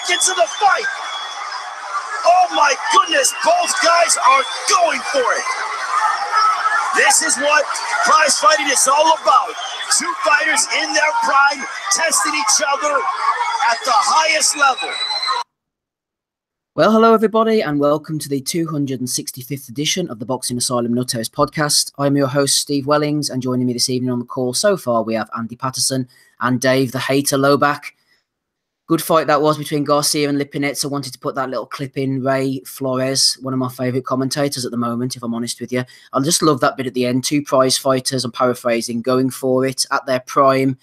seconds of the fight. Oh my goodness, both guys are going for it. This is what prize fighting is all about. Two fighters in their prime, testing each other at the highest level. Well, hello everybody, and welcome to the 265th edition of the Boxing Asylum Nuthouse podcast. I'm your host, Steve Wellings, and joining me this evening on the call so far, we have Andy Patterson and Dave the Hater Lowback. Good fight that was between Garcia and Lipinets. I wanted to put that little clip in. Ray Flores, one of my favourite commentators at the moment, if I'm honest with you. I just love that bit at the end. Two prize fighters, I'm paraphrasing, going for it at their prime,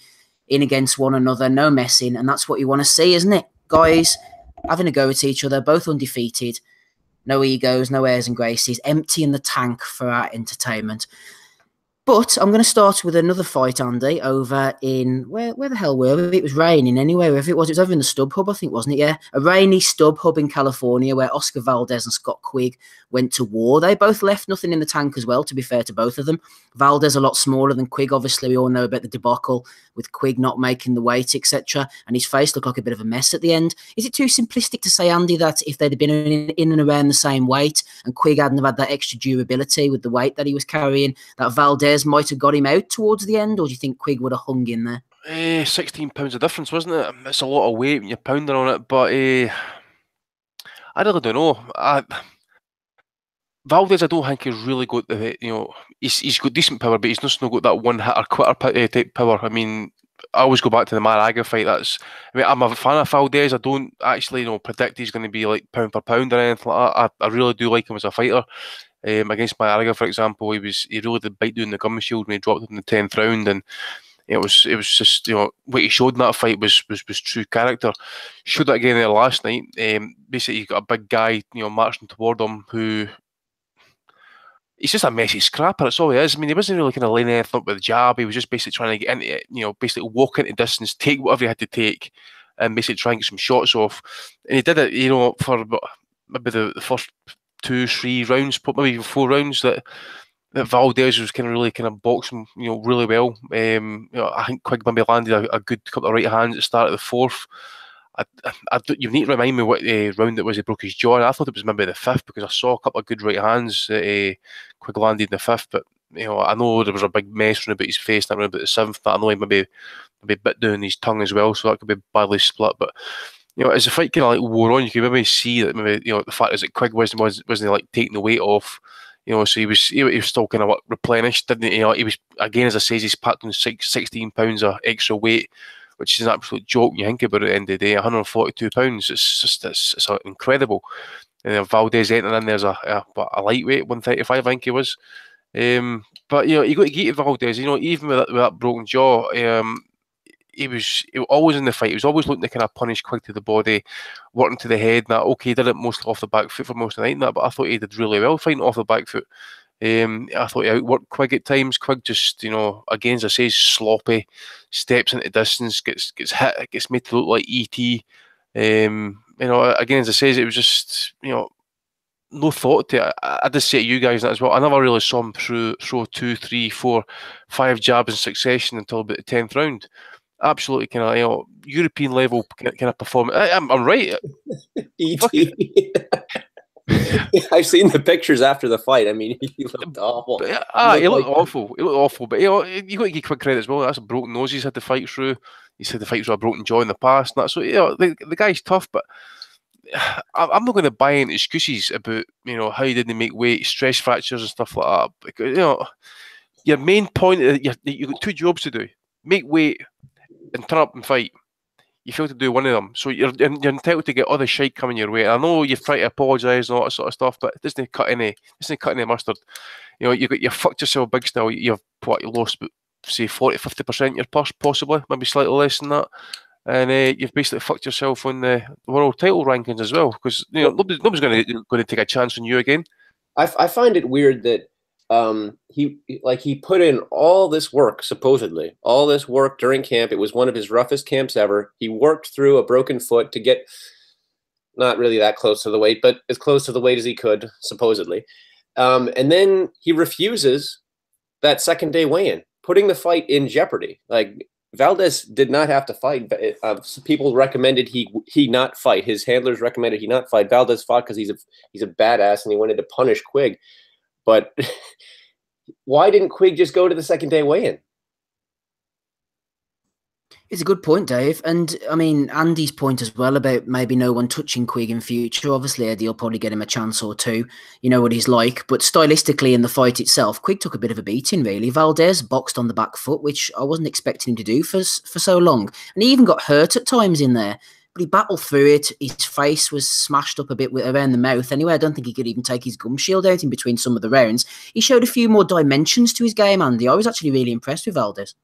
in against one another, no messing, and that's what you want to see, isn't it? Guys having a go at each other, both undefeated, no egos, no airs and graces, empty in the tank for our entertainment. But I'm going to start with another fight, Andy, over in, where the hell were we? It was raining anyway, wherever it was over in the Stub Hub, I think, wasn't it? Yeah, a rainy Stub Hub in California where Oscar Valdez and Scott Quigg went to war. They both left nothing in the tank as well, to be fair to both of them. Valdez a lot smaller than Quigg, obviously. We all know about the debacle with Quigg not making the weight, etc. And his face looked like a bit of a mess at the end. Is it too simplistic to say, Andy, that if they'd have been in and around the same weight and Quigg hadn't have had that extra durability with the weight that he was carrying, that Valdez might have got him out towards the end, or do you think Quigg would have hung in there? 16 pounds of difference, wasn't it? It's a lot of weight when you're pounding on it, but I really don't know. Valdez, I don't think he's really got the, he's got decent power, but he's just not got that one hitter quitter type power. I mean, I always go back to the Maraga fight. I'm a fan of Valdez. I don't actually predict he's going to be like pound for pound or anything like that. I really do like him as a fighter. Against Maraga, for example, he really did bite down the gum shield when he dropped it in the 10th round, and it was just what he showed in that fight was true character. Showed that again there last night. Basically, you got a big guy marching toward him who. He's just a messy scrapper, that's all he is. I mean, he wasn't really kind of laying anything up with a jab. He was just basically trying to get into it, basically walk into distance, take whatever he had to take, and basically try and get some shots off. And he did it, for maybe the first 2-3 rounds, maybe even 4 rounds, that Valdez was really boxing, really well. I think Quigg maybe landed a good couple of right hands at the start of the 4th. You need to remind me what round it was he broke his jaw, and I thought it was maybe the 5th because I saw a couple of good right hands that Quigg landed in the 5th, but I know there was a big mess around about his face and around about the 7th, but I know he maybe bit down his tongue as well, so that could be badly split. But as the fight kind of wore on, you could maybe see that the fact is that Quigg wasn't like taking the weight off, so he was still kind of replenished, didn't he? He was, again, as I say, he's packed on 16 pounds of extra weight, which is an absolute joke when you think about it at the end of the day. 142 pounds, it's incredible. And Valdez entering in there's a lightweight, 135, I think he was. But you got to get to Valdez. Even with that broken jaw, he was always in the fight. He was always looking to kind of punish Quigg to the body, working to the head. That he did it mostly off the back foot for most of the night. And that, but I thought he did really well fighting off the back foot. I thought he outworked Quigg at times. Quigg just, again, as I say, sloppy, steps into distance, gets hit, gets made to look like E.T. Again, as I say, it was just, no thought to it. I did say to you guys that as well. I never really saw him throw 2, 3, 4, 5 jabs in succession until about the 10th round. Absolutely kind of, European level kind of performance. I'm right. E.T. I've seen the pictures after the fight. I mean, he looked awful. He looked awful. He looked awful. But you got to give Quigg credit as well. That's a broken nose he's had to fight through. He's had to fight through a broken jaw in the past. And that. So the guy's tough. But I'm not going to buy any excuses about how he didn't make weight, stress fractures and stuff like that. Because your main point is you've got 2 jobs to do: make weight and turn up and fight. You fail to do one of them, so you're entitled to get other shite coming your way. I know you've tried to apologise and all that sort of stuff, but it doesn't cut any mustard. You fucked yourself big style. You lost about, say, 40-50% your purse, possibly, maybe slightly less than that, and you've basically fucked yourself on the world title rankings as well, because nobody's going to take a chance on you again. I find it weird that he put in all this work, supposedly all this work during camp. It was one of his roughest camps ever. He worked through a broken foot to get not really that close to the weight, but as close to the weight as he could, supposedly. And then he refuses that second day weigh-in, putting the fight in jeopardy. Like, Valdez did not have to fight. People recommended he not fight. His handlers recommended he not fight. Valdez fought because he's a badass and he wanted to punish Quigg. But why didn't Quigg just go to the second day weigh-in? It's a good point, Dave. And I mean, Andy's point as well about maybe no one touching Quigg in future. Obviously, Eddie will probably get him a chance or two. You know what he's like. But stylistically in the fight itself, Quigg took a bit of a beating, really. Valdez boxed on the back foot, which I wasn't expecting him to do for so long. And he even got hurt at times in there. But he battled through it. His face was smashed up a bit around the mouth. Anyway, I don't think he could even take his gum shield out in between some of the rounds. He showed a few more dimensions to his game, Andy. I was actually really impressed with Valdez.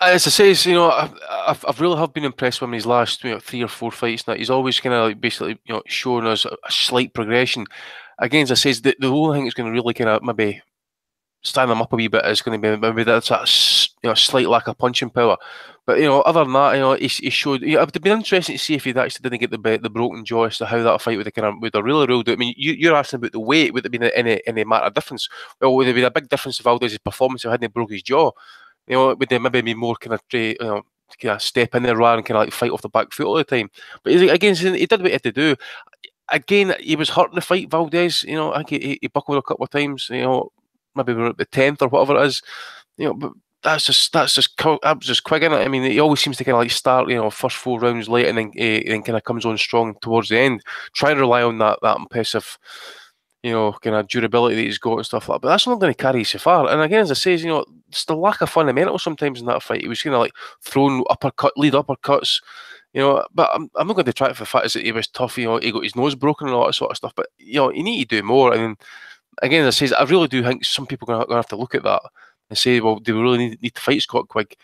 As I say, you know, I've really have been impressed with him in his last 3 or 4 fights. Now he's always kind of like basically, you know, showing us a slight progression. Again, as I say, the only thing that's going to really kind of maybe stand him up a wee bit is going to be maybe that's a slight lack of punching power. But you know, other than that, you know, he showed. You know, it would be interesting to see if he actually didn't get the broken jaw as to how that fight would have really ruled out. I mean, you're asking about the weight. Would there been any matter of difference? Well, would there been a big difference if Valdez's performance if he hadn't broke his jaw? You know, would there maybe be more kind of step in there rather than kind of like fight off the back foot all the time? But again, he did what he had to do. Again, he was hurt in the fight, Valdez. You know, I think he buckled a couple of times. You know, maybe we're at the 10th or whatever it is. You know, but that was just Quigg, innit? I mean, he always seems to kind of like start, you know, first 4 rounds late and then kind of comes on strong towards the end. Try and rely on that impressive, you know, kind of durability that he's got and stuff like that. But that's not going to carry you so far. And again, as I say, you know, it's the lack of fundamentals sometimes in that fight. He was kind of like throwing lead uppercuts, you know. But I'm not going to try it for the fact that he was tough. You know, he got his nose broken and all that sort of stuff. But you know, you need to do more. And again, as I say, I really do think some people are going to have to look at that and say, well, do we really need to fight Scott Quigg?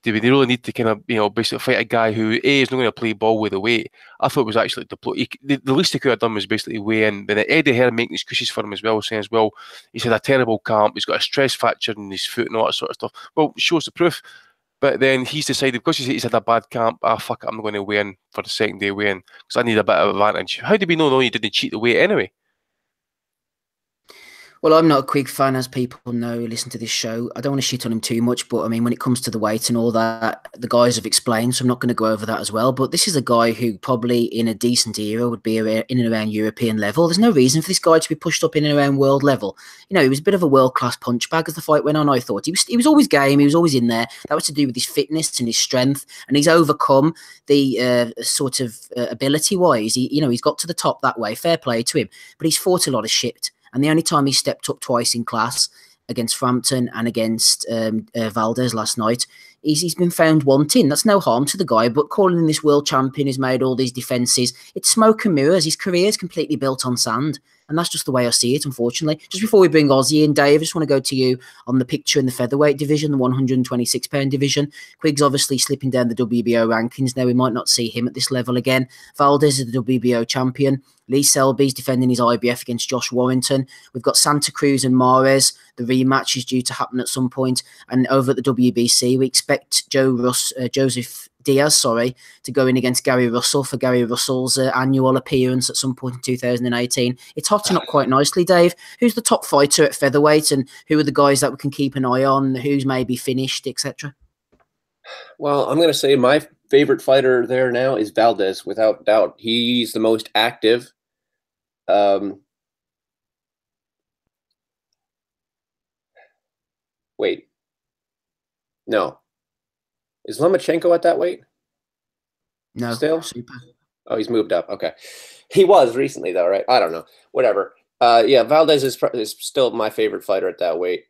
Do we really need to kind of, you know, basically fight a guy who is not going to play ball with the weight? I thought it was actually the least he could have done was basically weigh in. But Eddie Hearn making excuses for him as well, saying as well, he's had a terrible camp, he's got a stress fracture in his foot and all that sort of stuff. Well, shows the proof. But then he's decided, because he's had a bad camp, fuck it, I'm not going to weigh in for the second day weigh in because I need a bit of advantage. How do we know, you didn't cheat the weight anyway? Well, I'm not a Quigg fan, as people know who listen to this show. I don't want to shit on him too much, but I mean, when it comes to the weight and all that, the guys have explained, so I'm not going to go over that as well. But this is a guy who probably in a decent era would be in and around European level. There's no reason for this guy to be pushed up in and around world level. You know, he was a bit of a world-class punch bag as the fight went on, I thought. He was always game, he was always in there. That was to do with his fitness and his strength, and he's overcome the sort of ability-wise. He's got to the top that way, fair play to him, but he's fought a lot of shit. And the only time he stepped up twice in class against Frampton and against Valdez last night, he's been found wanting. That's no harm to the guy, but calling him this world champion who's made all these defences, it's smoke and mirrors. His career is completely built on sand. And that's just the way I see it, unfortunately. Just before we bring Ozzy in, Dave, I just want to go to you on the picture in the featherweight division, the 126-pound division. Quigg's obviously slipping down the WBO rankings now. We might not see him at this level again. Valdez is the WBO champion. Lee Selby's defending his IBF against Josh Warrington. We've got Santa Cruz and Mares. The rematch is due to happen at some point. And over at the WBC, we expect Joseph Diaz, to go in against Gary Russell for Gary Russell's annual appearance at some point in 2018. It's hotting up quite nicely, Dave. Who's the top fighter at featherweight, and who are the guys that we can keep an eye on? Who's maybe finished, etc.? Well, I'm going to say my favorite fighter there now is Valdez, without doubt. He's the most active. Wait. No. Is Lomachenko at that weight? No. Still? Super. Oh, he's moved up. Okay. He was recently, though, right? I don't know. Whatever. Yeah, Valdez is still my favorite fighter at that weight.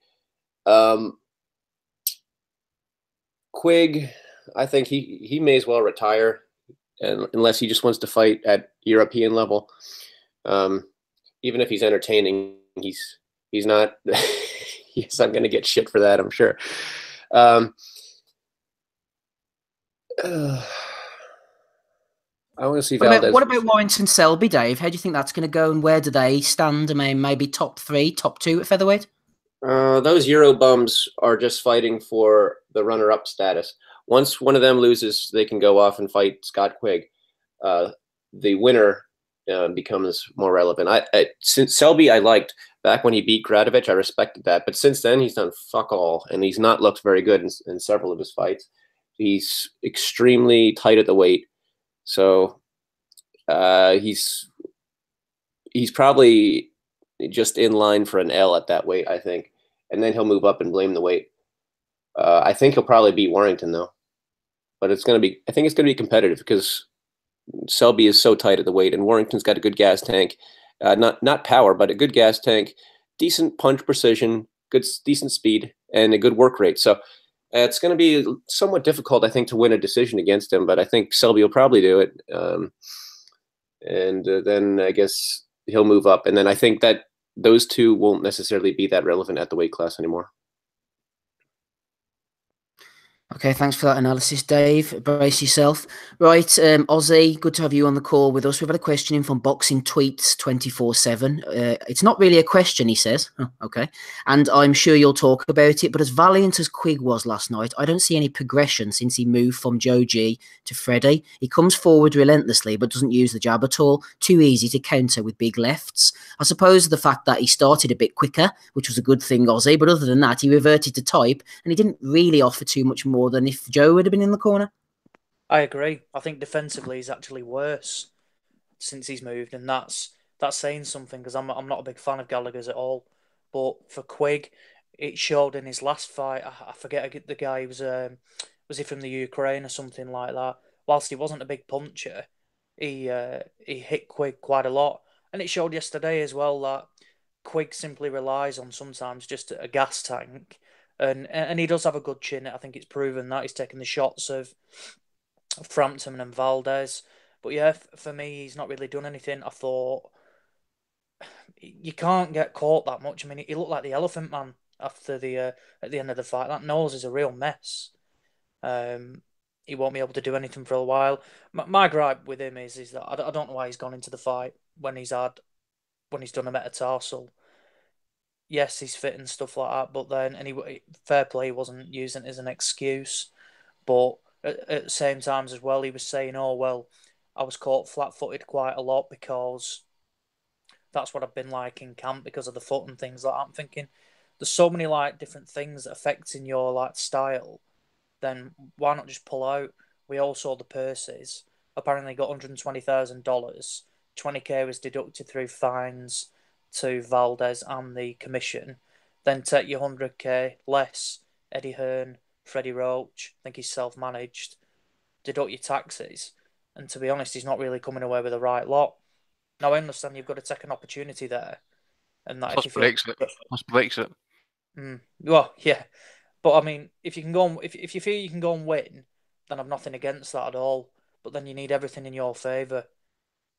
Quigg, I think he may as well retire, and unless he just wants to fight at European level. Even if he's entertaining, he's not. He's not going to get shit for that, I'm sure. I want to see Valdez. What about Warrington Selby, Dave? How do you think that's going to go, and where do they stand? I mean, maybe top 3, top 2 at featherweight? Those Euro bums are just fighting for the runner-up status. Once one of them loses, they can go off and fight Scott Quigg. The winner becomes more relevant. Since Selby, I liked back when he beat Gradovic. I respected that, but since then he's done fuck all, and he's not looked very good in several of his fights. He's extremely tight at the weight. So he's probably just in line for an L at that weight, I think. And then he'll move up and blame the weight. I think he'll probably beat Warrington, though. But I think it's going to be competitive because Selby is so tight at the weight, and Warrington's got a good gas tank. Not power, but a good gas tank, decent punch precision, decent speed, and a good work rate. So it's going to be somewhat difficult, I think, to win a decision against him. But I think Selby will probably do it. And then I guess he'll move up. And then I think that those two won't necessarily be that relevant at the weight class anymore. Okay, thanks for that analysis, Dave. Brace yourself. Right, Ozzy, good to have you on the call with us. We've had a question in from Boxing Tweets 24/7. It's not really a question, he says. Oh, okay. And I'm sure you'll talk about it, but as valiant as Quigg was last night, I don't see any progression since he moved from Joe G to Freddie. He comes forward relentlessly, but doesn't use the jab at all. Too easy to counter with big lefts. I suppose the fact that he started a bit quicker, which was a good thing, Ozzy, but other than that, he reverted to type, and he didn't really offer too much more than if Joe would have been in the corner. I agree. I think defensively he's actually worse since he's moved, and that's saying something because I'm not a big fan of Gallagher's at all. But for Quigg, it showed in his last fight. I forget the guy was he from the Ukraine or something like that. Whilst he wasn't a big puncher, he hit Quigg quite a lot, and it showed yesterday as well that Quigg simply relies on sometimes just a gas tank. And he does have a good chin. I think it's proven that he's taken the shots of Frampton and VALDEZ. But yeah, for me, he's not really done anything. I thought you can't get caught that much. I mean, he looked like the Elephant Man after at the end of the fight. That nose is a real mess. He won't be able to do anything for a while. My gripe with him is that I don't know why he's gone into the fight when he's done a metatarsal. Yes, he's fit and stuff like that, but then fair play, he wasn't using it as an excuse. But at the same time as well, he was saying, "Oh well, I was caught flat-footed quite a lot because that's what I've been like in camp because of the foot and things like that." I'm thinking, there's so many like different things affecting your like style. Then why not just pull out? We all saw the purses. Apparently, got $120,000. 20K was deducted through fines to VALDEZ and the commission, then take your 100K less Eddie Hearn, Freddie Roach, I think he's self-managed, deduct your taxes, and to be honest, he's not really coming away with the right lot. Now, I understand you've got to take an opportunity there, and that Plus if you feel... Brexit. Well, yeah, but I mean, if you can go on, if you feel you can go and win, then I've nothing against that at all, but then you need everything in your favour.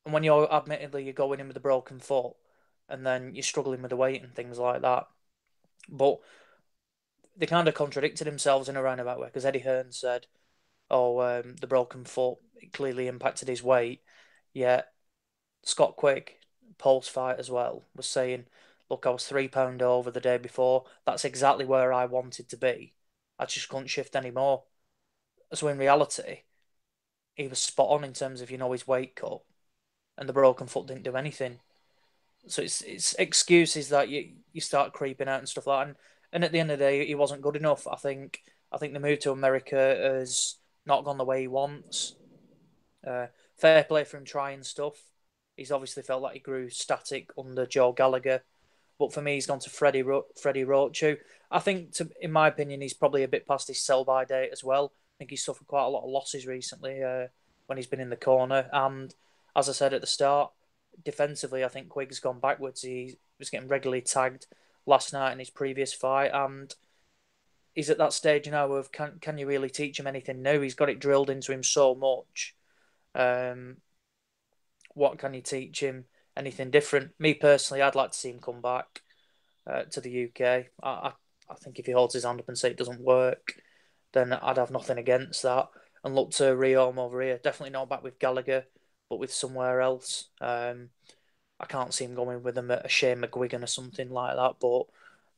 And when you're going in with a broken foot, and then you're struggling with the weight and things like that. But they kind of contradicted themselves in a roundabout way because Eddie Hearn said, the broken foot it clearly impacted his weight. Yet Scott Quigg, Paul's fight as well, was saying, look, I was £3 over the day before. That's exactly where I wanted to be. I just couldn't shift anymore. So in reality, he was spot on in terms of, his weight cut, and the broken foot didn't do anything. So it's excuses that you start creeping out and stuff like that. And at the end of the day, he wasn't good enough. I think the move to America has not gone the way he wants. Fair play for him trying stuff. He's obviously felt like he grew static under Joe Gallagher. But for me, he's gone to Freddie Roach, who I think, in my opinion, he's probably a bit past his sell-by date as well. I think he's suffered quite a lot of losses recently when he's been in the corner. And as I said at the start, defensively, I think Quigg's gone backwards. He was getting regularly tagged last night in his previous fight, and he's at that stage now of can you really teach him anything new? He's got it drilled into him so much. What can you teach him? Anything different? Me personally, I'd like to see him come back to the UK. I think if he holds his hand up and say it doesn't work, then I'd have nothing against that and look to rehome over here. Definitely not back with Gallagher, but with somewhere else. I can't see him going with a Shane McGuigan or something like that, but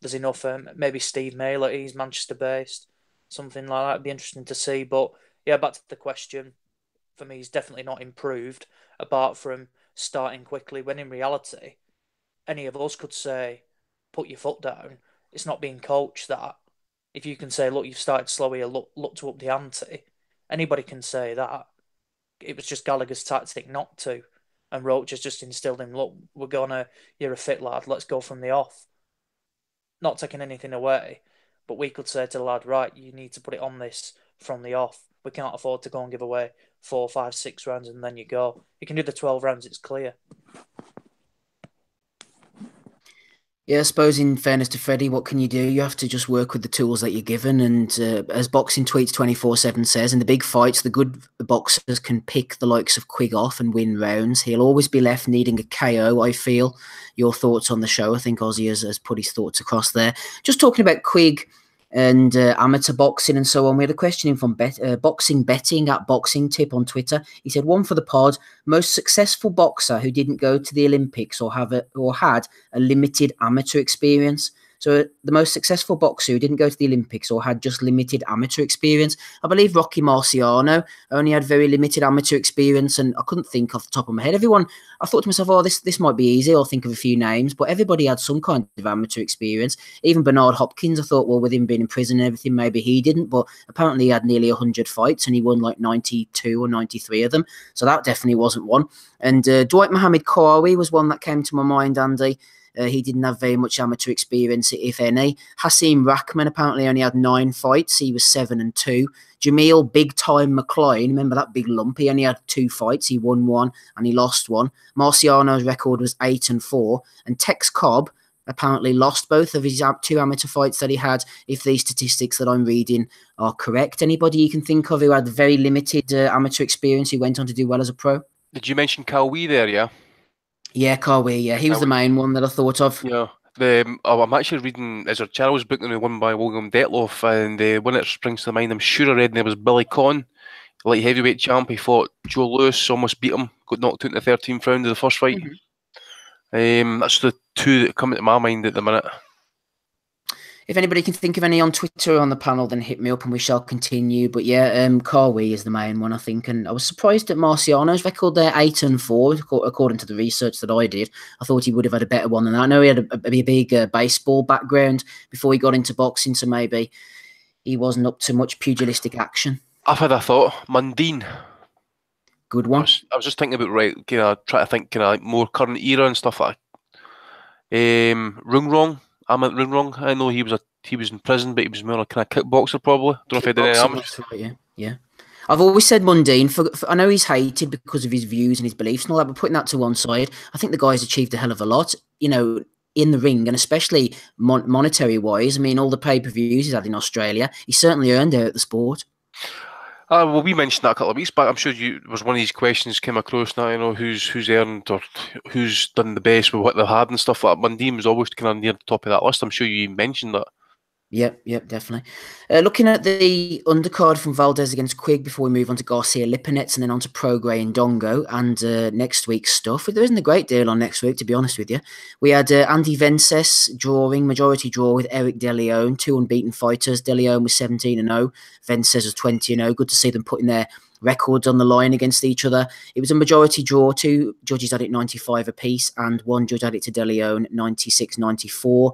there's enough. Maybe Steve Mailer, he's Manchester-based, something like that. It'd be interesting to see. But yeah, back to the question. For me, he's definitely not improved, apart from starting quickly, when in reality, any of us could say, put your foot down. It's not being coached that. if you can say, look, you've started slow here, look to up the ante, anybody can say that. It was just Gallagher's tactic not to. And Roach has just instilled him, look, you're a fit lad, let's go from the off. Not taking anything away, but we could say to the lad, right, you need to put it on this from the off. We can't afford to go and give away 4, 5, 6 rounds and then you go. You can do the 12 rounds, it's clear. Yeah, I suppose in fairness to Freddie, what can you do? You have to just work with the tools that you're given. And as Boxing Tweets 24/7 says, in the big fights, the good boxers can pick the likes of Quigg off and win rounds. He'll always be left needing a KO, I feel. Your thoughts on the show? I think Ozzy has put his thoughts across there. Just talking about Quigg and amateur boxing and so on. We had a question in from Boxing Betting at Boxing Tip on Twitter. He said, one for the pod, most successful boxer who didn't go to the Olympics or had a limited amateur experience. So the most successful boxer who didn't go to the Olympics or had just limited amateur experience. I believe Rocky Marciano only had very limited amateur experience, and I couldn't think off the top of my head. Everyone, I thought to myself, oh, this might be easy. I'll think of a few names, but everybody had some kind of amateur experience. Even Bernard Hopkins, I thought, well, with him being in prison and everything, maybe he didn't, but apparently he had nearly 100 fights and he won like 92 or 93 of them. So that definitely wasn't one. And Dwight Mohammed Koawi was one that came to my mind, Andy. He didn't have very much amateur experience, if any. Hasim Rahman apparently only had 9 fights. He was 7-2. Jamil Big Time McLean, remember that big lump? He only had 2 fights. He won 1 and he lost 1. Marciano's record was 8-4. And Tex Cobb apparently lost both of his 2 amateur fights that he had, if these statistics that I'm reading are correct. Anybody you can think of who had very limited amateur experience who went on to do well as a pro? Did you mention Cal Wee there, yeah? Yeah, Carway, yeah. He was the main one that I thought of. Yeah. I'm actually reading Ezra Charles' book, won by William Detloff, and the one that springs to mind, I'm sure I read there, was Billy Conn, light heavyweight champ. He fought Joe Lewis, almost beat him, got knocked out in the 13th round of the first fight. That's the 2 that come into my mind at the minute. If anybody can think of any on Twitter or on the panel, then hit me up and we shall continue. But yeah, Carway is the main one, I think. And I was surprised at Marciano's record there, 8-4, according to the research that I did. I thought he would have had a better one than that. I know he had a big baseball background before he got into boxing, so maybe he wasn't up to much pugilistic action. I've had a thought. Mundine. Good one. I was just thinking about, try to think like more current era and stuff like that. Rungrong. Rungrong. I know he was in prison, but he was more like a kickboxer probably. Don't know if he did any amateur. Yeah. I've always said Mundine. I know he's hated because of his views and his beliefs and all that, but putting that to one side, I think the guy's achieved a hell of a lot, in the ring, and especially monetary-wise. I mean, all the pay-per-views he's had in Australia, he certainly earned out the sport. Well, we mentioned that a couple of weeks back. I'm sure was one of these questions came across now, who's earned or who's done the best with what they've had and stuff like that. Mundine was always kind of near the top of that list. I'm sure you mentioned that. Yep, definitely. Looking at the undercard from Valdez against Quigg before we move on to Garcia Lipinets and then on to Prograis and Dongo and next week's stuff. There isn't a great deal on next week, to be honest with you. We had Andy Vences majority draw with Eric De Leon, 2 unbeaten fighters. De Leon was 17-0, Vences was 20-0. Good to see them putting their records on the line against each other. It was a majority draw. 2 judges had it 95 apiece and 1 judge had it to De Leon 96-94.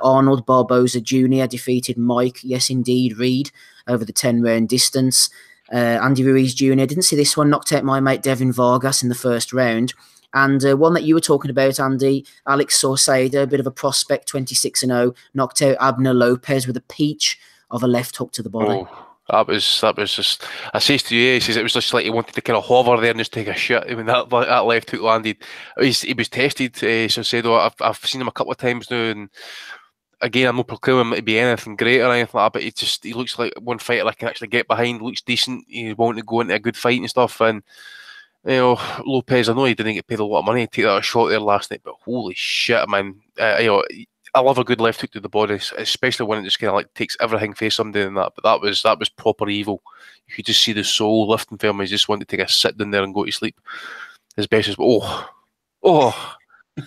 Arnold Barboza Jr. defeated Mike, yes indeed, Reed over the 10-round distance. Andy Ruiz Jr. didn't see this one, knocked out my mate Devin Vargas in the first round. And one that you were talking about, Andy, Alex Saucedo, a bit of a prospect, 26-0, knocked out Abner Lopez with a peach of a left hook to the body. Oh. That was just. I says to you, he says it was just like he wanted to kind of hover there and just take a shit when that left hook landed. He was tested. So I've seen him a couple of times now, and again, I'm not proclaiming him to be anything great or anything like that. But he looks like one fighter I can actually get behind. Looks decent. He's wanting to go into a good fight and stuff. And Lopez, I know he didn't get paid a lot of money to take that shot there last night, but holy shit, man! I love a good left hook to the body, especially when it just kind of like takes everything for somebody and that. But that was proper evil. You could just see the soul lifting for him. He just wanted to take a sit down there and go to sleep. His best is oh.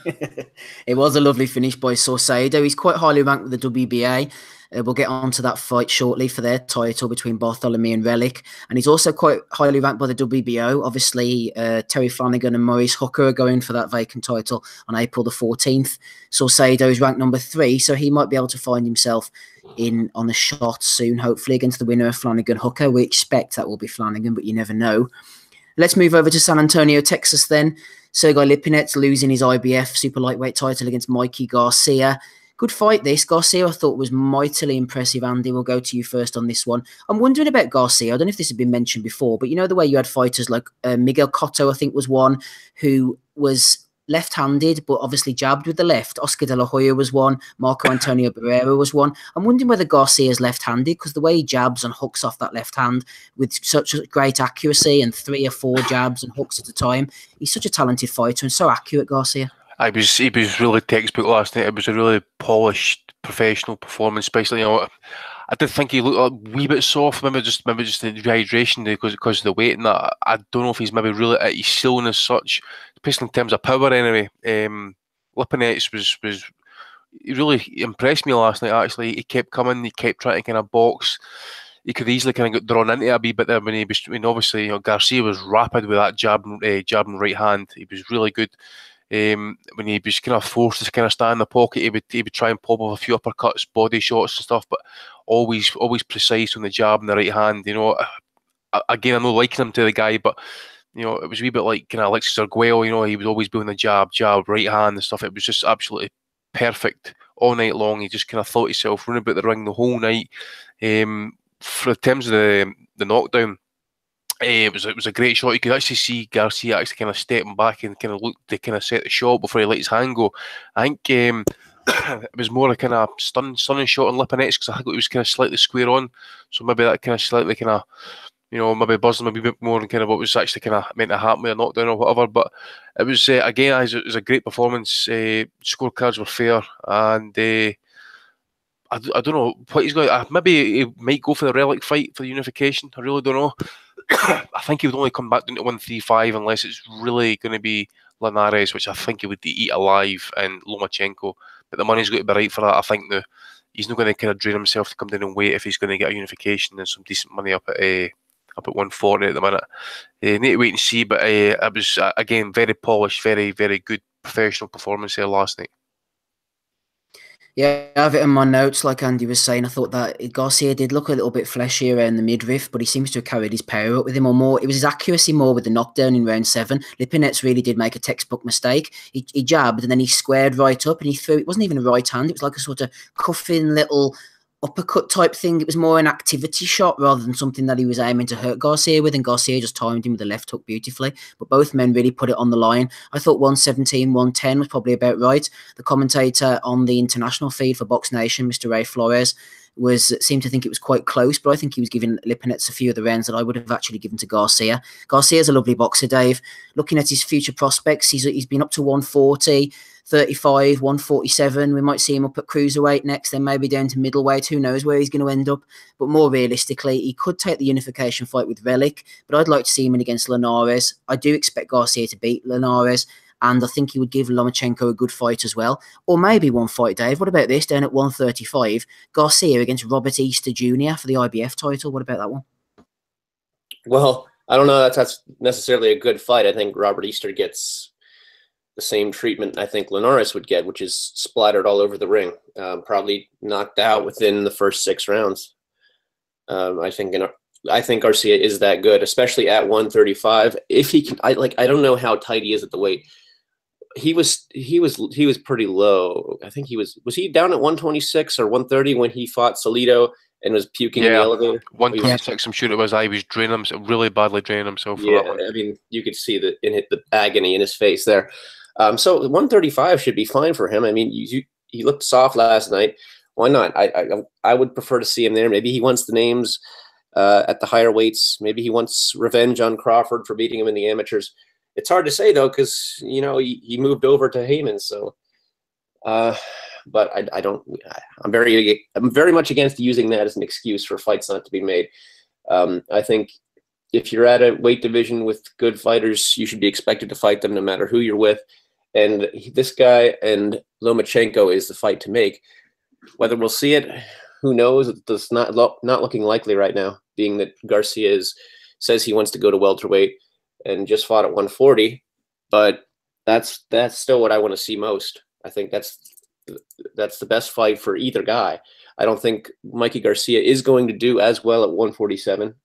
It was a lovely finish by Saucedo. He's quite highly ranked with the WBA. We'll get on to that fight shortly for their title between Bartholomew and Relic. And he's also quite highly ranked by the WBO. Obviously, Terry Flanagan and Maurice Hooker are going for that vacant title on April the 14th. Salcedo is ranked number 3, so he might be able to find himself in on a shot soon, hopefully, against the winner of Flanagan Hooker. We expect that will be Flanagan, but you never know. Let's move over to San Antonio, Texas then. Sergei Lipinets losing his IBF super lightweight title against Mikey Garcia. Good fight this. Garcia I thought was mightily impressive. Andy, we'll go to you first on this one. I'm wondering about Garcia. I don't know if this had been mentioned before, but you know the way you had fighters like Miguel Cotto, I think was one, who was left-handed, but obviously jabbed with the left. Oscar De La Hoya was one. Marco Antonio Barrera was one. I'm wondering whether Garcia's left-handed, because the way he jabs and hooks off that left hand with such great accuracy and 3 or 4 jabs and hooks at a time, he's such a talented fighter and so accurate, Garcia. He was really textbook last night. It was a really polished, professional performance, especially, I did think he looked a wee bit soft, maybe just the dehydration because of the weight and that. I don't know if he's maybe really at his ceiling as such, especially in terms of power anyway. Lipinets he really impressed me last night, actually. He kept coming, he kept trying to kind of box. He could easily kind of get drawn into it a wee bit there obviously, Garcia was rapid with that jab and right hand. He was really good. When he was kind of forced to kind of stand in the pocket, he would try and pop off a few uppercuts, body shots and stuff, but always precise on the jab and the right hand. Again, I'm not liking him to the guy, but it was a wee bit like kind of Alexis Arguello. He was always doing the jab, right hand and stuff. It was just absolutely perfect all night long. He just kind of thought himself running about the ring the whole night. For terms of the knockdown, it was a great shot. You could actually see Garcia actually kind of stepping back and kind of look to kind of set the shot before he let his hand go. I think it was more a kind of stunning shot on Lipinets, because I think it was kind of slightly square on, so maybe that kind of slightly kind of maybe buzzing a wee bit more than kind of what was actually kind of meant to happen with a knockdown or whatever. But it was again, it was a great performance. Scorecards were fair, and I don't know what he's going. Maybe he might go for the Relic fight for the unification. I really don't know. I think he would only come back down to 135 unless it's really going to be Linares, which I think he would eat alive, and Lomachenko. But the money's got to be right for that. I think he's not going to kind of drain himself to come down and wait if he's going to get a unification and some decent money up at 140 at the minute. Need to wait and see. But it was again very polished, very very good professional performance here last night. Yeah, I have it in my notes, like Andy was saying. I thought that Garcia did look a little bit fleshier around the midriff, but he seems to have carried his power up with him, or more. It was his accuracy more with the knockdown in round 7. Lipinets really did make a textbook mistake. He jabbed and then he squared right up and he threw. It wasn't even a right hand. It was like a sort of cuffing little uppercut type thing. It was more an activity shot rather than something that he was aiming to hurt Garcia with, and Garcia just timed him with the left hook beautifully. But both men really put it on the line. I thought 117, 110 was probably about right. The commentator on the international feed for Box Nation, Mr. Ray Flores, seemed to think it was quite close, but I think he was giving Lipinets a few of the rounds that I would have actually given to Garcia. Garcia's a lovely boxer, Dave. Looking at his future prospects, he's been up to 140, 35, 147. We might see him up at cruiserweight next, then maybe down to middleweight. Who knows where he's going to end up? But more realistically, he could take the unification fight with Relic, but I'd like to see him in against Linares. I do expect Garcia to beat Linares, and I think he would give Lomachenko a good fight as well. Or maybe one fight, Dave. What about this? Down at 135, Garcia against Robert Easter Jr. for the IBF title. What about that one? Well, I don't know that's necessarily a good fight. I think Robert Easter gets the same treatment I think Linares would get, which is splattered all over the ring, probably knocked out within the first 6 rounds. I think Garcia is that good, especially at 135. If he can, I don't know how tight he is at the weight. He was pretty low. I think was he down at 126 or 130 when he fought Salido and was puking in the elevator? 126, I'm sure it was. I was draining himself, really badly draining himself for that one. I mean, you could see the agony in his face there. So 135 should be fine for him. I mean, he looked soft last night. Why not? I would prefer to see him there. Maybe he wants the names at the higher weights. Maybe he wants revenge on Crawford for beating him in the amateurs. It's hard to say though, because he moved over to Heyman. So, but I'm very much against using that as an excuse for fights not to be made. I think if you're at a weight division with good fighters, you should be expected to fight them no matter who you're with. And this guy and Lomachenko is the fight to make. Whether we'll see it, who knows? It's not looking likely right now, being that Garcia says he wants to go to welterweight and just fought at 140. But that's still what I want to see most. I think that's the best fight for either guy. I don't think Mikey Garcia is going to do as well at 147.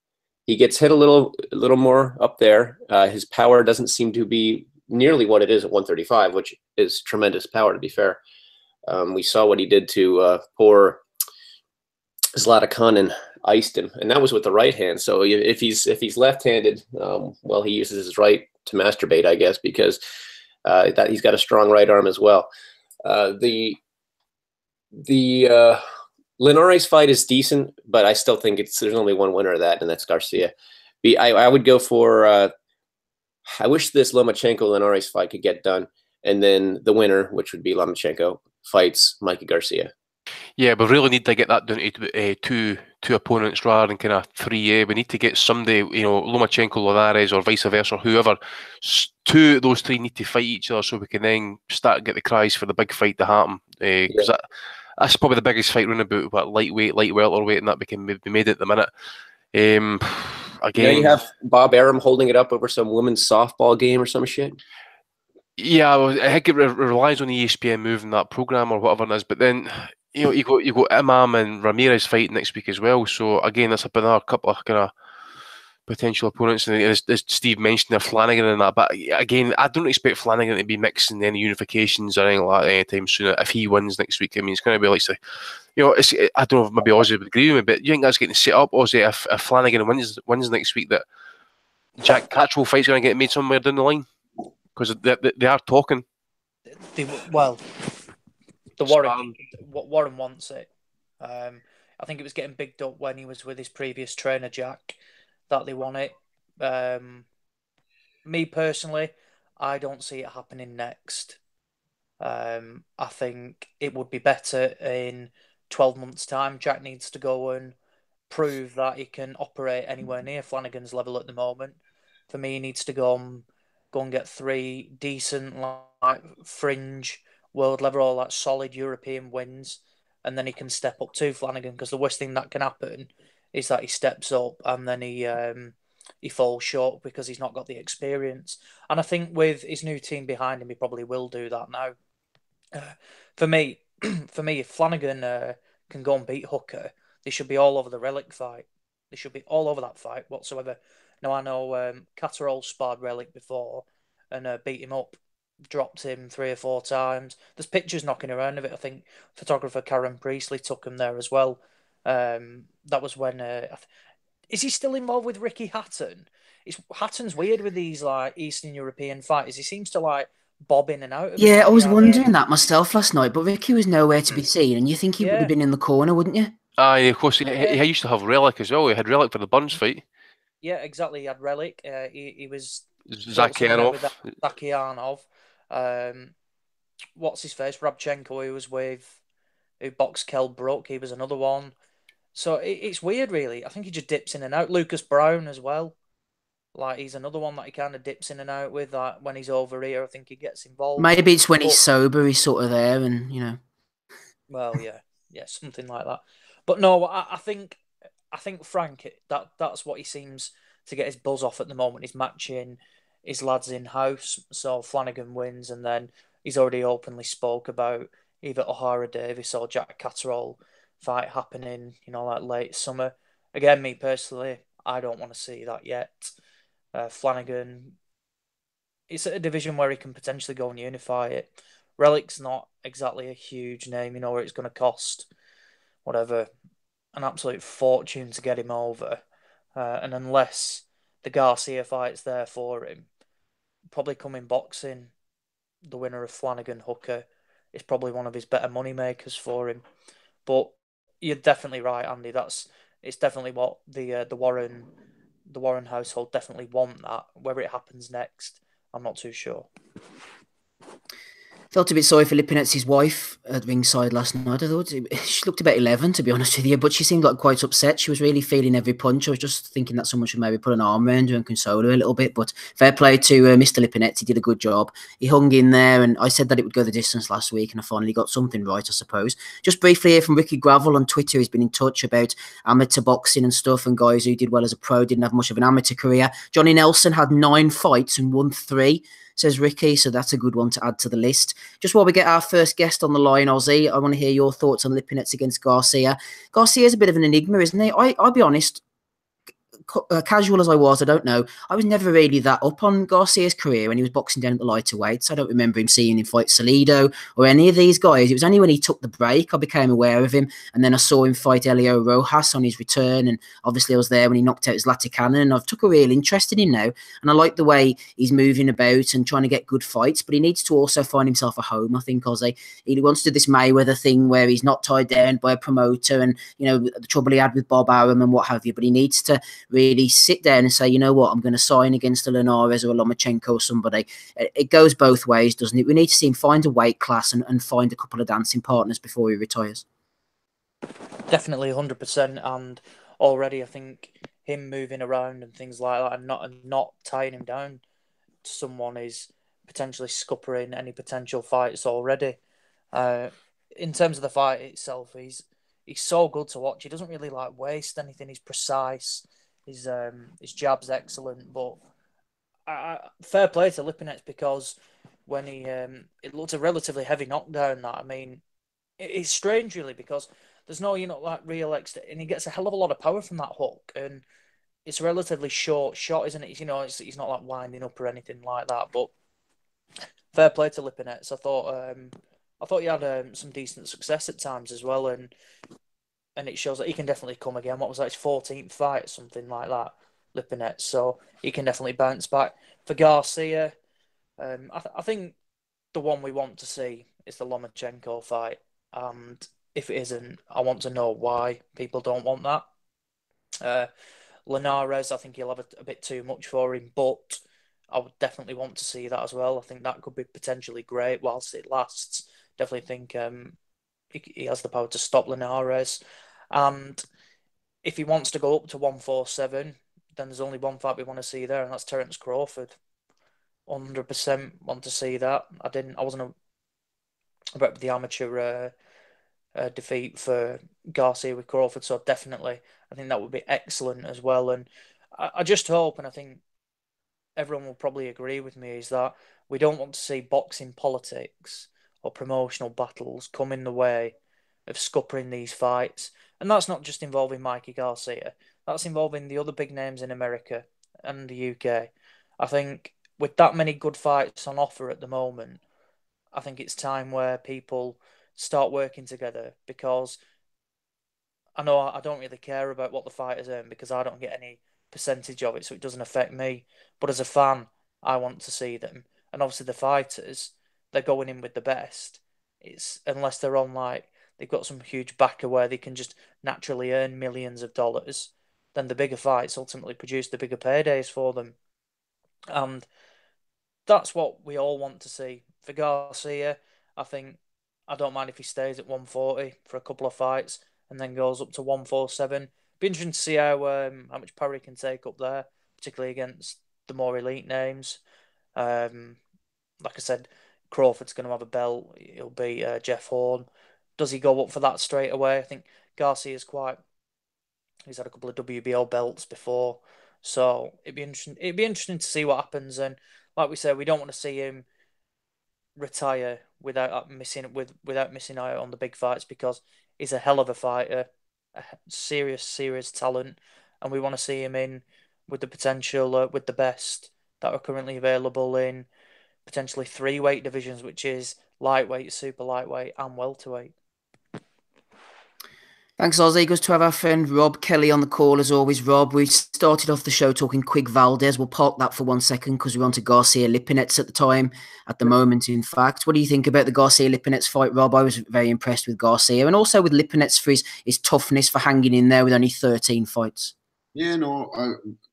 He gets hit a little more up there. His power doesn't seem to be nearly what it is at 135, which is tremendous power, to be fair. We saw what he did to poor Zlatan and iced him, and that was with the right hand. So if he's left-handed, well, he uses his right to masturbate, I guess, because that he's got a strong right arm as well. The Linares fight is decent, but I still think there's only one winner of that, and that's Garcia. I would go for. I wish this Lomachenko-Linares fight could get done, and then the winner, which would be Lomachenko, fights Mikey Garcia. Yeah, we really need to get that down to two opponents rather than kind of three. We need to get somebody, Lomachenko, Linares, or vice versa, whoever. Two of those three need to fight each other so we can then start to get the cries for the big fight to happen. Because that's probably the biggest fight round about lightweight, light welterweight, and that we can be made at the minute. Again, you have Bob Arum holding it up over some women's softball game or some shit. Yeah, I think it relies on ESPN moving that program or whatever it is. But then you got Imam and Ramirez fighting next week as well. So again, that's another couple of kind of potential opponents. And as Steve mentioned, they're Flanagan and that. But again, I don't expect Flanagan to be mixing any unifications or anything like that anytime soon. If he wins next week, I mean, it's going to be like, I don't know if maybe Ozzy would agree with me, but you think that's getting set up, Ozzy, if Flanagan wins next week, that Jack Catchwell fight's going to get made somewhere down the line? Because they are talking. Warren wants it. I think it was getting bigged up when he was with his previous trainer, Jack, that they want it. Me personally, I don't see it happening next. I think it would be better in 12 months' time. Jack needs to go and prove that he can operate anywhere near Flanagan's level at the moment. For me, he needs to go and get 3 decent, like fringe world level or like solid European wins, and then he can step up to Flanagan. Because the worst thing that can happen is that he steps up and then he falls short because he's not got the experience. And I think with his new team behind him, he probably will do that now. For me, if Flanagan can go and beat Hooker, they should be all over the Relic fight. They should be all over that fight whatsoever. Now, I know Catterall sparred Relic before and beat him up, dropped him 3 or 4 times. There's pictures knocking around of it. I think photographer Karen Priestley took him there as well. That was when... is he still involved with Ricky Hatton? Hatton's weird with these like Eastern European fighters. He seems to like bob in and out of it. Yeah, I was wondering that myself last night, but Ricky was nowhere to be seen, and you think he would have been in the corner, wouldn't you? Of course, he used to have Relic as well. He had Relic for the Burns fight. Yeah, exactly. He had Relic. He was Zakyanov. What's his face? Rabchenko, who boxed Kell Brook. He was another one. So it's weird, really. I think he just dips in and out. Lucas Brown as well. Like, he's another one that he kind of dips in and out with. That when he's over here, I think he gets involved. Maybe it's when he's sober, he's sort of there, and Well, yeah, something like that. But no, I think Frank, that's what he seems to get his buzz off at the moment. He's matching his lads in house. So Flanagan wins, and then he's already openly spoke about either O'Hara Davis or Jack Catterall fight happening, like late summer. Again, me personally, I don't want to see that yet. Flanagan, it's at a division where he can potentially go and unify it. Relic's not exactly a huge name, where it's going to cost whatever, an absolute fortune to get him over. And unless the Garcia fight's there for him, probably coming boxing, the winner of Flanagan Hooker is probably one of his better money makers for him. But you're definitely right, Andy. It's definitely what the Warren household definitely want that. Whether it happens next, I'm not too sure. Felt a bit sorry for Lipinets' wife at ringside last night. I thought she looked about 11, to be honest with you, but she seemed like quite upset. She was really feeling every punch. I was just thinking that someone should maybe put an arm around her and console her a little bit. But fair play to Mr. Lipinets. He did a good job. He hung in there, and I said that it would go the distance last week, and I finally got something right, I suppose. Just briefly here from Ricky Gravel on Twitter. He's been in touch about amateur boxing and stuff, and guys who did well as a pro didn't have much of an amateur career. Johnny Nelson had 9 fights and won 3. Says Ricky, so that's a good one to add to the list. Just while we get our first guest on the line, Ozzy, I want to hear your thoughts on Lipinets against Garcia. Garcia's a bit of an enigma, isn't he? I'll be honest, casual as I was, I don't know. I was never really that up on Garcia's career when he was boxing down at the lighter weights. I don't remember him seeing him fight Salido or any of these guys. It was only when he took the break I became aware of him, and then I saw him fight Elio Rojas on his return, and obviously I was there when he knocked out Zlatikana, and I've took a real interest in him now, and I like the way he's moving about and trying to get good fights, but he needs to also find himself a home, I think, Ozzy. He wants to do this Mayweather thing where he's not tied down by a promoter and, you know, the trouble he had with Bob Arum and what have you, but he needs to really sit down and say, you know what, I'm going to sign against a Linares or a Lomachenko or somebody. It goes both ways, doesn't it? We need to see him find a weight class and find a couple of dancing partners before he retires. Definitely 100%. And already I think him moving around and things like that and not tying him down to someone is potentially scuppering any potential fights already. In terms of the fight itself, he's so good to watch. He doesn't really like waste anything. He's precise. His jab's excellent, but fair play to Lipinets, because when he it looked a relatively heavy knockdown. That, I mean, it's strange really, because there's no, you know, like real and he gets a hell of a lot of power from that hook, and it's a relatively short shot, isn't it? You know, he's not like winding up or anything like that. But fair play to Lipinets. I thought he had some decent success at times as well, and it shows that he can definitely come again. What was that, his 14th fight, something like that, Lipinets? So he can definitely bounce back. For Garcia, I think the one we want to see is the Lomachenko fight. And if it isn't, I want to know why people don't want that. Linares, I think he'll have a bit too much for him, but I would definitely want to see that as well. I think that could be potentially great whilst it lasts. Definitely think he has the power to stop Linares. And if he wants to go up to 147, then there's only one fight we want to see there, and that's Terence Crawford. 100% want to see that. I wasn't about the amateur defeat for Garcia with Crawford, so definitely I think that would be excellent as well. And I just hope, and I think everyone will probably agree with me, is that we don't want to see boxing politics or promotional battles come in the way of scuppering these fights. And that's not just involving Mikey Garcia. That's involving the other big names in America and the UK. I think with that many good fights on offer at the moment, I think it's time where people start working together, because I know I don't really care about what the fighters earn because I don't get any percentage of it, so it doesn't affect me. But as a fan, I want to see them. And obviously the fighters, they're going in with the best. It's unless they're on, like, they've got some huge backer where they can just naturally earn millions of dollars, then the bigger fights ultimately produce the bigger paydays for them. And that's what we all want to see. For Garcia, I think I don't mind if he stays at 140 for a couple of fights and then goes up to 147. Be interesting to see how much power he can take up there, particularly against the more elite names. Like I said, Crawford's going to have a belt. He'll be Jeff Horn. Does he go up for that straight away? I think Garcia's he's had a couple of WBO belts before, so it'd be interesting to see what happens. And like we said, we don't want to see him retire without missing out on the big fights, because he's a hell of a fighter, a serious talent, and we want to see him in with the potential with the best that are currently available in potentially 3 weight divisions, which is lightweight, super lightweight, and welterweight. Thanks, Ozzy. Good to have our friend Rob Kelly on the call as always. Rob, we started off the show talking Quigg VALDEZ. We'll park that for 1 second because we're on to Garcia Lipinets at the moment, in fact. What do you think about the Garcia Lipinets fight, Rob? I was very impressed with Garcia, and also with Lipinets for his toughness, for hanging in there with only 13 fights. Yeah, no,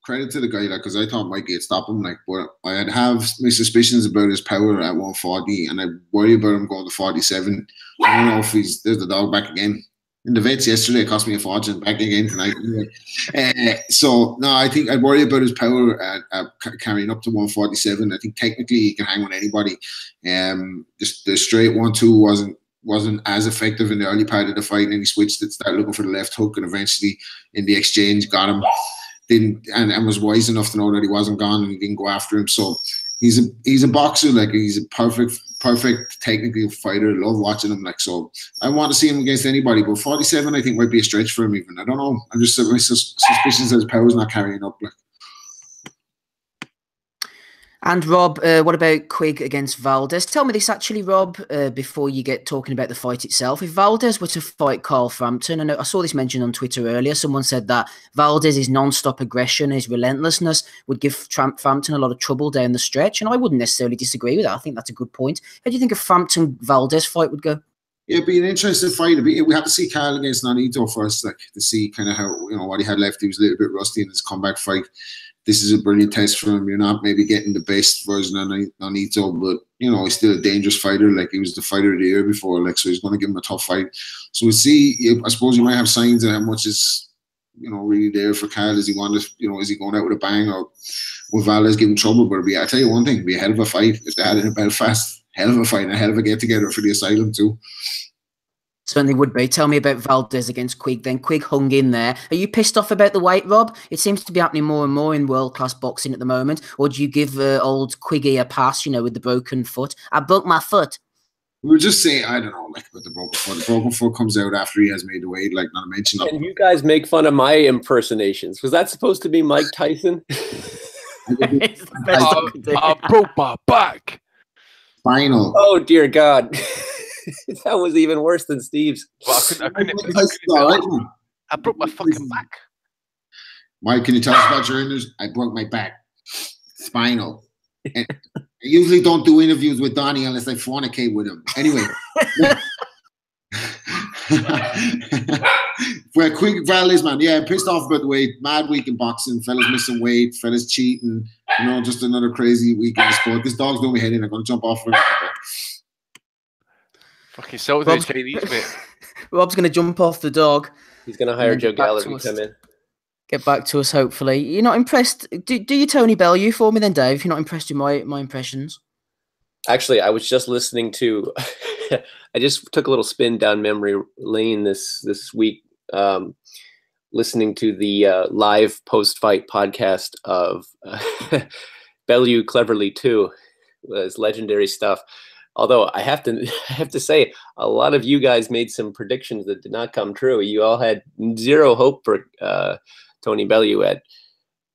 credit to the guy, like, because I thought Mikey would stop him, like, but I'd have my suspicions about his power at 140, and I worry about him going to 47. I don't know if there's the dog back again. In the vets yesterday, it cost me a fortune. Back again tonight. So, no, I think I'd worry about his power at carrying up to 147. I think technically he can hang on anybody. The straight 1-2 wasn't as effective in the early part of the fight, and he switched it, started looking for the left hook, and eventually in the exchange got him. And was wise enough to know that he wasn't gone, and he didn't go after him. So he's a boxer, like, he's a perfect technical fighter. Love watching him, like, so I want to see him against anybody, but 47 I think might be a stretch for him even. I don't know. I'm just suspicious that his power's not carrying up, like. And Rob, what about Quigg against VALDEZ? Tell me this actually, Rob, before you get talking about the fight itself. If VALDEZ were to fight Carl Frampton, I saw this mentioned on Twitter earlier, someone said that VALDEZ's non-stop aggression, his relentlessness would give Frampton a lot of trouble down the stretch, and I wouldn't necessarily disagree with that. I think that's a good point. How do you think a Frampton-VALDEZ fight would go? It'd be an interesting fight. We have to see Carl against Nuthouse first, like, to see kind of how, what he had left. He was a little bit rusty in his comeback fight. This is a brilliant test for him. You're not maybe getting the best version of Nuthouse, but he's still a dangerous fighter. Like, he was the fighter of the year before, like, so he's going to give him a tough fight. So we'll see. I suppose you might have signs of how much is really there for Carl. Is he is he going out with a bang, or will VALDEZ give him trouble? But I tell you one thing, it'd be a hell of a fight if they had it in Belfast. Hell of a fight and a hell of a get together for the Asylum too. Certainly would be. Tell me about VALDEZ against Quigg then. Quigg hung in there. Are you pissed off about the weight, Rob? It seems to be happening more and more in world-class boxing at the moment. Or do you give old Quiggy a pass, with the broken foot? I broke my foot. We were just saying, I don't know, like, about the broken foot. The broken foot comes out after he has made the weight, like, not to mention that. And you guys make fun of my impersonations. Was that supposed to be Mike Tyson? I broke my back. Spinal. Oh, dear God. That was even worse than Steve's. Well, I broke my fucking back. Mike, can you tell us about your injuries? I broke my back. Spinal. And I usually don't do interviews with Donnie unless I fornicate with him. Anyway. We're Quigg VALDEZ, man. Yeah, pissed off about the weight. Mad week in boxing. Fellas missing weight. Fellas cheating. Just another crazy week in the sport. This dog's doing me head in. I'm going to jump off for it. Fucking sell to Chinese, mate. Rob's going to jump off the dog. He's going to hire Joe Gallo to come in. Get back to us, hopefully. You're not impressed? Do you Tony Bellew for me then, Dave? If you're not impressed with my impressions. Actually, I was just listening to... I just took a little spin down memory lane this week, listening to the live post-fight podcast of Bellew Cleverly 2. It's legendary stuff. Although I have to say, a lot of you guys made some predictions that did not come true. You all had zero hope for Tony Bellew at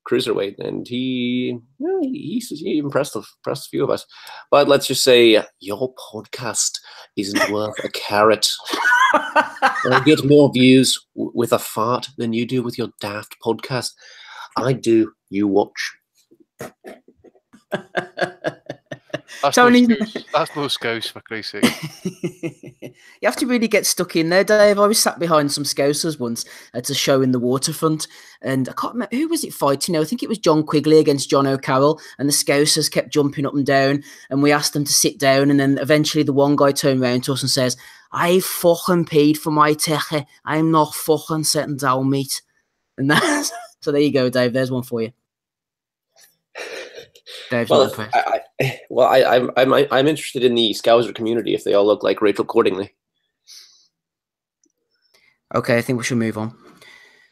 cruiserweight, and he impressed a few of us. But let's just say your podcast isn't worth a carrot. I get more views with a fart than you do with your daft podcast. I do. You watch. That's no scouse, for Christ's sake. You have to really get stuck in there, Dave. I was sat behind some scousers once at a show in the waterfront, and I can't remember who was it fighting. I think it was John Quigley against John O'Carroll, and the scousers kept jumping up and down, and we asked them to sit down, and then eventually the one guy turned around to us and says, "I fucking paid for my teche. I'm not fucking sitting down, mate." And that's so there you go, Dave. There's one for you. Dave, I'm interested in the Scouser community if they all look like Rachel Cordingley. Okay, I think we should move on.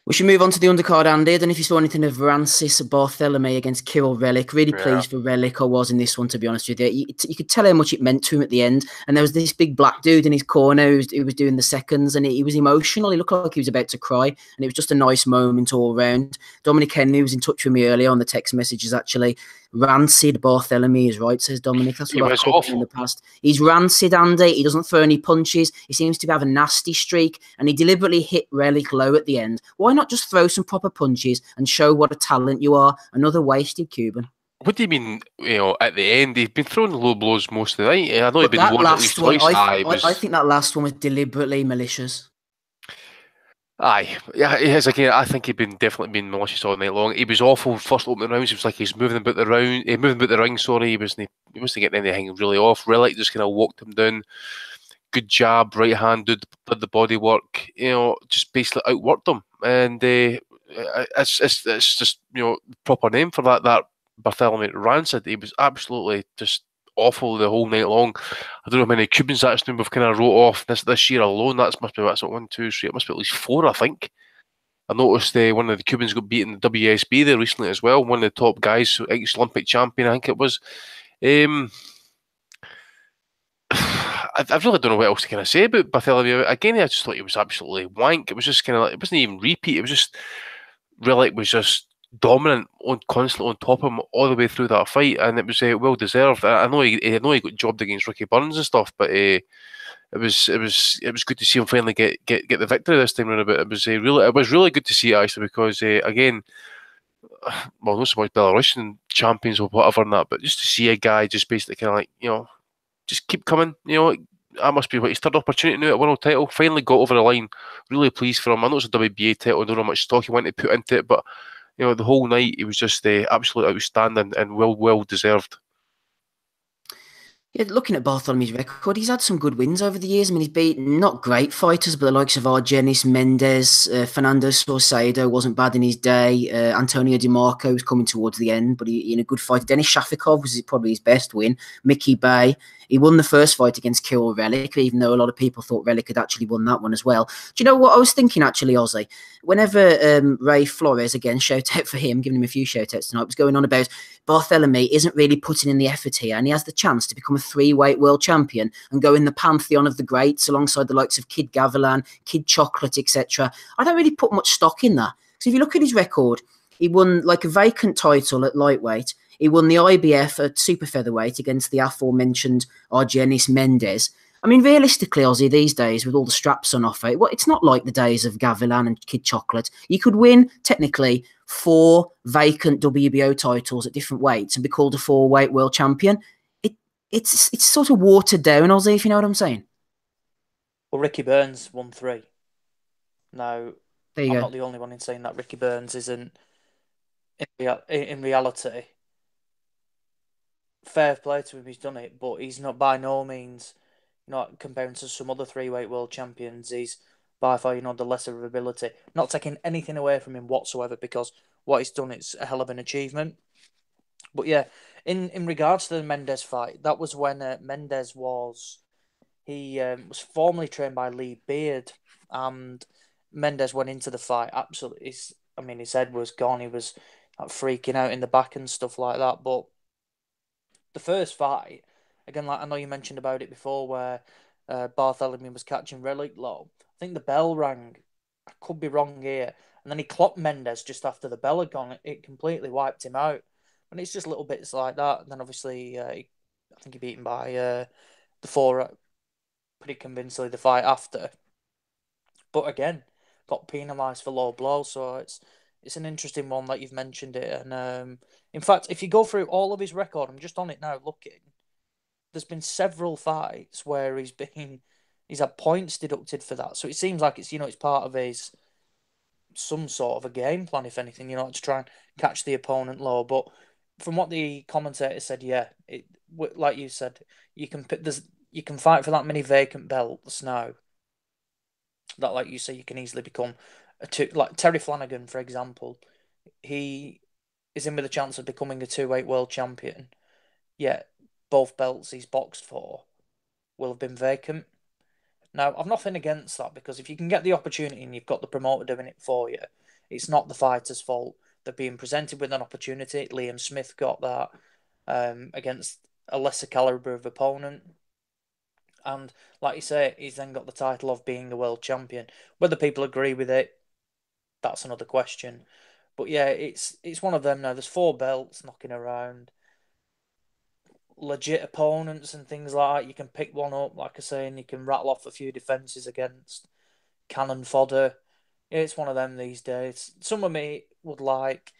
We should move on to the undercard, Andy. I don't know if you saw anything of Francis Barthélemy against Kirill Relic. Really pleased for Relic, I was in this one, to be honest with you. You could tell how much it meant to him at the end. And there was this big black dude in his corner who was doing the seconds, and he was emotional. He looked like he was about to cry, and it was just a nice moment all around. Dominic Henley was in touch with me earlier on the text messages, actually. Rancid Barthélemy is right, says Dominic. That's what I've talked in the past. He's rancid, Andy. He doesn't throw any punches. He seems to have a nasty streak, and he deliberately hit Relic low at the end. Why not just throw some proper punches and show what a talent you are? Another wasted Cuban. What do you mean, at the end? He's been throwing low blows most of the night. I know he'd been that one at least twice. I think that last one was deliberately malicious. Aye, yeah, he has again. I think he'd definitely been malicious all night long. He was awful first opening rounds. It was like he's moving about the round, moving about the ring. Sorry, he wasn't getting anything really off. Relic just kind of walked him down. Good jab, right hand, did the body work. Just basically outworked him, and it's just proper name for that Bartholomew Rancid. He was absolutely just awful the whole night long. I don't know how many Cubans actually we've kind of wrote off this year alone. That must be what's it, 1, 2, 3. It must be at least 4, I think. I noticed one of the Cubans got beaten in the WSB there recently as well. One of the top guys, ex-Olympic champion, I think it was. I really don't know what else to kind of say about Bartholomew. Again, I just thought he was absolutely wank. It was just kind of like, it wasn't even repeat. It was just Relic was just dominant, constantly on top of him all the way through that fight, and it was well deserved. I know he got jobbed against Ricky Burns and stuff, but it was good to see him finally get the victory this time around. But it was really good to see it actually, because again, well, not so much Belarusian champions or whatever and that, but just to see a guy just basically kind of like just keep coming. That must be his third opportunity now at a world title. Finally got over the line. Really pleased for him. I know it's a WBA title. I don't know how much stock he wanted to put into it, but the whole night he was just absolutely outstanding and well deserved. Yeah, looking at Bartholomew's record, he's had some good wins over the years. I mean, he's beaten not great fighters, but the likes of Argenis, Mendez, Fernando Saucedo wasn't bad in his day. Antonio DeMarco was coming towards the end, but he in a good fight. Denis Shafikov was probably his best win. Mickey Bay. He won the first fight against Kirill Relic, even though a lot of people thought Relic had actually won that one as well. Do you know what I was thinking, actually, Ozzy? Whenever Ray Flores, again, shout out for him, giving him a few shout outs tonight, was going on about Bartholomew isn't really putting in the effort here, and he has the chance to become a 3-weight world champion and go in the pantheon of the greats alongside the likes of Kid Gavilan, Kid Chocolate, etc. I don't really put much stock in that. So if you look at his record, he won like a vacant title at lightweight. He won the IBF at super featherweight against the aforementioned Argenis Mendez. I mean, realistically, Ozzy, these days, with all the straps on offer, it's not like the days of Gavilan and Kid Chocolate. You could win, technically, 4 vacant WBO titles at different weights and be called a 4-weight world champion. It's sort of watered down, Ozzy, if you know what I'm saying. Well, Ricky Burns won 3. Now, I'm not the only one in saying that Ricky Burns isn't, in reality, fair play to him, he's done it, but he's not by no means, not comparing to some other 3-weight world champions, he's by far, the lesser of ability. Not taking anything away from him whatsoever, because what he's done is a hell of an achievement. But yeah, in regards to the Mendez fight, that was when Mendez was formerly trained by Lee Beard, and Mendez went into the fight absolutely. His head was gone. He was freaking out in the back and stuff like that. But the first fight, again, like I know you mentioned about it before, where Bartholomew was catching Relic low. I think the bell rang. I could be wrong here. And then he clocked Mendez just after the bell had gone. It completely wiped him out. And it's just little bits like that. And then obviously, I think he beat him by the 4 pretty convincingly the fight after. But again, got penalised for low blows. So it's an interesting one that you've mentioned it. And in fact, if you go through all of his record, I'm just on it now looking. There's been several fights where he's had points deducted for that. So it seems like it's part of his some sort of a game plan, if anything, to try and catch the opponent low. But from what the commentator said, yeah, like you said, you can fight for that many vacant belts now. That, like you say, you can easily become like Terry Flanagan, for example. He is in with a chance of becoming a 2-weight world champion. Yet both belts he's boxed for will have been vacant. Now, I've nothing against that, because if you can get the opportunity and you've got the promoter doing it for you, it's not the fighter's fault. They're being presented with an opportunity. Liam Smith got that against a lesser caliber of opponent. And like you say, he's then got the title of being the world champion. Whether people agree with it, that's another question. But yeah, it's one of them now. There's 4 belts knocking around. Legit opponents and things like that. You can pick one up, like I say, and you can rattle off a few defences against cannon fodder. Yeah, it's one of them these days. Some of me would like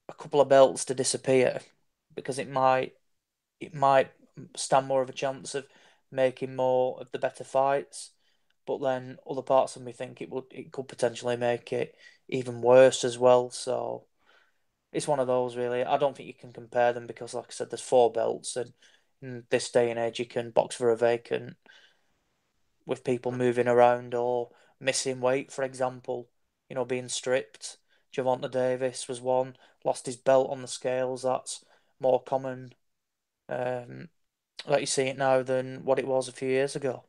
a couple of belts to disappear, because it might stand more of a chance of making more of the better fights. but then other parts of me think it could potentially make it even worse as well. So it's one of those, really. I don't think you can compare them because, like I said, there's 4 belts, and in this day and age, you can box for a vacant with people moving around or missing weight, for example. Being stripped. Gervonta Davis was one, lost his belt on the scales. That's more common that you see it now than what it was a few years ago.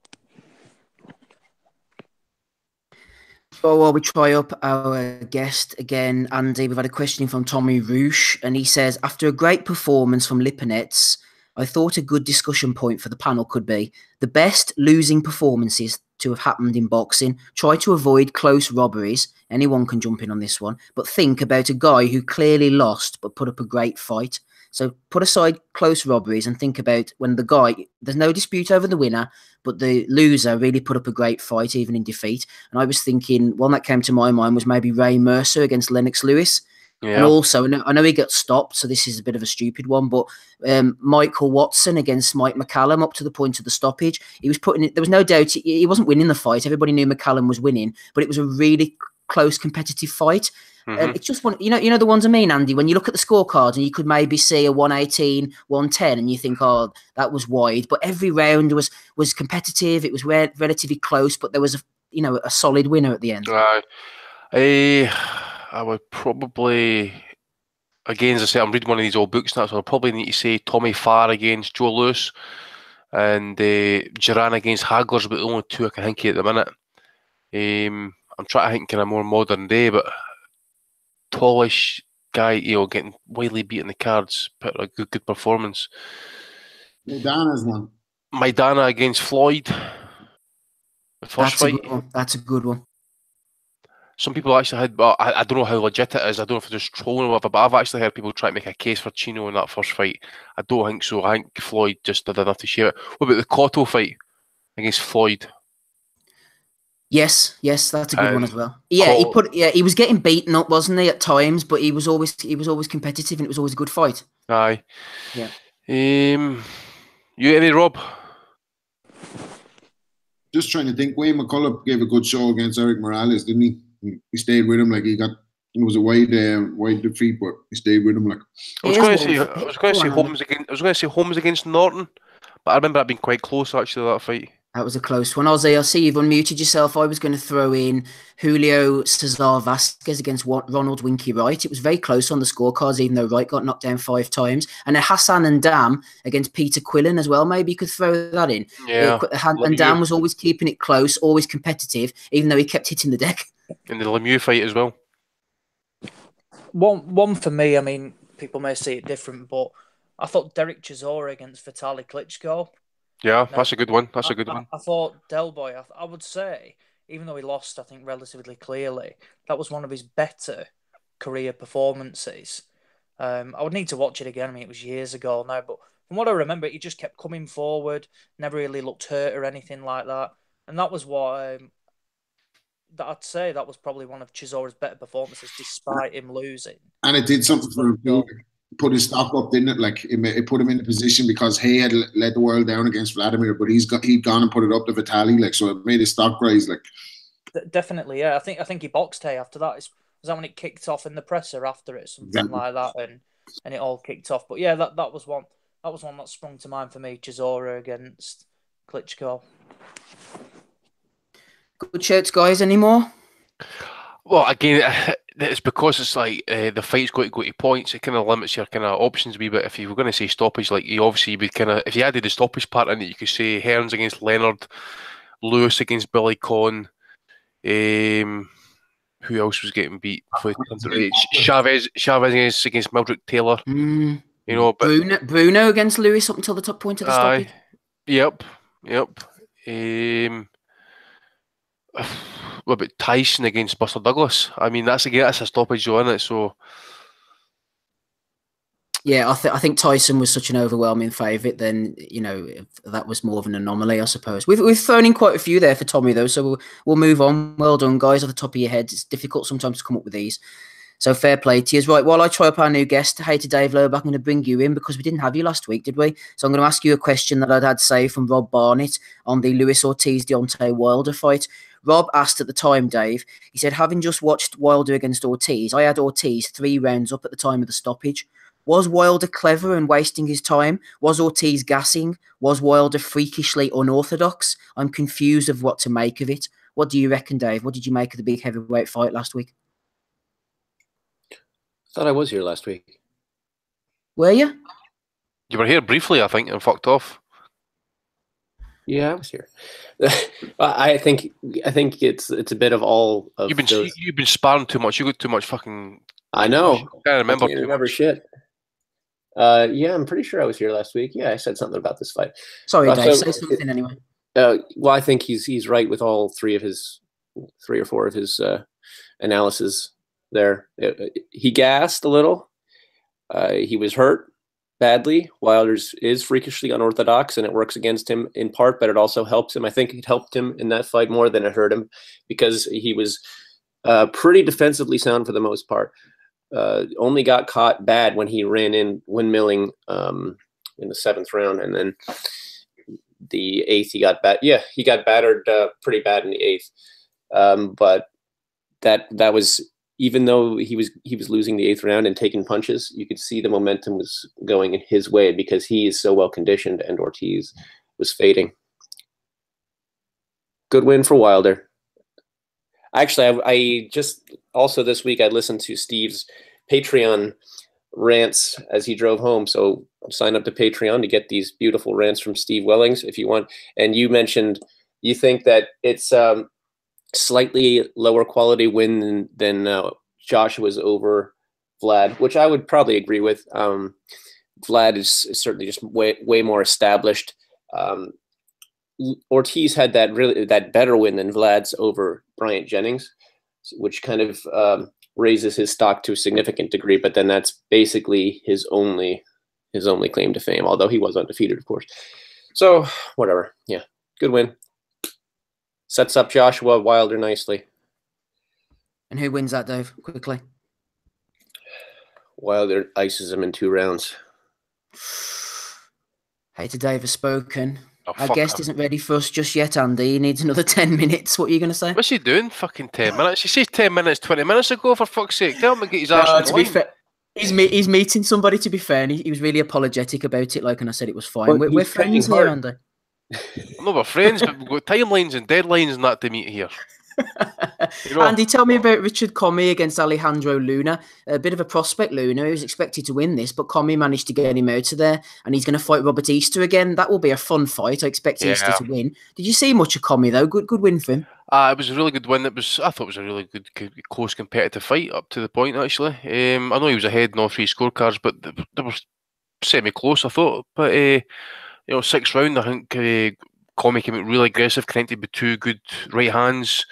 Well, while we try up our guest again, Andy, we've had a question from Tommy Roosh, and he says, after a great performance from Lipinets, I thought a good discussion point for the panel could be the best losing performances to have happened in boxing. Try to avoid close robberies. Anyone can jump in on this one, but think about a guy who clearly lost but put up a great fight. So put aside close robberies and think about when the guy, there's no dispute over the winner, but the loser really put up a great fight, even in defeat. And I was thinking, one that came to my mind was maybe Ray Mercer against Lennox Lewis. Yeah. And also, I know he got stopped, so this is a bit of a stupid one, but Michael Watson against Mike McCallum up to the point of the stoppage. He was putting it, there was no doubt he wasn't winning the fight. Everybody knew McCallum was winning, but it was a really close competitive fight. It's just one, you know the ones I mean, Andy, when you look at the scorecards and you could maybe see a 118, 110 and you think, oh, that was wide, but every round was competitive. It was relatively close, but there was a solid winner at the end. I would probably, again, as I say, I'm reading one of these old books now, so I'll probably need to say Tommy Farr against Joe Lewis and Duran against Hagler's, but the only 2 I can think of at the minute. I'm trying to think kind of more modern day, but tallish guy, getting widely beat in the cards, put a good performance. Maidana's one. Maidana against Floyd. The first fight. That's a good one. Some people actually had, well, I don't know how legit it is. I don't know if they're just trolling or whatever, but I've actually heard people try to make a case for Chino in that first fight. I don't think so. I think Floyd just did enough to share it. What about the Cotto fight against Floyd? Yes, that's a good one as well. Yeah, he was getting beaten up, wasn't he, at times, but he was always competitive and it was always a good fight. Aye. Yeah. You any, Rob? Just trying to think. Wayne McCullough gave a good show against Eric Morales, didn't he? He stayed with him, like it was a wide defeat, but he stayed with him. Like I was going to say Holmes against Norton, but I remember that being quite close actually, that fight. That was a close one. I see you've unmuted yourself. I was going to throw in Julio Cesar Vasquez against Ronald Winky Wright. It was very close on the scorecards, even though Wright got knocked down 5 times. And then Hassan and Dam against Peter Quillen as well. Maybe you could throw that in. Yeah. And Dam was always keeping it close, always competitive, even though he kept hitting the deck. In the Lemieux fight as well. One for me, I mean, people may see it different, but I thought Derek Chisora against Vitaly Klitschko. Yeah, that's a good one. That's a good one. I thought Del Boy, I would say, even though he lost, I think, relatively clearly, that was one of his better career performances. I would need to watch it again. I mean, it was years ago now, but from what I remember, he just kept coming forward, never really looked hurt or anything like that. And that was what that I'd say that was probably one of Chisora's better performances, despite him losing. And it did something for him. Put his stock up, didn't it? Like it put him in a position because he had let the world down against Vladimir, but he'd gone and put it up to Vitaly, like, so it made his stock rise, like. Definitely, yeah. I think he boxed Hay after that. Was that when it kicked off in the presser after it, something like that, and it all kicked off. But yeah, that was one. That was one that sprung to mind for me. Chisora against Klitschko. Good shirts, guys. Any more? Well, again, it's because it's like the fight's got to go to points. It kind of limits your kind of options a wee bit. If you were going to say stoppage, like you obviously would kind of, if you added the stoppage part in it, you could say Hearns against Leonard, Lewis against Billy Conn. Who else was getting beat? Chavez against Mildred Taylor. You know, but Bruno against Lewis up until the top point of the stoppage. Yep. What about Tyson against Buster Douglas? I mean, that's a stoppage, though, isn't it? So, yeah, I think Tyson was such an overwhelming favourite. Then that was more of an anomaly, I suppose. We've thrown in quite a few there for Tommy though, so we'll move on. Well done, guys. Off the top of your heads, it's difficult sometimes to come up with these. So fair play to you. Right, while I try up our new guest, hey to Dave Loeb, I'm going to bring you in because we didn't have you last week, did we? So I'm going to ask you a question that I'd had saved from Rob Barnett on the Luis Ortiz-Deontay Wilder fight. Rob asked at the time, Dave, he said, having just watched Wilder against Ortiz, I had Ortiz 3 rounds up at the time of the stoppage. Was Wilder clever and wasting his time? Was Ortiz gassing? Was Wilder freakishly unorthodox? I'm confused of what to make of it. What do you reckon, Dave? What did you make of the big heavyweight fight last week? I thought I was here last week. Were you? You were here briefly, I think, and fucked off. Yeah, I was here. I think it's a bit of all of you've been sparring too much. You got too much fucking. I know. I can't remember shit. Yeah, I'm pretty sure I was here last week. Yeah, I said something about this fight. Sorry, Dave. Say something anyway. Well, I think he's right with all 3 or 4 of his analysis there. He gassed a little. He was hurt badly. Wilder is freakishly unorthodox, and it works against him in part, but it also helps him. I think it helped him in that fight more than it hurt him because he was pretty defensively sound for the most part. Only got caught bad when he ran in windmilling in the 7th round, and then the 8th he got bad. Yeah, he got battered pretty bad in the 8th. But that was, even though he was losing the 8th round and taking punches, you could see the momentum was going in his way because he is so well conditioned, and Ortiz was fading. Good win for Wilder. Actually, I just also this week I listened to Steve's Patreon rants as he drove home. So sign up to Patreon to get these beautiful rants from Steve Wellings if you want. And you mentioned you think that it's slightly lower quality win than Joshua's over Vlad, which I would probably agree with. Vlad is certainly just way more established. Ortiz had that better win than Vlad's over Bryant Jennings, which kind of raises his stock to a significant degree. But then that's basically his only claim to fame, although he was undefeated, of course. So whatever, yeah, good win. Sets up Joshua Wilder nicely. And who wins that, Dave? Quickly. Wilder ices him in 2 rounds. Hater Dave has spoken. Oh, Our guest isn't ready for us just yet, Andy. He needs another 10 minutes. What are you going to say? What's he doing? Fucking 10 minutes. He said 10 minutes, 20 minutes ago, for fuck's sake. Tell him to get his ass to be fair, he's meeting somebody, to be fair, and he was really apologetic about it, and I said it was fine. Well, we're friends here, Andy. I'm not, we're friends, but we've got timelines and deadlines and that to meet here. You know? Andy, tell me about Richard Comey against Alejandro Luna. A bit of a prospect, Luna. He was expected to win this, but Comey managed to get him out of there, and he's going to fight Robert Easter again. That will be a fun fight. I expect Easter to win. Did you see much of Comey, though? Good win for him. It was a really good win. I thought it was a really good close competitive fight up to the point, actually. I know he was ahead in all 3 scorecards, but they were semi-close, I thought. But, 6th round, I think Comey came out really aggressive, connected with 2 good right hands.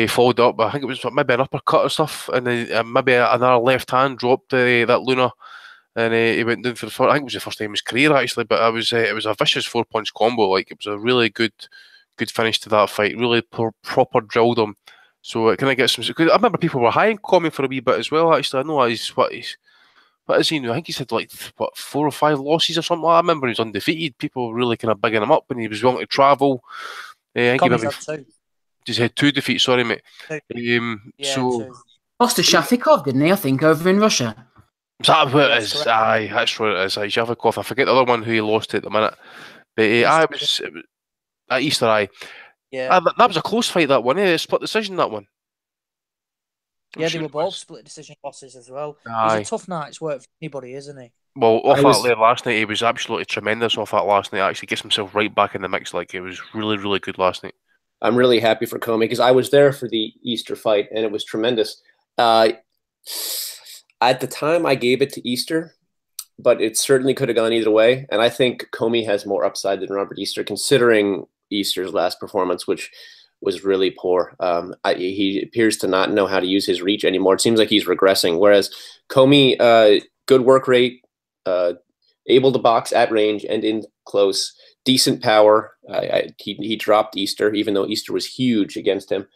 Followed up, I think it was maybe an uppercut or stuff, and then maybe another left hand dropped that Luna, and he went down for the first. I think it was the first time in his career, actually, but it was a vicious 4-punch combo. Like, it was a really good finish to that fight. Really proper drilled him. So it kind of gets some. I remember people were high on Comey for a wee bit as well. Actually, I know what is he now? I think he's had 4 or 5 losses or something. I remember he was undefeated. People were really kind of bigging him up, and he was willing to travel. I think Comey's had 2. He's had 2 defeats, sorry, mate. So 2. Lost to Shafikov, didn't he? I think over in Russia. Is that what it is? Aye, that's what it is. Shafikov. I forget the other one who he lost to at the minute. But it was at Easter. Yeah, that was a close fight. That one, split decision. That one. Yeah, they were both split decision losses as well. Aye. He's a tough night's work for anybody, isn't he? Well, off that there last night, he was absolutely tremendous. Off that last night, actually gets himself right back in the mix. Like, it was really, really good last night. I'm really happy for Comey because I was there for the Easter fight and it was tremendous. At the time, I gave it to Easter, but it certainly could have gone either way. And I think Comey has more upside than Robert Easter, considering Easter's last performance, which was really poor. He appears to not know how to use his reach anymore. It seems like he's regressing. Whereas Comey, good work rate, able to box at range and in close. Decent power. He dropped Easter, even though Easter was huge against him.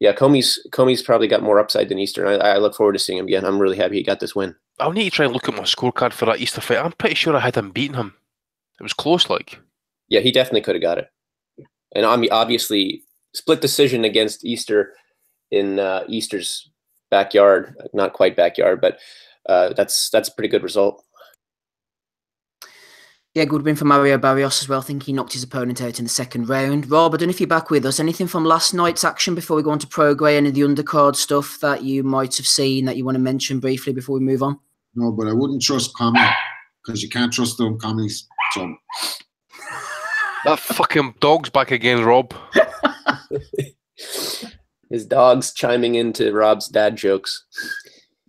Yeah, Comey's probably got more upside than Eastern. I look forward to seeing him again. I'm really happy he got this win. I'll need to try and look at my scorecard for that Easter fight. I'm pretty sure I had him beating him. It was close, like. Yeah, he definitely could have got it. And obviously, split decision against Easter in Easter's backyard. Not quite backyard, but that's a pretty good result. Yeah, good win for Mario Barrios as well. I think he knocked his opponent out in the second round. Rob, I don't know if you're back with us. Anything from last night's action before we go on to Prograis? Any of the undercard stuff that you might have seen that you want to mention briefly before we move on? No, but I wouldn't trust Comey because you can't trust them commies. So That fucking dog's back again, Rob. His dog's chiming into Rob's dad jokes.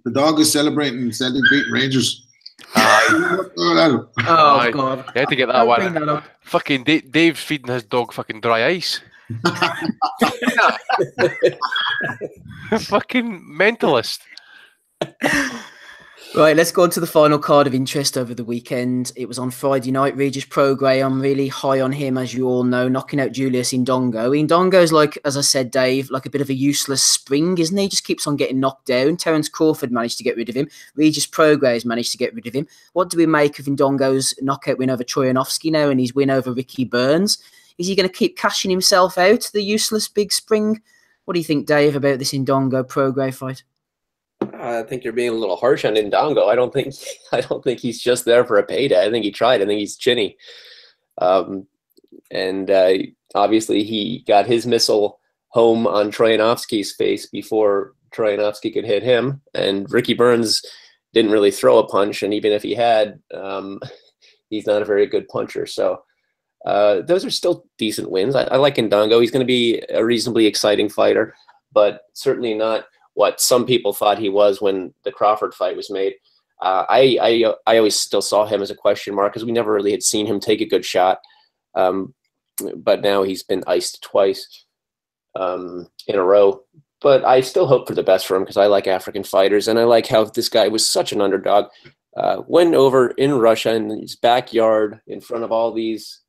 The dog is celebrating Celtic beating Rangers. Oh, God. You had to get that one. Fucking Dave's feeding his dog fucking dry ice. Fucking mentalist. Right, let's go on to the final card of interest over the weekend. It was on Friday night. Regis Prograis, I'm really high on him, as you all know, knocking out Julius Indongo. Indongo's like, as I said, Dave, like a bit of a useless spring, isn't he? Just keeps on getting knocked down. Terence Crawford managed to get rid of him. Regis Prograis managed to get rid of him. What do we make of Indongo's knockout win over Troyanovsky now and his win over Ricky Burns? Is he going to keep cashing himself out, the useless big spring? What do you think, Dave, about this Indongo-Prograis fight? I think you're being a little harsh on Indongo. I don't think he's just there for a payday. I think he tried. I think he's chinny. Obviously he got his missile home on Troyanovsky's face before Troyanovsky could hit him. And Ricky Burns didn't really throw a punch. And even if he had, he's not a very good puncher. So those are still decent wins. I like Indongo. He's going to be a reasonably exciting fighter, but certainly not what some people thought he was when the Crawford fight was made. I always still saw him as a question mark because we never really had seen him take a good shot. But now he's been iced twice in a row. But I still hope for the best for him because I like African fighters, and I like how this guy was such an underdog. Went over in Russia in his backyard in front of all these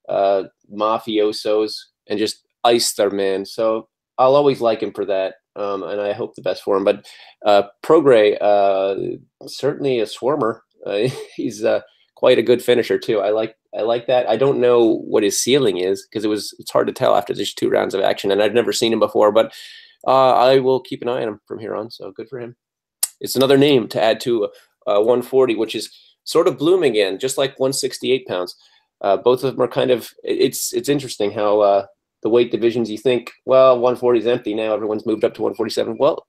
mafiosos and just iced their man. So I'll always like him for that. And I hope the best for him. But Prograis, certainly a swarmer. He's quite a good finisher too. I like that. I don't know what his ceiling is because it's hard to tell after just 2 rounds of action, and I've never seen him before. But I will keep an eye on him from here on. So good for him. It's another name to add to 140, which is sort of blooming again, just like 168 pounds. Both of them are kind of. It's interesting how. The weight divisions, you think, well, 140 is empty now. Everyone's moved up to 147. Well,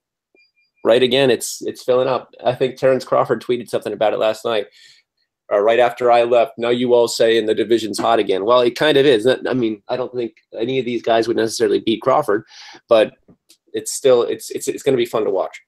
right again, it's filling up. I think Terence Crawford tweeted something about it last night, right after I left. Now you all saying the division's hot again. Well, it kind of is. I mean, I don't think any of these guys would necessarily beat Crawford, but it's still it's going to be fun to watch.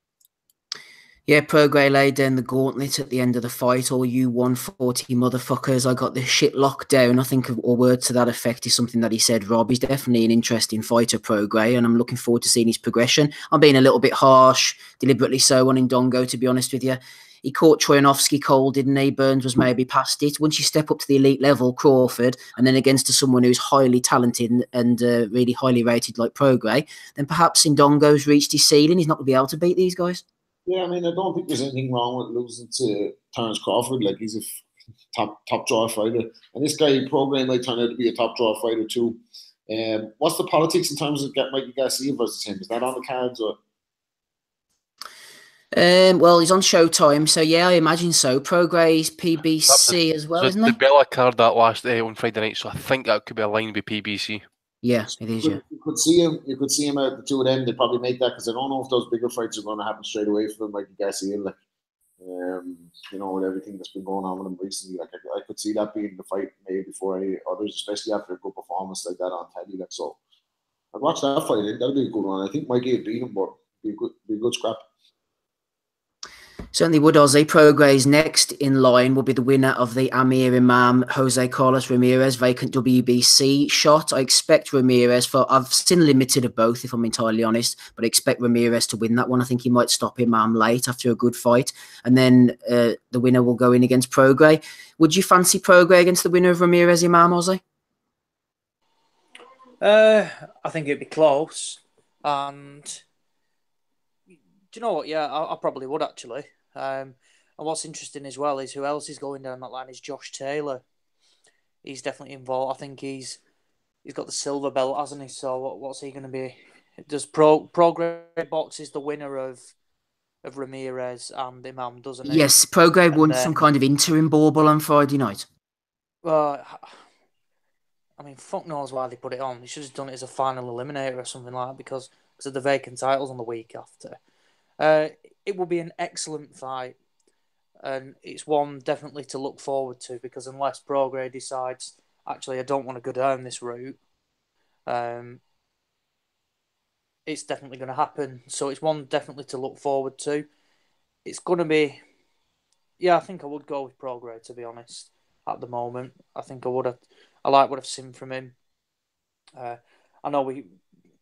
Yeah, Prograis laid down the gauntlet at the end of the fight. All you 140 motherfuckers, I got this shit locked down. I think a word to that effect is something that he said, Rob. He's definitely an interesting fighter, Prograis, and I'm looking forward to seeing his progression. I'm being a little bit harsh, deliberately so, on Indongo, to be honest with you. He caught Troyanovsky cold, didn't he? Burns was maybe past it. Once you step up to the elite level, Crawford, and then against someone who's highly talented and really highly rated like Prograis, then perhaps Indongo's reached his ceiling. He's not going to be able to beat these guys. Yeah, I mean, I don't think there's anything wrong with losing to Terence Crawford. Like, he's a top draw fighter. And this guy, Prograis, might turn out to be a top draw fighter too. What's the politics in terms of Mikey Garcia versus him? Is that on the cards? Or? Well, he's on Showtime, so yeah, I imagine so. Prograis PBC as well, isn't it? it? The Bella card that last day on Friday night, so I think that could be aligned with PBC. Yeah, it is. Yeah, you could see him out the 2 of them. They probably make that because I don't know if those bigger fights are going to happen straight away for them, like Garcia. Like, with everything that's been going on with him recently, like I could see that being the fight maybe before any others, especially after a good performance like that on telly. Like, so I'd watch that fight. That'll be a good one. I think Mikey would beat him, but be a good scrap. Certainly would, Ozzy. Prograis next in line will be the winner of the Amir Imam Jose Carlos Ramirez vacant WBC shot. I expect Ramirez I've seen limited of both, if I'm entirely honest, but I expect Ramirez to win that one. I think he might stop Imam late after a good fight, and then the winner will go in against Prograis. Would you fancy Prograis against the winner of Ramirez Imam, Ozzy? I think it'd be close. And do you know what? Yeah, I probably would actually. And what's interesting as well is who else is going down that line is Josh Taylor. He's definitely involved. I think he's got the silver belt, hasn't he? So what's he going to be? Does Prograde Box is the winner of Ramirez and Imam, doesn't he? Yes, Prograde And won some kind of interim bauble on Friday night. I mean, fuck knows why they put it on. They should have done it as a final eliminator or something like that because of the vacant titles on the week after. It will be an excellent fight, and it's one definitely to look forward to because unless Prograde decides, actually, I don't want to go down this route, it's definitely going to happen. So it's one definitely to look forward to. It's going to be, yeah, I think I would go with Prograde, to be honest, at the moment. I think I would have, I like what I've seen from him. I know a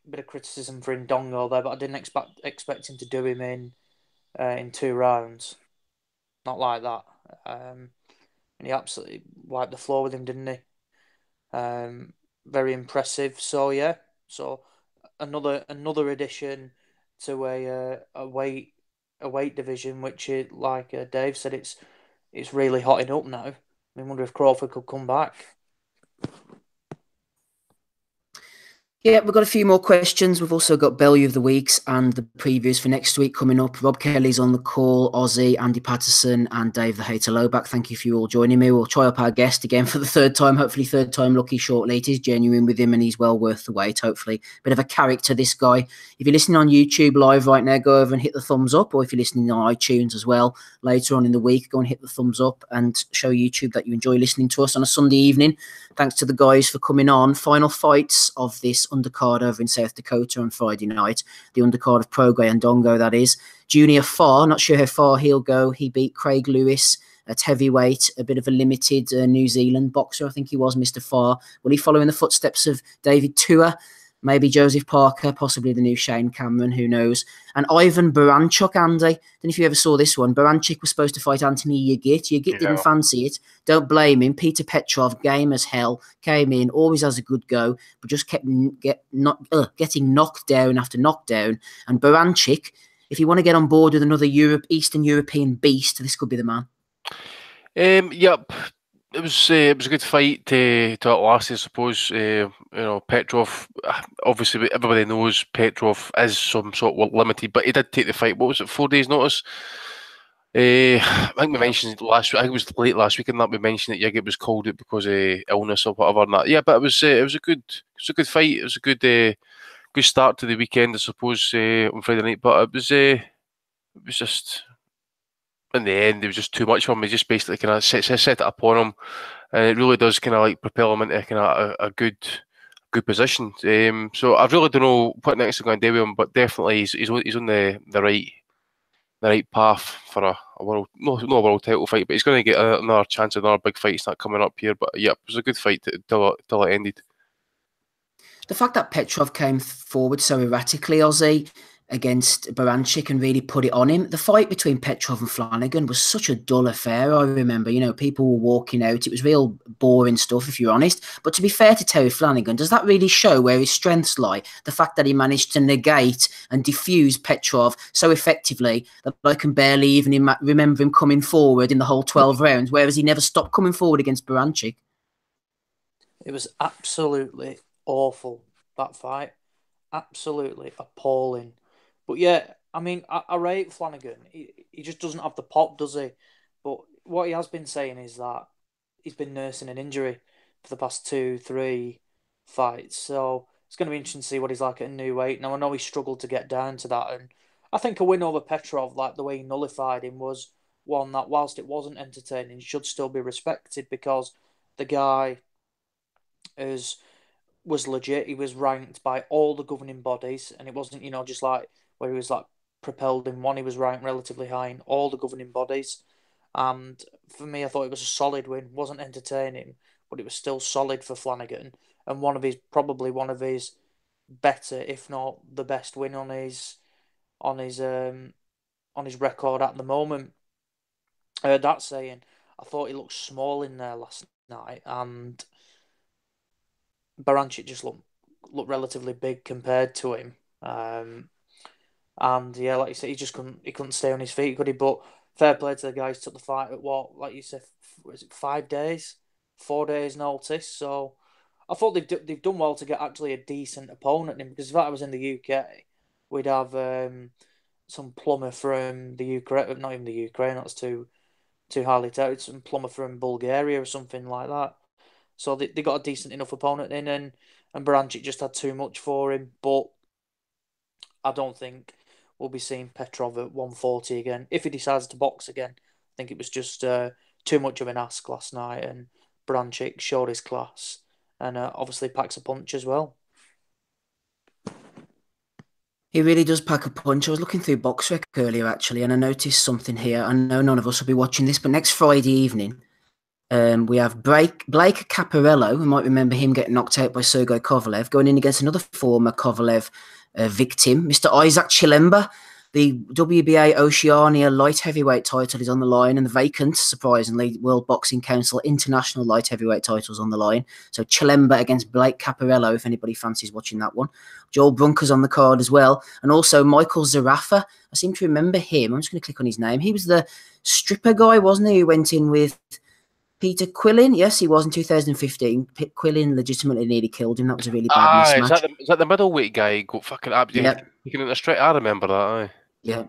bit of criticism for Ndongo there, but I didn't expect him to do him in 2 rounds. Not like that. And he absolutely wiped the floor with him, didn't he? Very impressive. So yeah, so another addition to a weight division, which is like Dave said, it's really hotting up now. I wonder if Crawford could come back. Yeah, we've got a few more questions. We've also got Bellew of the Weeks and the previews for next week coming up. Rob Kelly's on the call, Ozzy, Andy Patterson, and Dave the Hater Lowback. Thank you for you all joining me. We'll try up our guest again for the 3rd time, hopefully 3rd time lucky shortly. It is genuine with him and he's well worth the wait, hopefully. Bit of a character, this guy. If you're listening on YouTube live right now, go over and hit the thumbs up, or if you're listening on iTunes as well, later on in the week, go and hit the thumbs up and show YouTube that you enjoy listening to us on a Sunday evening. Thanks to the guys for coming on. Final fights of this undercard over in South Dakota on Friday night. The undercard of Prograde and Ndongo, that is. Junior Farr, not sure how far he'll go. He beat Craig Lewis at heavyweight, a bit of a limited New Zealand boxer, I think he was, Mr. Farr. Will he follow in the footsteps of David Tua? Maybe Joseph Parker, possibly the new Shane Cameron, who knows. And Ivan Baranchuk, Andy. I don't know if you ever saw this one. Baranchuk was supposed to fight Anthony Yigit. Yigit didn't fancy it. Don't blame him. Peter Petrov, game as hell, came in, always has a good go, but just kept getting knocked down after knockdown. And Baranchuk, if you want to get on board with another Eastern European beast, this could be the man. Yep. It was a good fight to at last, I suppose. Petrov, obviously everybody knows Petrov is some sort of limited, but he did take the fight. What was it, 4 days' notice? I think we mentioned last week. I think it was late last week, and that we mentioned that Yigit was called out because of illness or whatever. And that, yeah, but it was a good fight. It was a good start to the weekend, I suppose, on Friday night. But it was just, in the end, it was just too much for him. He just basically kind of set it upon him, and it really does kind of like propel him into kind of a good position. So I really don't know what next is going to do with him, but definitely he's on the right path for a world, no a world title fight, but he's going to get another chance at another big fight. It's not coming up here, but yeah, it was a good fight till it ended. The fact that Petrov came forward so erratically, Ozzy, against Baranchuk and really put it on him. The fight between Petrov and Flanagan was such a dull affair. I remember, people were walking out. It was real boring stuff, if you're honest. But to be fair to Terry Flanagan, does that really show where his strengths lie? The fact that he managed to negate and diffuse Petrov so effectively that I can barely even remember him coming forward in the whole 12 rounds, whereas he never stopped coming forward against Baranchuk. It was absolutely awful, that fight. Absolutely appalling. But yeah, I mean, I rate Flanagan. He just doesn't have the pop, does he? But what he has been saying is that he's been nursing an injury for the past 2-3 fights. So it's going to be interesting to see what he's like at a new weight. Now, I know he struggled to get down to that. And I think a win over Petrov, like the way he nullified him, was one that, whilst it wasn't entertaining, should still be respected because the guy was legit. He was ranked by all the governing bodies, and it wasn't, just like where he was like propelled in one. He was ranked relatively high in all the governing bodies. And for me, I thought it was a solid win. It wasn't entertaining, but it was still solid for Flanagan, and probably one of his better, if not the best win on his record at the moment. That saying, I thought he looked small in there last night, and Baranchuk just looked relatively big compared to him. And yeah, like you said, he couldn't stay on his feet, could he? But fair play to the guys. Took the fight at what, like you said, was it 5 days, 4 days notice? So I thought they've done well to get actually a decent opponent in, because if that was in the UK, we'd have some plumber from the Ukraine, not even the Ukraine. That's too highly touted. Some plumber from Bulgaria or something like that. So they got a decent enough opponent in, and Branchik just had too much for him. But I don't think we'll be seeing Petrov at 140 again. If he decides to box again, I think it was just too much of an ask last night, and Branchik showed his class, and obviously packs a punch as well. He really does pack a punch. I was looking through BoxRec earlier, actually, and I noticed something here. I know none of us will be watching this, but next Friday evening, we have Blake Caparello. We might remember him getting knocked out by Sergey Kovalev, going in against another former Kovalev victim, Mr. Isaac Chilemba. The WBA Oceania light heavyweight title is on the line, and the vacant, surprisingly, World Boxing Council international light heavyweight titles on the line. So Chilemba against Blake Caparello, if anybody fancies watching that one. Joel Brunker's on the card as well, and also Michael Zarafa. I seem to remember him. I'm just going to click on his name. He was the stripper guy, wasn't he? Who went in with Peter Quillin? Yes, he was in 2015. Quillin legitimately nearly killed him. That was a really bad mismatch. Is that the middleweight guy? Got fucking absolutely taken in the straight. I remember that. Aye. Yeah.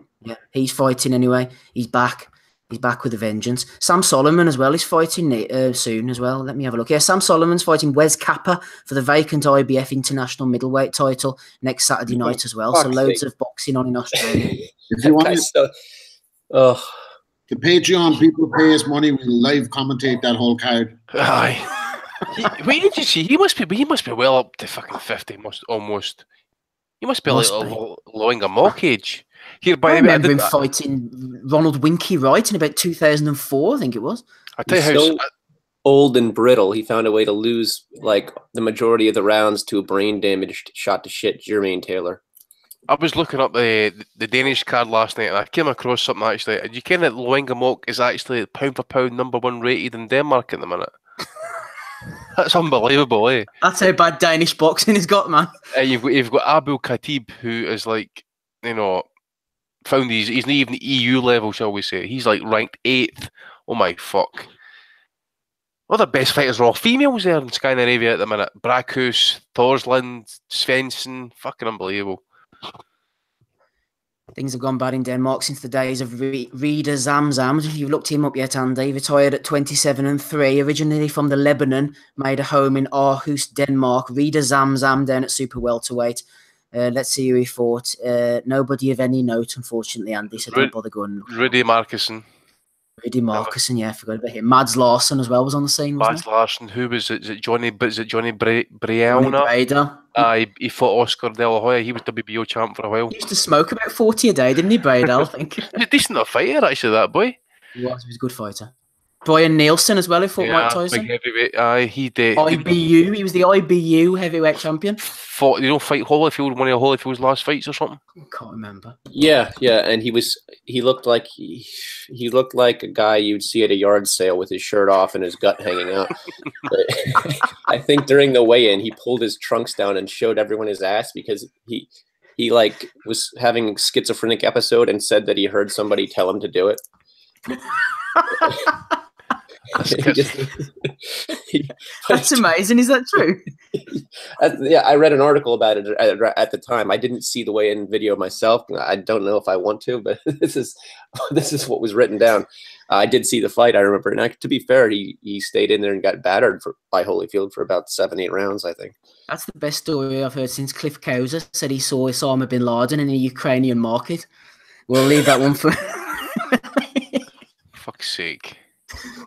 He's fighting anyway. He's back. He's back with a vengeance. Sam Solomon as well. He's fighting soon as well. Let me have a look. Yeah, Sam Solomon's fighting Wes Kappa for the vacant IBF international middleweight title next Saturday night as well. So loads of boxing on in Australia. If you want the Patreon people pay us money, we'll live commentate that whole card. Aye. Wait, did you see? He must be well up to fucking 50, almost. He must be like lowing a mock age. Here, by I remember him fighting Ronald Winky Wright in about 2004, I think it was. I tell you how so old and brittle, he found a way to lose like the majority of the rounds to a brain damaged, shot to shit Jermaine Taylor. I was looking up the Danish card last night, and I came across something actually. And you ken that Loengamok is actually pound for pound #1 rated in Denmark at the minute. That's unbelievable, eh? That's how bad Danish boxing has got, man. You've got Abul Khatib, who is like, found he's not even EU level, shall we say. He's like ranked 8th. Oh my fuck. Well, the best fighters are all females there in Scandinavia at the minute. Brackhus, Thorsland, Svensson. Fucking unbelievable. Things have gone bad in Denmark since the days of Rida Zamzam. If you've looked him up yet, Andy, retired at 27 and 3, originally from the Lebanon, made a home in Aarhus, Denmark. Rida Zamzam down at super welterweight. Let's see who he fought. Nobody of any note, unfortunately, Andy, so don't bother going. Rudy Markussen. Rudy Markussen, yeah, I forgot about him. Mads Larsson as well was on the scene, wasn't Mads Larsson, who was it? Is it Johnny Briauna? Breda. He fought Oscar De La Hoya. He was WBO champ for a while. He used to smoke about 40 a day, didn't he, Breda, I think? He was a decent fighter, actually, that boy. He was a good fighter. Brian Nielsen as well, who fought Mike Tyson. Big heavyweight. Aye, he did. IBU, he was the IBU heavyweight champion. Fought, fight Holyfield, one of Holyfield's last fights or something. I can't remember. Yeah, and he looked like he looked like a guy you'd see at a yard sale with his shirt off and his gut hanging out. I think during the weigh-in he pulled his trunks down and showed everyone his ass because he like was having a schizophrenic episode and said that he heard somebody tell him to do it. That's amazing. Is that true? Yeah, I read an article about it at the time. I didn't see the weigh-in video myself. I don't know if I want to, but this is what was written down. I did see the fight. I remember, and to be fair, he stayed in there and got battered by Holyfield for about 7-8 rounds, I think. That's the best story I've heard since Cliff Kauser said he saw Osama bin Laden in a Ukrainian market. We'll leave that one for. Fuck's sake.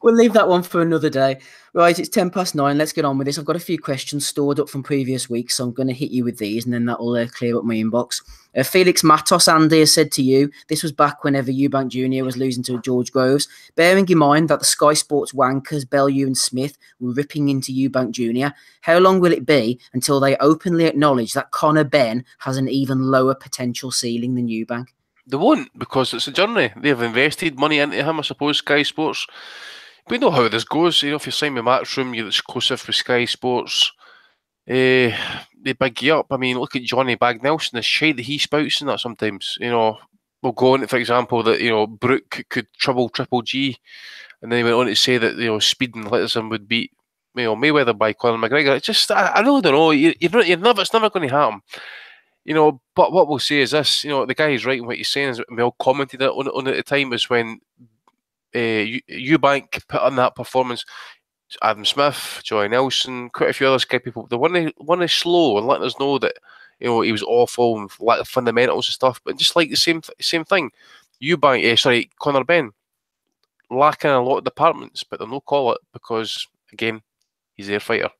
We'll leave that one for another day. Right, it's 9:10. Let's get on with this. I've got a few questions stored up from previous weeks, so I'm going to hit you with these, and then that will clear up my inbox. Felix Matos, Andy, has said to you, this was back whenever Eubank Jr. was losing to George Groves. Bearing in mind that the Sky Sports wankers, Bellew and Smith, were ripping into Eubank Jr., how long will it be until they openly acknowledge that Conor Benn has an even lower potential ceiling than Eubank? They won't, because it's a journey. They've invested money into him, I suppose, Sky Sports. We know how this goes. If you sign with Matchroom, you're exclusive with Sky Sports. they big you up. I mean, look at Johnny Bag Nelson, the shade that he spouts in that sometimes. You know, we'll go on, for example, that, you know, Brooke could trouble Triple G, and then he went on to say that, you know, speed and athleticism would beat, you know, Mayweather by Conor McGregor. It's just, I really don't know. It's never going to happen. You know, but what we'll say is this, you know, the guy is right in what he's saying, is we all commented on it at the time, is when Eubank put on that performance. Adam Smith, Joy Nelson, quite a few other Sky people, they weren't slow and letting us know that, you know, he was awful and lack of fundamentals and stuff. But just like the same thing, Conor Ben, lacking a lot of departments, but they'll no call it because, again, he's their fighter.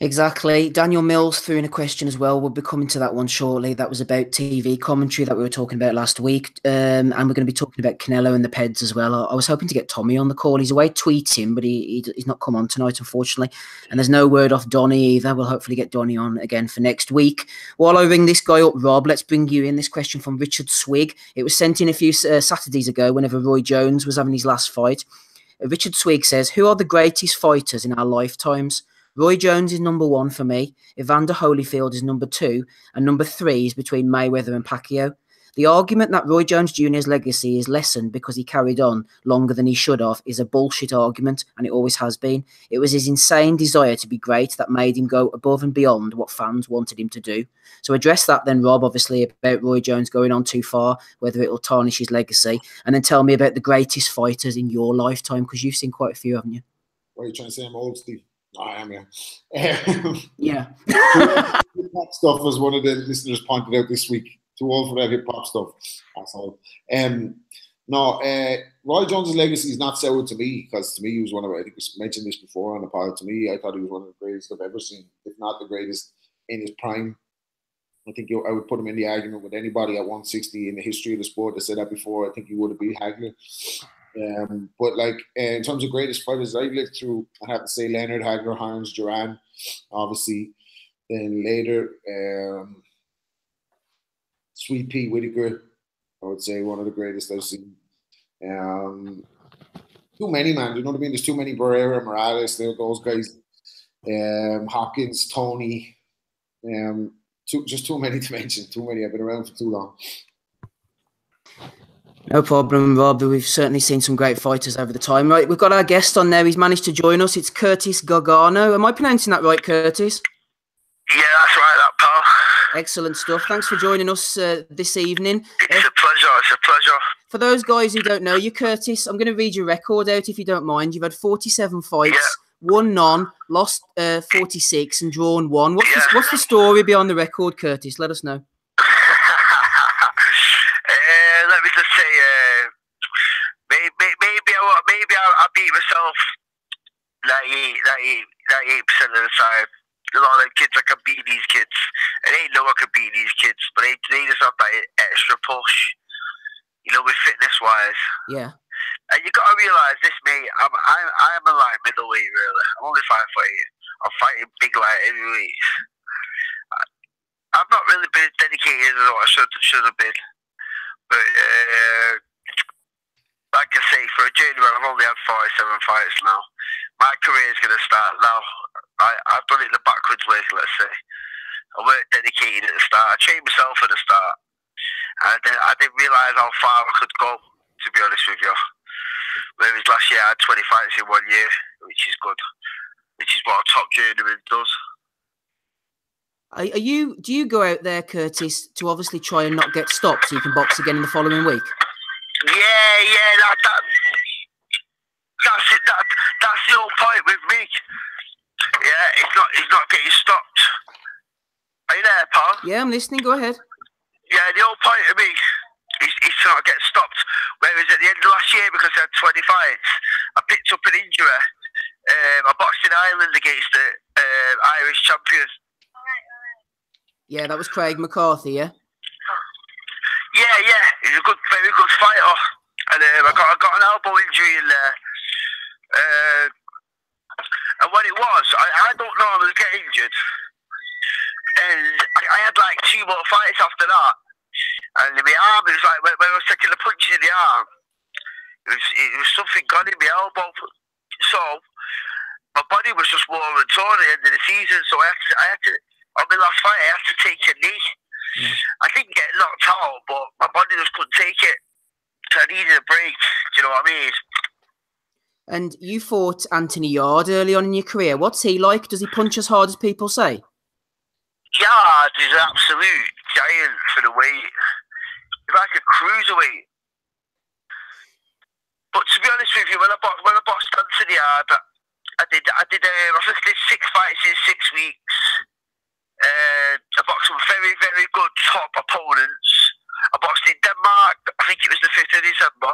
Exactly. Daniel Mills threw in a question as well. We'll be coming to that one shortly. That was about TV commentary that we were talking about last week. And we're going to be talking about Canelo and the Peds as well. I was hoping to get Tommy on the call. He's away tweeting, but he's not come on tonight, unfortunately. And there's no word off Donny either. We'll hopefully get Donny on again for next week. While I ring this guy up, Rob, let's bring you in. This question from Richard Swig. It was sent in a few Saturdays ago whenever Roy Jones was having his last fight. Richard Swig says, who are the greatest fighters in our lifetimes? Roy Jones is number 1 for me. Evander Holyfield is number 2. And number 3 is between Mayweather and Pacquiao. The argument that Roy Jones Jr.'s legacy is lessened because he carried on longer than he should have is a bullshit argument, and it always has been. It was his insane desire to be great that made him go above and beyond what fans wanted him to do. So address that then, Rob, obviously, about Roy Jones going on too far, whether it will tarnish his legacy, and then tell me about the greatest fighters in your lifetime, because you've seen quite a few, haven't you? What are you trying to say? I'm old, Steve. I am, yeah. Yeah. Hip-hop stuff, as one of the listeners pointed out this week. Too old for that hip-hop stuff. That's all. Roy Jones' legacy is not sour to me, because to me he was one of, I think we mentioned this before on the pod, to me I thought he was one of the greatest I've ever seen, if not the greatest in his prime. I think I would put him in the argument with anybody at 160 in the history of the sport. I said that before. I think he would have beat Hagler. But like in terms of greatest fighters I've lived through, I have to say Leonard, Hagler, Hearns, Duran, obviously. Then later, Sweet Pea Whitaker, I would say one of the greatest I've seen. Too many, man. You know what I mean? There's too many. Barrera, Morales, those guys. Hopkins, Tony. Just too many to mention. Too many. I've been around for too long. No problem, Rob. We've certainly seen some great fighters over the time. Right, we've got our guest on there. He's managed to join us. It's Curtis Gargano. Am I pronouncing that right, Curtis? Yeah, that's right, that pal. Excellent stuff. Thanks for joining us this evening. It's a pleasure. It's a pleasure. For those guys who don't know you, Curtis, I'm going to read your record out if you don't mind. You've had 47 fights, won none, lost 46, and drawn 1. What's the story behind the record, Curtis? Let us know. Let me just say, maybe I beat myself 98% of the time. A lot of kids, I can beat these kids. And they know I can beat these kids, but they just have that extra push, you know, with fitness-wise. Yeah. And you got to realise this, mate. I'm a light middleweight, really. I'm only 5'8". I'm fighting big light heavyweights. I've not really been dedicated as what I should have been. But like I say, for a journeyman, I've only had 47 fights now. My career is going to start now. I've done it the backwards way, let's say. I weren't dedicated at the start. I trained myself at the start. And I didn't realise how far I could go, to be honest with you. Whereas last year I had 20 fights in 1 year, which is good. Which is what a top journeyman does. Do you go out there, Curtis, to obviously try and not get stopped so you can box again in the following week? Yeah, that's it. That's the whole point with me. Yeah, it's not getting stopped. Are you there, pal? Yeah, I'm listening. Go ahead. Yeah, the whole point of me is to not get stopped. Whereas at the end of last year, because I had 20 fights, I picked up an injury. I boxed in Ireland against the Irish champion. Yeah, that was Craig McCarthy, yeah? Yeah. He's a very good fighter. And I got an elbow injury in there. And what it was, I don't normally get injured. And I had like 2 more fights after that. And my arm, it was like, when I was taking the punches in the arm, it was something gone in my elbow. So, my body was just worn and torn at the end of the season, so I had to on my last fight, I had to take a knee. I didn't get knocked out, but my body just couldn't take it, so I needed a break. Do you know what I mean? And you fought Anthony Yard early on in your career. What's he like? Does he punch as hard as people say? Yard is an absolute giant for the weight. He's like a cruiserweight. But to be honest with you, when I boxed Anthony Yard, I think I did 6 fights in 6 weeks. I boxed some very, very good top opponents. I boxed in Denmark, I think it was the 5th of December.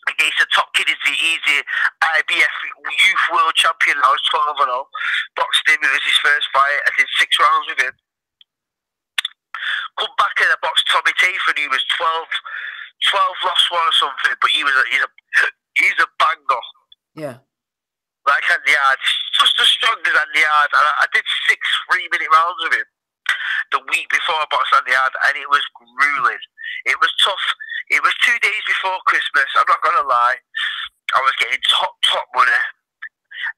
Against the top kid, he's the IBF Youth World Champion now, 12-0. Boxed him, it was his first fight. I did 6 rounds with him. Come back and I boxed Tommy Tafer, he was 12 lost 1 or something, but he's a banger. Yeah. Like Andy Yard, just as strong as Andy Yard. And I did 6 3-minute rounds with him the week before I boxed Andy Yard, and it was grueling. It was tough. It was 2 days before Christmas. I'm not gonna lie. I was getting top money.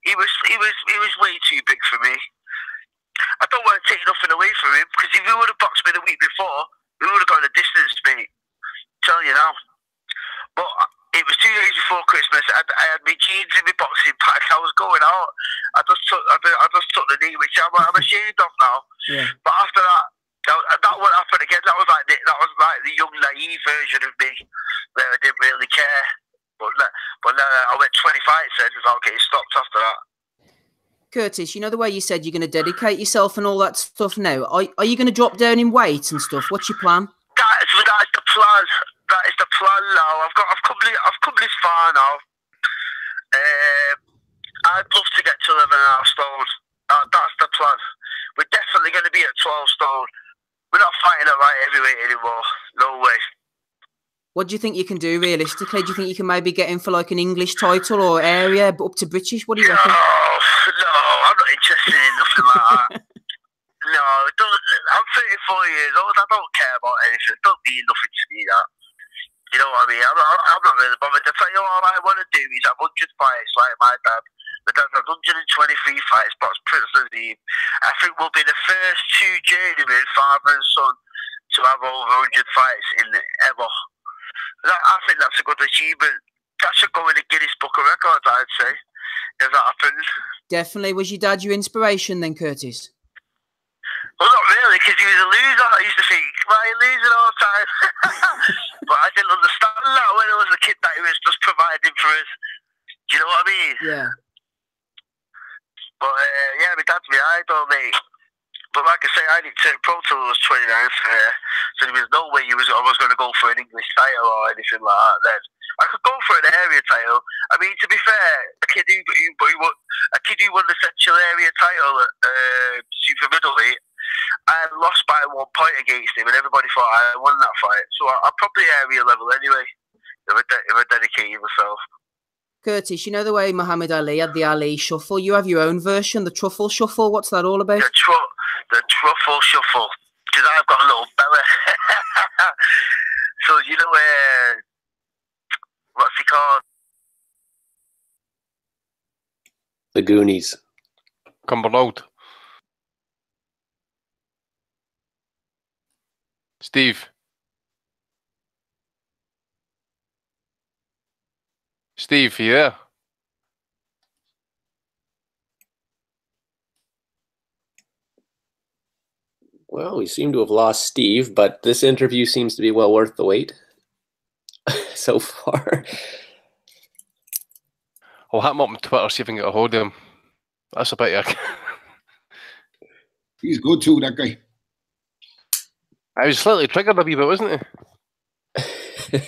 He was way too big for me. I don't want to take nothing away from him, because if he would have boxed me the week before, we would have gone a distance, mate. I'm telling you now. But it was 2 days before Christmas. I had my jeans in my boxing pack. I was going out. I just took the knee, which I'm ashamed of now. Yeah. But after that won't happen again. That was like the young naive version of me, where I didn't really care. But I went 20 fights then without getting stopped after that. Curtis, you know the way you said you're going to dedicate yourself and all that stuff now? Are you going to drop down in weight and stuff? What's your plan? That is the plan. That is the plan now. I've come this far now. I'd love to get to 11.5 stone. That's the plan. We're definitely going to be at 12 stone. We're not fighting at light heavyweight anymore. No way. What do you think you can do realistically? Do you think you can maybe get in for like an English title or area, but up to British? What do you reckon? No, I'm not interested in nothing like that. No, I'm 34 years old. I don't care about anything. Don't mean nothing to me, that. You know what I mean? I'm not really bothered. I tell you all I want to do is have 100 fights like my dad. My dad had 123 fights, boxed Prince Naseem. I think we'll be the first 2 journeymen, father and son, to have over 100 fights ever. I think that's a good achievement. That should go in the Guinness Book of Records, I'd say, if that happens. Definitely. Was your dad your inspiration then, Curtis? Well, not really, because he was a loser. I used to think, why are you losing all the time? But I didn't understand that when I was a kid, that he was just providing for us. Do you know what I mean? Yeah. But, yeah, my dad's my idol, mate. But like I say, I didn't turn pro till I was 29, so there was no way I was going to go for an English title or anything like that then. I could go for an area title. I mean, to be fair, a kid who won the Central Area title at super middleweight, I lost by 1 point against him, and everybody thought I won that fight. So I'm probably area level anyway, if I dedicated myself. Curtis, you know the way Muhammad Ali had the Ali Shuffle? You have your own version, the Truffle Shuffle. What's that all about? The Truffle Shuffle, because I've got a little belly. So you know what's he called? The Goonies. Cumbernauld. Steve. Steve, you there? Well, we seem to have lost Steve, but this interview seems to be well worth the wait so far. I'll hit him up on Twitter, see if I can get a hold of him. That's about it. He's good too, that guy. I was slightly triggered a wee bit, wasn't he?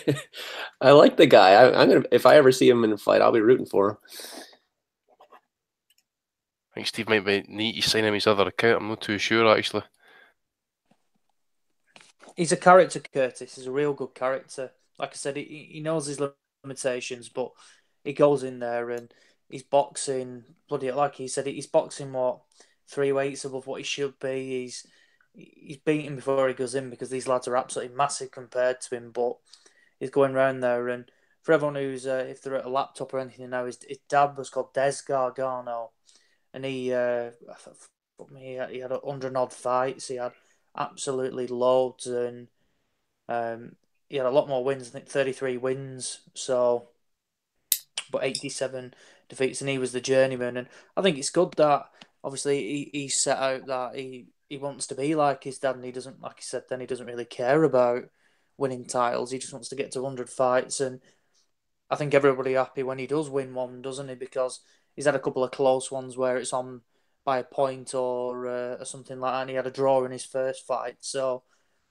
I like the guy. I'm gonna, if I ever see him in a fight, I'll be rooting for him. I think Steve might need to sign him his other account. I'm not too sure, actually. He's a character, Curtis. He's a real good character. Like I said, he knows his limitations, but he goes in there and he's boxing. Bloody, like he said, he's boxing 3 weights above what he should be. He's beating before he goes in because these lads are absolutely massive compared to him. But he's going around there, and for everyone who's if they're at a laptop or anything now, his dad was called Des Gargano, and he had 100 odd fights. He had absolutely loads, and he had a lot more wins. I think 33 wins. So, but 87 defeats, and he was the journeyman. And I think it's good that obviously he set out that he wants to be like his dad, and he doesn't, like he said, then he doesn't really care about winning titles. He just wants to get to 100 fights, and I think everybody happy when he does win one, doesn't he? Because he's had a couple of close ones where it's on by a point or something like that, and he had a draw in his first fight. So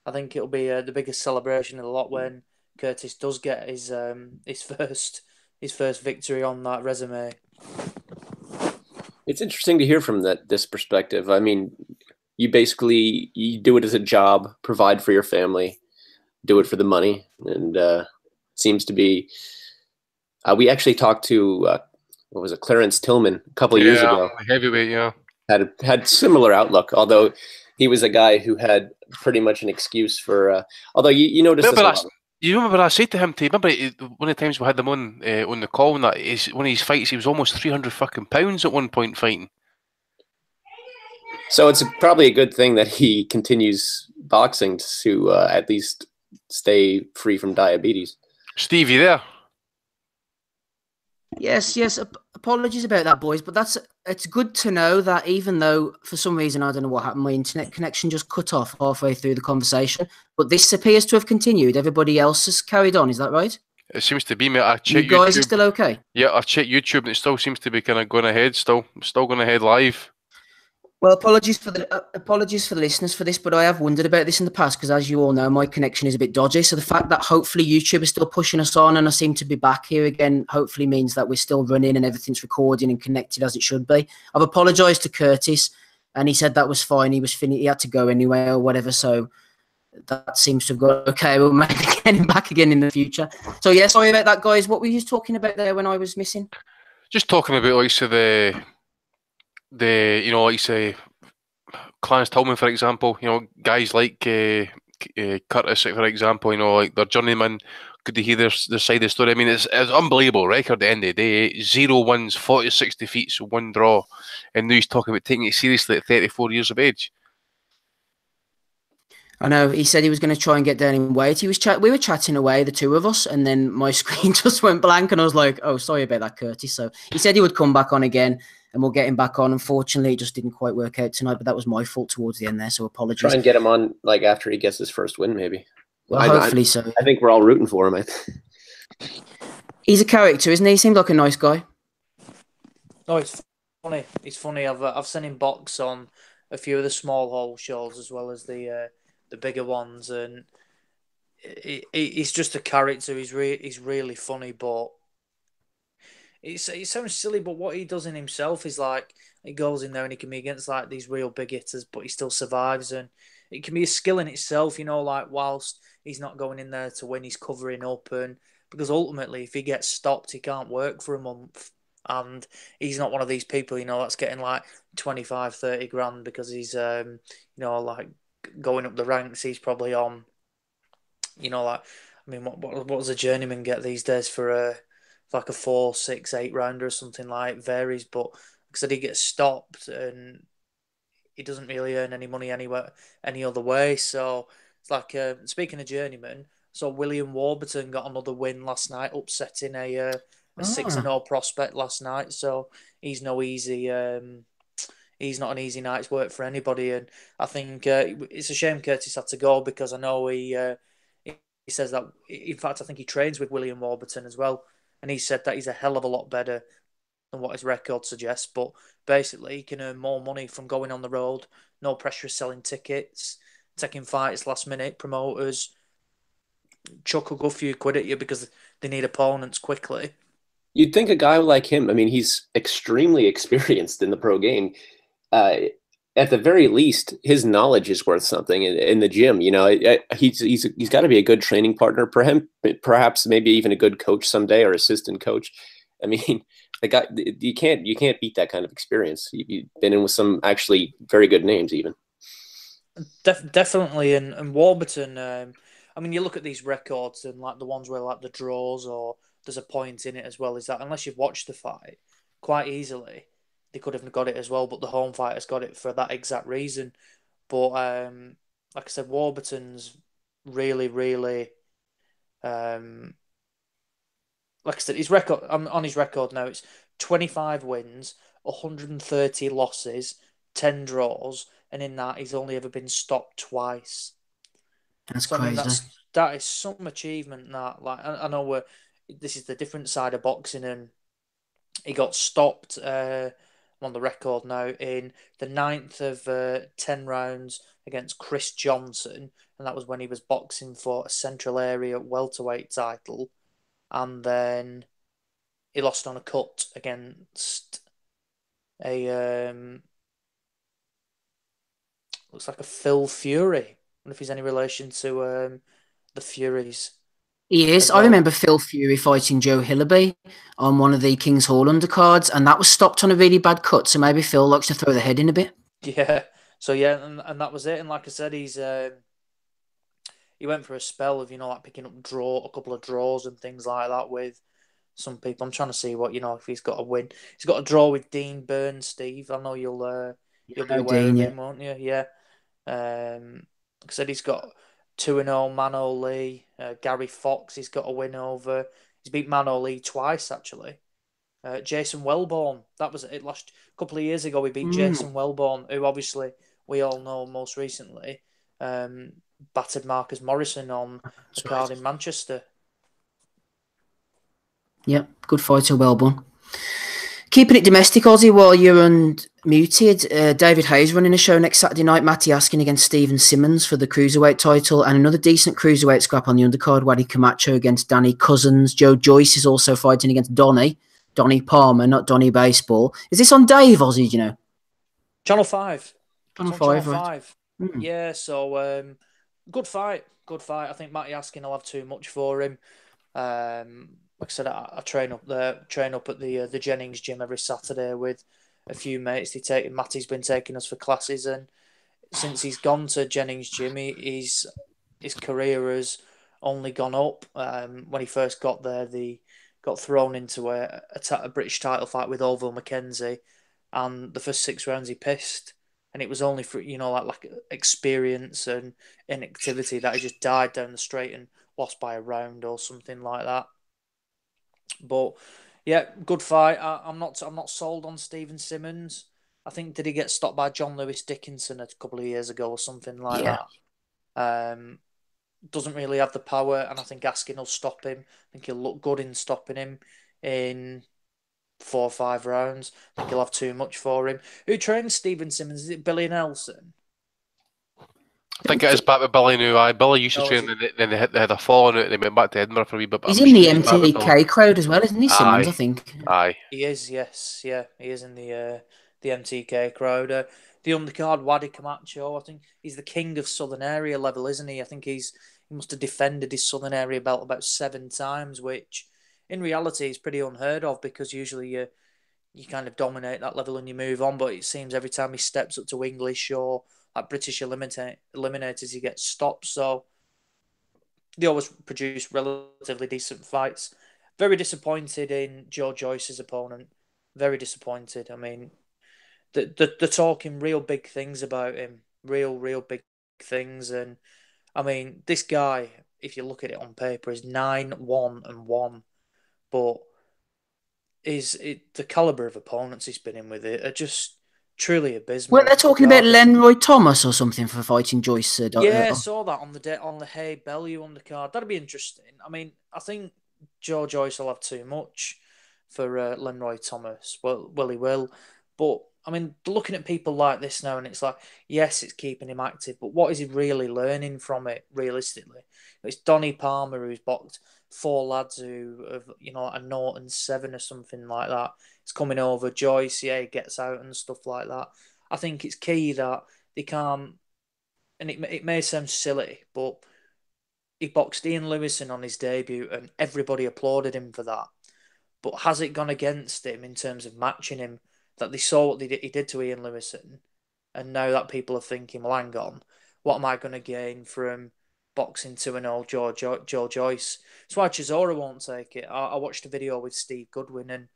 I think it'll be the biggest celebration of the lot when Curtis does get his first victory on that resume. It's interesting to hear from this perspective. I mean, you do it as a job, provide for your family, do it for the money, and seems to be. We actually talked to what was it, Clarence Tillman a couple of years ago. Heavyweight, yeah. Had similar outlook, although he was a guy who had pretty much an excuse for. Although you noticed. You remember I said to him, remember one of the times we had him on the call, and that is one of his fights, he was almost 300 fucking pounds at one point fighting. So it's probably a good thing that he continues boxing to at least stay free from diabetes. Steve, you there? Yes. Apologies about that, boys, but it's good to know that even though for some reason, I don't know what happened, my internet connection just cut off halfway through the conversation, but this appears to have continued. Everybody else has carried on. Is that right? It seems to be, mate. I checked you guys YouTube. Are still okay? Yeah, I checked YouTube and it still seems to be kind of going ahead. Still going ahead live. Well, apologies for the listeners for this, but I have wondered about this in the past because, as you all know, my connection is a bit dodgy. So the fact that hopefully YouTube is still pushing us on and I seem to be back here again, hopefully means that we're still running and everything's recording and connected as it should be. I've apologised to Curtis, and he said that was fine. He had to go anyway or whatever. So that seems to have gone okay. We'll maybe get him back again in the future. So yeah, sorry about that, guys. What were you talking about there when I was missing? Just talking about like so the like say Clarence Tillman, for example, guys like Curtis, for example, like their journeyman. Good to hear their side of the story. I mean, it's an unbelievable record at the end of the day. 0 wins, 46 defeats, 1 draw, and now he's talking about taking it seriously at 34 years of age. I know he said he was going to try and get down in weight. We were chatting away, the two of us, and then my screen just went blank, and I was like, "Oh, sorry about that, Curtis." So he said he would come back on again, and we'll get him back on. Unfortunately, it just didn't quite work out tonight, but that was my fault towards the end there. So apologies. Try and get him on like after he gets his first win, maybe. Well, hopefully so. I think we're all rooting for him. He's a character, isn't he? He seemed like a nice guy. Oh, it's funny. It's funny. I've seen him box on a few of the small hole shows as well as the bigger ones, and he's just a character. He's really funny, but it sounds silly. But what he does in himself is like he goes in there and he can be against like these real big hitters, but he still survives, and it can be a skill in itself. Like whilst he's not going in there to win, he's covering up, and because ultimately, if he gets stopped, he can't work for a month. And he's not one of these people, that's getting like 25, 30 grand because he's, like going up the ranks. He's probably on, what does a journeyman get these days for like a 4, 6, 8 rounder or something like? It varies, but because he gets stopped and he doesn't really earn any money anywhere, any other way. So it's like, speaking of journeyman, so William Warburton got another win last night, upsetting a 6-0 prospect last night. So he's no easy. He's not an easy night's work for anybody, and I think it's a shame Curtis had to go because I know he says that. In fact, I think he trains with William Warburton as well, and he said that he's a hell of a lot better than what his record suggests. But basically, he can earn more money from going on the road. No pressure of selling tickets, taking fights last minute. Promoters chuck a good few quid at you because they need opponents quickly. You'd think a guy like him, I mean, he's extremely experienced in the pro game. At the very least, his knowledge is worth something in the gym. He's got to be a good training partner for him, perhaps maybe even a good coach someday or assistant coach. I mean, the guy, you can't beat that kind of experience. You've been in with some actually very good names, even. Definitely, and Warburton. I mean, you look at these records and like the ones where like the draws or there's a point in it as well, is that unless you've watched the fight, quite easily they could have got it as well, but the home fighters got it for that exact reason. But like I said, Warburton's really, really, like I said, his record on his record now, it's 25 wins, 130 losses, 10 draws, and in that he's only ever been stopped twice. That's So crazy. I mean, that is some achievement. That, like, I know this is the different side of boxing, and he got stopped. I'm on the record now in the 9th of 10 rounds against Chris Johnson, and that was when he was boxing for a Central Area welterweight title, and then he lost on a cut against a looks like a Phil Fury. I wonder if he's any relation to the Furies. He is. Well. I remember Phil Fury fighting Joe Hillaby on one of the King's Hall undercards, and that was stopped on a really bad cut. So maybe Phil likes to throw the head in a bit. Yeah. So yeah, and that was it. And like I said, he went for a spell of like picking up a couple of draws and things like that with some people. I'm trying to see what if he's got a win. He's got a draw with Dean Burns, Steve. I know you'll be aware Dean, of yeah. him, won't you? Yeah. Like I said, he's got 2-0 Mano Lee. Gary Fox, he's got a win over. He's beat Mano Lee twice, actually. Jason Wellborn, that was it. Last couple of years ago, we beat Jason Wellborn, who obviously we all know most recently battered Marcus Morrison on the card in Manchester. Yep, good fighter, Wellborn. Keeping it domestic, Ozzy, while you're unmuted, David Hayes running a show next Saturday night. Matty Askin against Stephen Simmons for the cruiserweight title, and another decent cruiserweight scrap on the undercard. Waddy Camacho against Danny Cousins. Joe Joyce is also fighting against Donny Palmer, not Donny Baseball. Is this on Dave, Ozzy? Do you know? Channel 5. Channel 5, right? Yeah, so good fight. I think Matty Askin will have too much for him. Like I said, I train up at the Jennings gym every Saturday with a few mates. Matty's been taking us for classes, and since he's gone to Jennings gym, his career has only gone up. When he first got there, he got thrown into a British title fight with Orville McKenzie, and the first 6 rounds he pissed, and it was only for like experience and inactivity that he just died down the straight and lost by a round or something like that. But yeah, good fight. I'm not sold on Stephen Simmons. I think, did he get stopped by John Lewis Dickinson a couple of years ago or something like that? Doesn't really have the power, and I think Askin will stop him. I think he'll look good in stopping him in 4 or 5 rounds. I think he'll have too much for him. Who trains Stephen Simmons? Is it Billy Nelson? I think it is back with Billy now. Billy used to train, and then they had a fall on it, and they went back to Edinburgh for a wee bit. He's in the MTK crowd as well, isn't he, Simmons? I think. Aye. He is, yes. Yeah, he is in the MTK crowd. The undercard, Waddy Camacho, I think he's the king of Southern Area level, isn't he? I think he must have defended his Southern Area belt about 7 times, which in reality is pretty unheard of, because usually you kind of dominate that level and you move on. But it seems every time he steps up to English or like British eliminators, he gets stopped. So they always produce relatively decent fights. Very disappointed in Joe Joyce's opponent. Very disappointed. I mean, they're talking real big things about him. Real big things. And I mean, this guy, if you look at it on paper, is 9-1-1. But the caliber of opponents he's been in with it are just truly abysmal. Well, they're talking about Lenroy Thomas or something for fighting Joyce. Yeah, I saw that on the Hay Bellew undercard. That'd be interesting. I mean, I think Joe Joyce will have too much for Lenroy Thomas. Well, he will. But I mean, looking at people like this now, and it's like, yes, it's keeping him active, but what is he really learning from it? Realistically, it's Donny Palmer who's boxed 4 lads who have like a Norton 7 or something like that. It's coming over. Joyce, yeah, he gets out and stuff like that. I think it's key that they can't, and it may sound silly, but he boxed Ian Lewison on his debut and everybody applauded him for that. But has it gone against him in terms of matching him, that they saw what he did to Ian Lewison, and now that people are thinking, well, hang on, what am I going to gain from boxing 2-0 Joe Joyce. That's why Chisora won't take it. I watched a video with Steve Goodwin, and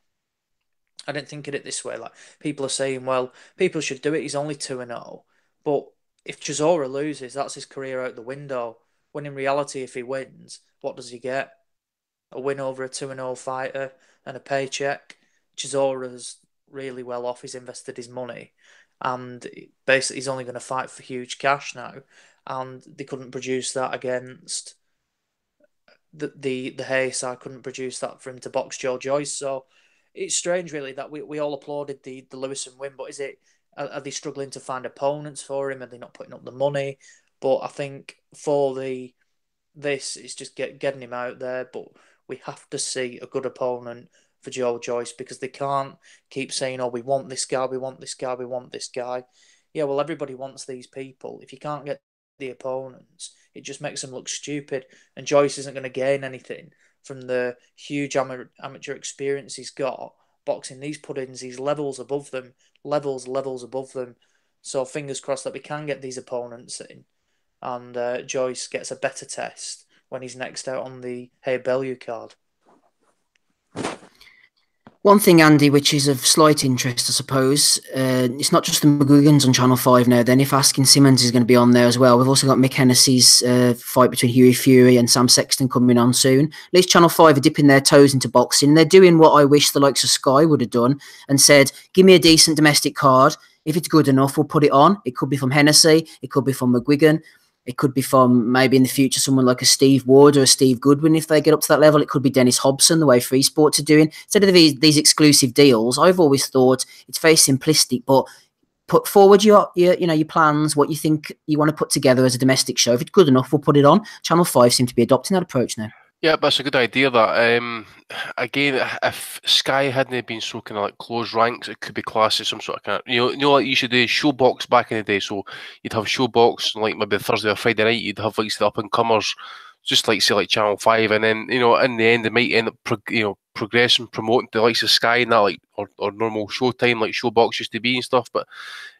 I didn't think of it this way. Like, people are saying, well, people should do it. He's only 2-0. But if Chisora loses, that's his career out the window. When in reality, if he wins, what does he get? A win over a 2-0 fighter and a paycheck. Chisora's really well off. He's invested his money. And basically, he's only going to fight for huge cash now. And they couldn't produce that against the Hay side, couldn't produce that for him to box Joe Joyce. So it's strange, really, that we all applauded the Lewison win. But are they struggling to find opponents for him? Are they not putting up the money? But I think for this, it's just getting him out there. But we have to see a good opponent for Joe Joyce, because they can't keep saying, oh, we want this guy, we want this guy, we want this guy. Yeah, well, everybody wants these people. If you can't get the opponents, it just makes them look stupid. And Joyce isn't going to gain anything from the huge amateur experience he's got boxing these put-ins. He's levels above them. So fingers crossed that we can get these opponents in, and Joyce gets a better test when he's next out on the Hay Bellew card. One thing, Andy, which is of slight interest, I suppose, it's not just the McGuigans on Channel 5 now. Then if Askin Simmons is going to be on there as well. We've also got Mick Hennessy's fight between Hughie Fury and Sam Sexton coming on soon. At least Channel 5 are dipping their toes into boxing. They're doing what I wish the likes of Sky would have done and said, give me a decent domestic card. If it's good enough, we'll put it on. It could be from Hennessy. It could be from McGuigan. It could be from, maybe in the future, someone like a Steve Ward or a Steve Goodwin if they get up to that level. It could be Dennis Hobson, the way Free Sports are doing. Instead of these exclusive deals, I've always thought it's very simplistic, but put forward your plans, what you think you want to put together as a domestic show. If it's good enough, we'll put it on. Channel 5 seem to be adopting that approach now. Yeah, that's a good idea. That again, if Sky hadn't been so kind of like closed ranks, it could be classed as some sort of kind of, like you should do Showbox back in the day. So you'd have Showbox like maybe Thursday or Friday night. You'd have like the up and comers, just like say like Channel 5, and then in the end they might end up progressing, promoting the likes of Sky and that, like or normal Showtime like Showbox used to be and stuff. But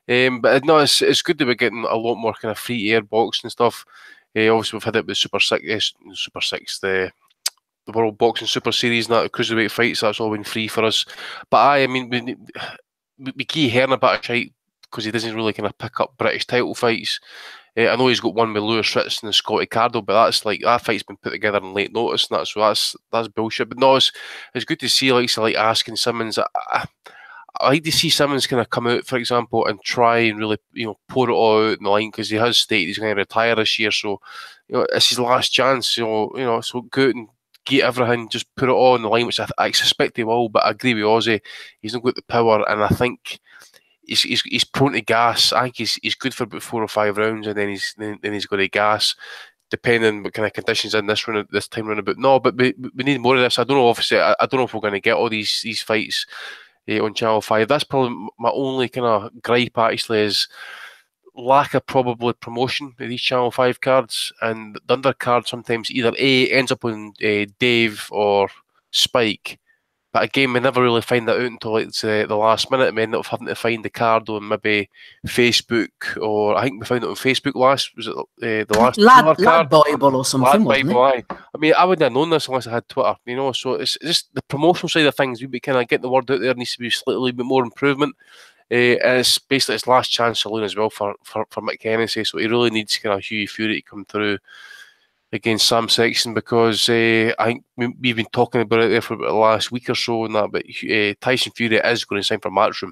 no, it's good that we're getting a lot more kind of free air boxing and stuff. Obviously, we've had it with Super 6, the World Boxing Super Series and that, the cruiserweight fights. That's all been free for us. But I mean, we keep hearing about it, right? Because he doesn't really kind of pick up British title fights. I know he's got one with Lewis Ritz and Scotty Cardo, but that's like that fight's been put together on late notice and that. So that's bullshit. But no, it's good to see like Askin Simmons. I like to see Simmons kind of come out, for example, and try and really, pour it all out in the line, because he has stated he's going to retire this year. So, it's his last chance. So go out and get everything, just put it all on the line, which I suspect he will. But I agree with Ozzy, he's not got the power, and I think he's prone to gas. I think he's good for about 4 or 5 rounds, and then he's got to gas, depending on what kind of conditions in this time round about. No, but we need more of this. I don't know. Obviously, I don't know if we're going to get all these fights on Channel 5. That's probably my only kind of gripe, actually, is lack of probably promotion of these Channel 5 cards, and the undercard sometimes either ends up on Dave or Spike. But again, we never really find that out until like the last minute. We end up having to find the card on maybe Facebook, or I think we found it on Facebook last. Was it the last Lad Bible or something? Lad Bible, aye. I mean, I wouldn't have known this unless I had Twitter, So it's just the promotional side of things. We kind of get the word out there. Needs to be slightly bit more improvement. And it's basically his last chance saloon as well for Mick Hennessy. So he really needs kind of Hughie Fury to come through against Sam Sexton, because I think we've been talking about it there for about the last week or so and that, but Tyson Fury is going to sign for Matchroom.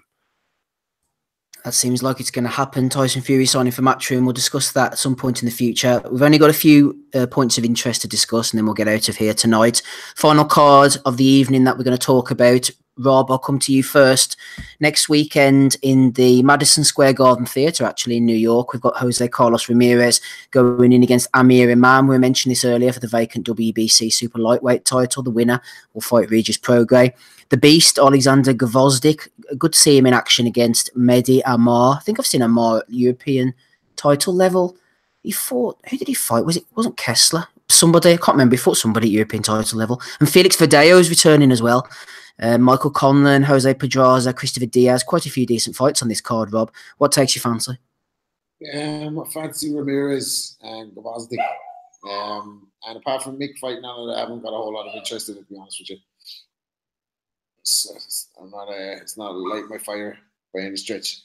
That seems like it's going to happen. Tyson Fury signing for Matchroom. We'll discuss that at some point in the future. We've only got a few points of interest to discuss, and then we'll get out of here tonight. Final card of the evening that we're going to talk about. Rob, I'll come to you first. Next weekend in the Madison Square Garden Theatre, actually in New York, we've got Jose Carlos Ramirez going in against Amir Imam. We mentioned this earlier for the vacant WBC Super Lightweight title. The winner will fight Regis Prograis. The Beast, Alexander Gvozdyk. Good to see him in action against Mehdi Amar. I think I've seen Amar at European title level. He fought... Who did he fight? Wasn't Kessler? Somebody. I can't remember. He fought somebody at European title level. And Felix Verdeo is returning as well. Michael Conlan, Jose Pedraza, Christopher Diaz. Quite a few decent fights on this card, Rob. What takes your fancy? I fancy Ramirez and Gvozdyk. And apart from Mick fighting on it, I haven't got a whole lot of interest in it, to be honest with you. It's not light my fire by any stretch.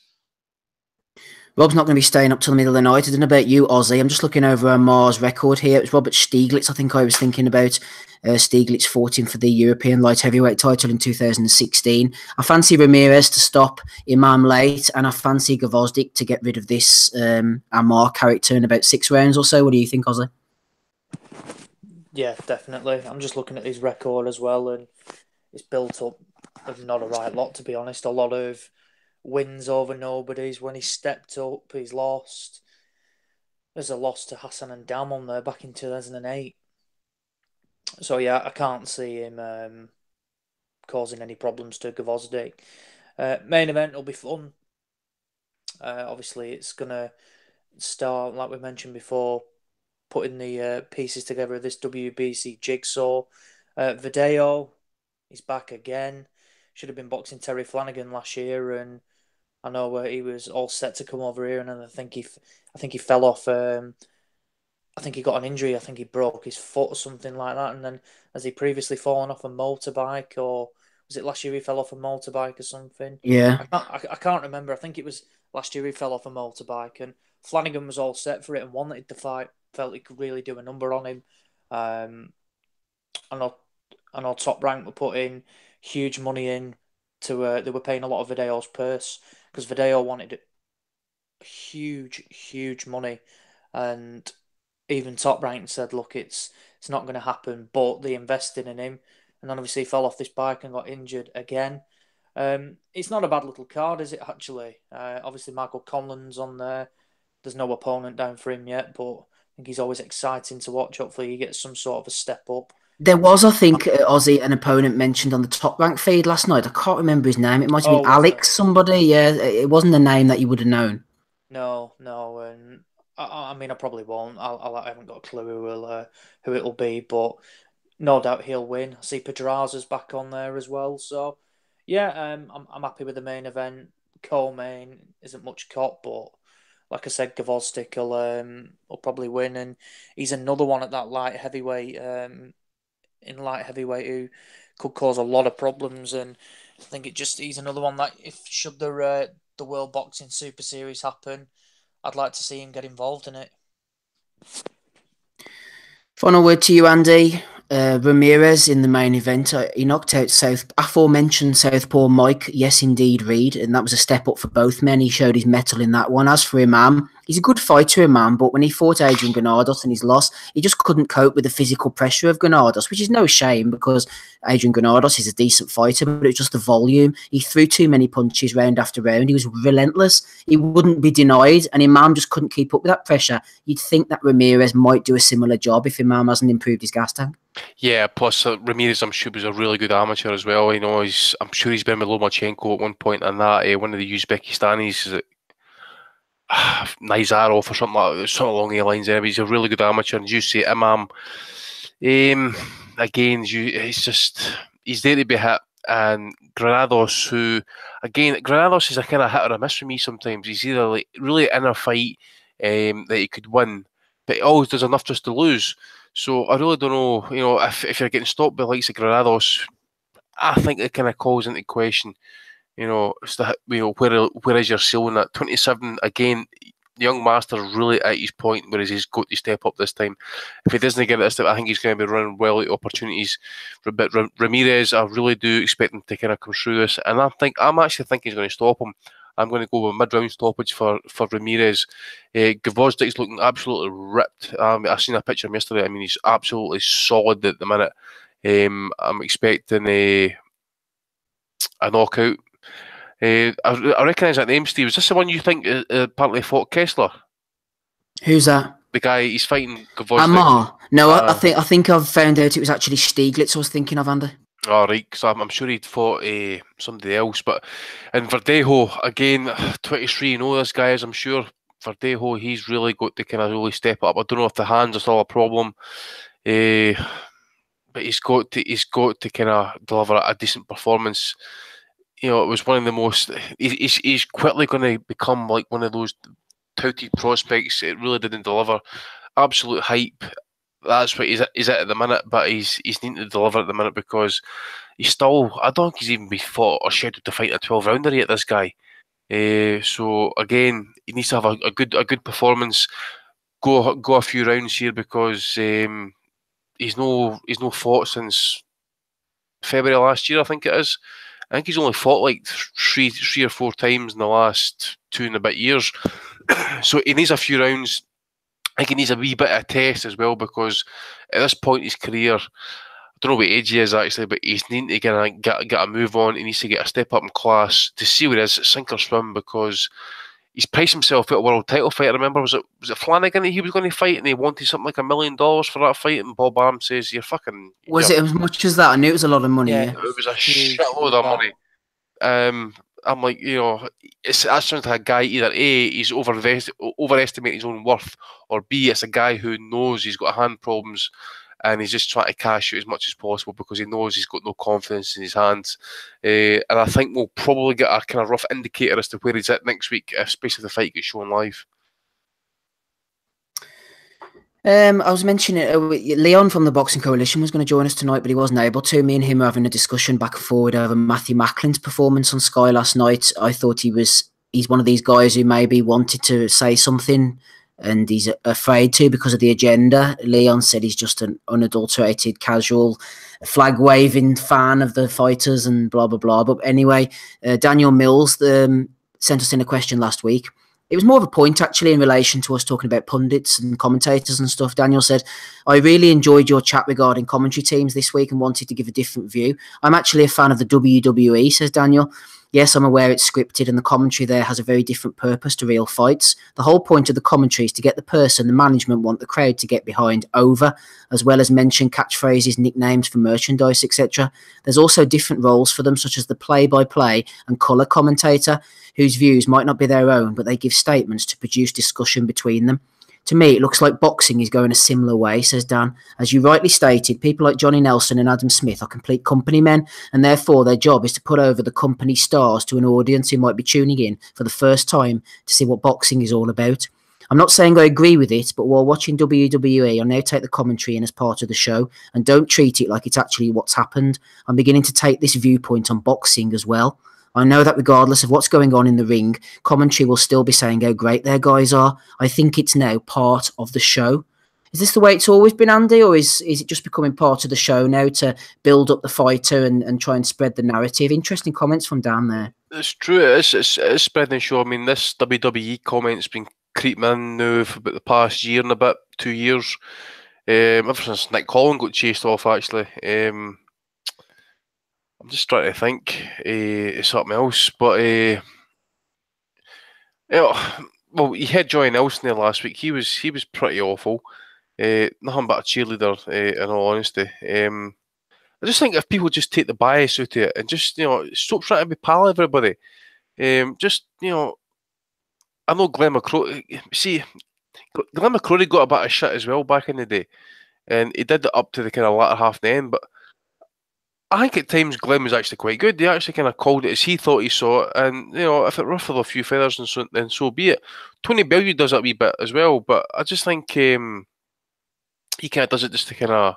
Rob's not going to be staying up till the middle of the night. I don't know about you, Ozzy. I'm just looking over Mars record here. It's Robert Stieglitz. I think I was thinking about Stieglitz fought him for the European light heavyweight title in 2016. I fancy Ramirez to stop Imam late, and I fancy Gvozdyk to get rid of this Amar character in about 6 rounds or so. What do you think, Ozzy? Yeah, definitely. I'm just looking at his record as well, and it's built up of not a right lot, to be honest. A lot of wins over nobodies. When he stepped up, he's lost. There's a loss to Hassan and Dam on there back in 2008. So yeah, I can't see him causing any problems to Gvozdyk. Main event will be fun. Obviously, it's gonna start, like we mentioned before, putting the pieces together of this WBC jigsaw. Video, he's back again. Should have been boxing Terry Flanagan last year, and I know he was all set to come over here, and then I think he fell off. I think he got an injury. I think he broke his foot or something like that. And then has he previously fallen off a motorbike, or was it last year he fell off a motorbike or something? Yeah, I can't remember. I think it was last year he fell off a motorbike, and Flanagan was all set for it and wanted the fight. Felt he could really do a number on him. I know Top Rank were putting huge money in to. They were paying a lot of Video's purse because Video wanted huge money, and even Top Rank said, "Look, it's not going to happen." But they invested in him, and then obviously he fell off this bike and got injured again. It's not a bad little card, is it? Actually, obviously Michael Conlan's on there. There's no opponent down for him yet, but I think he's always exciting to watch. Hopefully, he gets some sort of a step up. there was, I think, Ozzy, an opponent mentioned on the Top Rank feed last night. I can't remember his name. It might have been Alex, somebody. Yeah, it wasn't a name that you would have known. No, and I mean, I probably won't. I haven't got a clue who it'll be, but no doubt he'll win. I see Pedraza's back on there as well, so yeah, I'm happy with the main event. Co-main isn't much caught, but like I said, Gvozdyk will probably win, and he's another one at that light heavyweight in light heavyweight who could cause a lot of problems, and I think he's another one that should the World Boxing Super Series happen, I'd like to see him get involved in it. Final word to you, Andy. Ramirez in the main event, he knocked out aforementioned Southpaw Mike, yes indeed, Reed, and that was a step up for both men. He showed his mettle in that one. As for Imam, he's a good fighter, Imam, but when he fought Adrian Granados and his loss, he just couldn't cope with the physical pressure of Granados, which is no shame because Adrian Granados is a decent fighter, but it's just the volume. He threw too many punches round after round. He was relentless. He wouldn't be denied, and Imam just couldn't keep up with that pressure. You'd think that Ramirez might do a similar job if Imam hasn't improved his gas tank. Yeah, plus Ramirez, I'm sure, was a really good amateur as well. You know, I'm sure he's been with Lomachenko at one point, and that one of the Uzbekistanis, is it Nizarov or something like that, sort of along the lines. Anyway, he's a really good amateur, and as you say, Imam, again, he's there to be hit. And Granados, Granados is a kind of hit or a miss for me sometimes. He's either like really in a fight that he could win, but he always does enough just to lose. So I really don't know, you know, if you're getting stopped by the likes of Granados, I think it kind of calls into question, you know, where is your ceiling at 27? Again, the young master's really at his point where he's got to step up this time. If he doesn't get this step, I think he's going to be running well at opportunities. But Ramirez, I really do expect him to kind of come through this, and I'm actually thinking he's going to stop him. I'm going to go with mid-round stoppage for Ramirez. Gvozdyk's looking absolutely ripped. I seen a picture of him yesterday. I mean, he's absolutely solid at the minute. I'm expecting a knockout. I recognise that name, Steve. Is this the one you think apparently fought Kessler? Who's that? The guy he's fighting Gvozdyk. Amar. No, I think I've found out it was actually Stieglitz I was thinking of, Andy. Oh, right, because I'm sure he'd fought somebody else. But in Verdejo, again, 23, you know this guy is, I'm sure. Verdejo, he's really got to kind of really step up. I don't know if the hands are still a problem, but he's got to kind of deliver a decent performance. You know, it was one of the most. He's quickly going to become like one of those touted prospects. It really didn't deliver. Absolute hype. that's what he's at the minute, but he's needing to deliver at the minute because he's still, I don't think he's even been fought or scheduled to fight a 12-rounder yet, this guy. So again, he needs to have a good performance, go a few rounds here because he's no fought since February last year, I think it is. I think he's only fought like three or four times in the last 2 and a bit years. So he needs a few rounds. I think he needs a wee bit of a test as well because at this point in his career, I don't know what age he is actually, but he's needing to get a move on. He needs to get a step up in class to see where he is, sink or swim, because he's priced himself out a world title fight. I remember, was it Flanagan that he was going to fight, and he wanted something like $1 million for that fight, and Bob Arum says, "You're fucking." Was it as much as that? I knew it was a lot of money. Yeah. Yeah. It was a shitload of money. I'm like, that sounds like a guy, either A, he's overestimating his own worth, or B, it's a guy who knows he's got hand problems and he's just trying to cash out as much as possible because he knows he's got no confidence in his hands. And I think we'll probably get a kind of rough indicator as to where he's at next week, especially if the fight gets shown live. I was mentioning Leon from the Boxing Coalition was going to join us tonight, but he wasn't able to. Me and him were having a discussion back and forward over Matthew Macklin's performance on Sky last night. I thought he's one of these guys who maybe wanted to say something and he's afraid to because of the agenda. Leon said he's just an unadulterated, casual, flag-waving fan of the fighters and blah, blah, blah. But anyway, Daniel Mills sent us in a question last week. It was more of a point, actually, in relation to us talking about pundits and commentators and stuff. Daniel said, I really enjoyed your chat regarding commentary teams this week and wanted to give a different view. I'm actually a fan of the WWE, says Daniel. Yes, I'm aware it's scripted and the commentary there has a very different purpose to real fights. The whole point of the commentary is to get the person the management want the crowd to get behind over, as well as mention catchphrases, nicknames for merchandise, etc. There's also different roles for them, such as the play-by-play and colour commentator, whose views might not be their own, but they give statements to produce discussion between them. To me, it looks like boxing is going a similar way, says Dan. As you rightly stated, people like Johnny Nelson and Adam Smith are complete company men, and therefore their job is to put over the company stars to an audience who might be tuning in for the first time to see what boxing is all about. I'm not saying I agree with it, but while watching WWE, I now take the commentary in as part of the show and don't treat it like it's actually what's happened. I'm beginning to take this viewpoint on boxing as well. I know that regardless of what's going on in the ring, commentary will still be saying how great their guys are. I think it's now part of the show. Is this the way it's always been, Andy, or is it just becoming part of the show now to build up the fighter and try and spread the narrative? Interesting comments from Dan there. It's true. It's spreading the show. I mean, this WWE comment's been creeping in now for about the past year and a bit, 2 years. Ever since Nick Collin got chased off, actually. I'm just trying to think something else, but well, you had Joey Nelson there last week. He was pretty awful. Nothing but a cheerleader, in all honesty. I just think if people just take the bias out of it and just stop trying to be pal everybody. Just I know Glenn McCrory. See, Glenn McCrory got a bit of shit as well back in the day, and he did it up to the kind of latter half of the end, but I think at times Glenn was actually quite good. He actually kind of called it as he thought he saw it, and if it ruffled a few feathers, then so be it. Tony Bellew does that a wee bit as well, but I just think he kind of does it just to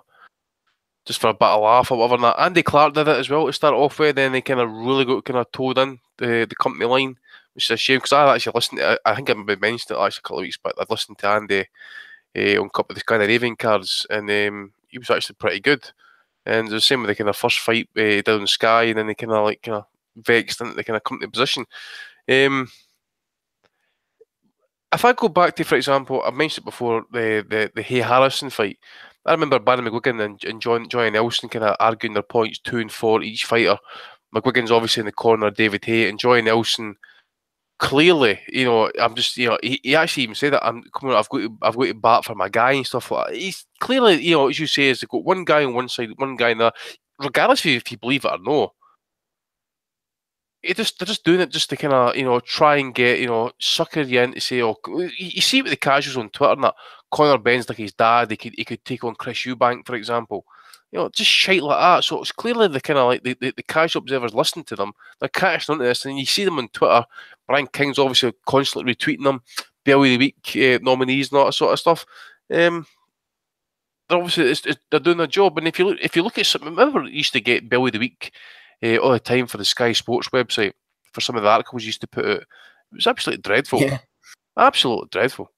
just for a bit of laugh or whatever. And that. Andy Clark did it as well to start off with, then they kind of really got kind of toed in the company line, which is a shame because I actually listened to it. I think I maybe mentioned it actually a couple of weeks back. I'd listened to Andy on a couple of the Scandinavian cards, and he was actually pretty good. And the same with the kind of first fight down in Sky, and then they kind of vexed into the kind of company position. If I go back to, for example, I've mentioned it before, the Hay Harrison fight. I remember Barry McGuigan and Johnny Nelson kind of arguing their points 2 and 4 each fighter. McGuigan's obviously in the corner of David Hay, and Johnny Nelson clearly, I'm just, he actually even said that I've got to bat for my guy and stuff like that. He's clearly, as you say, has got one guy on one side, one guy on the other, regardless if you believe it or no. They're just doing it just to kind of, try and get, sucker you in to say, you see with the casuals on Twitter and that, Conor Ben's like his dad, he could take on Chris Eubank, for example. Just shite like that. So it's clearly the kind of like the casual observers listening to them. They're catching onto this, and you see them on Twitter. Brian King's obviously constantly retweeting them, Belly of the Week nominees and all that sort of stuff. obviously they're doing their job. And if you look at something, remember it used to get Billy of the Week all the time for the Sky Sports website for some of the articles used to put out. It was absolutely dreadful. Yeah. Absolutely dreadful.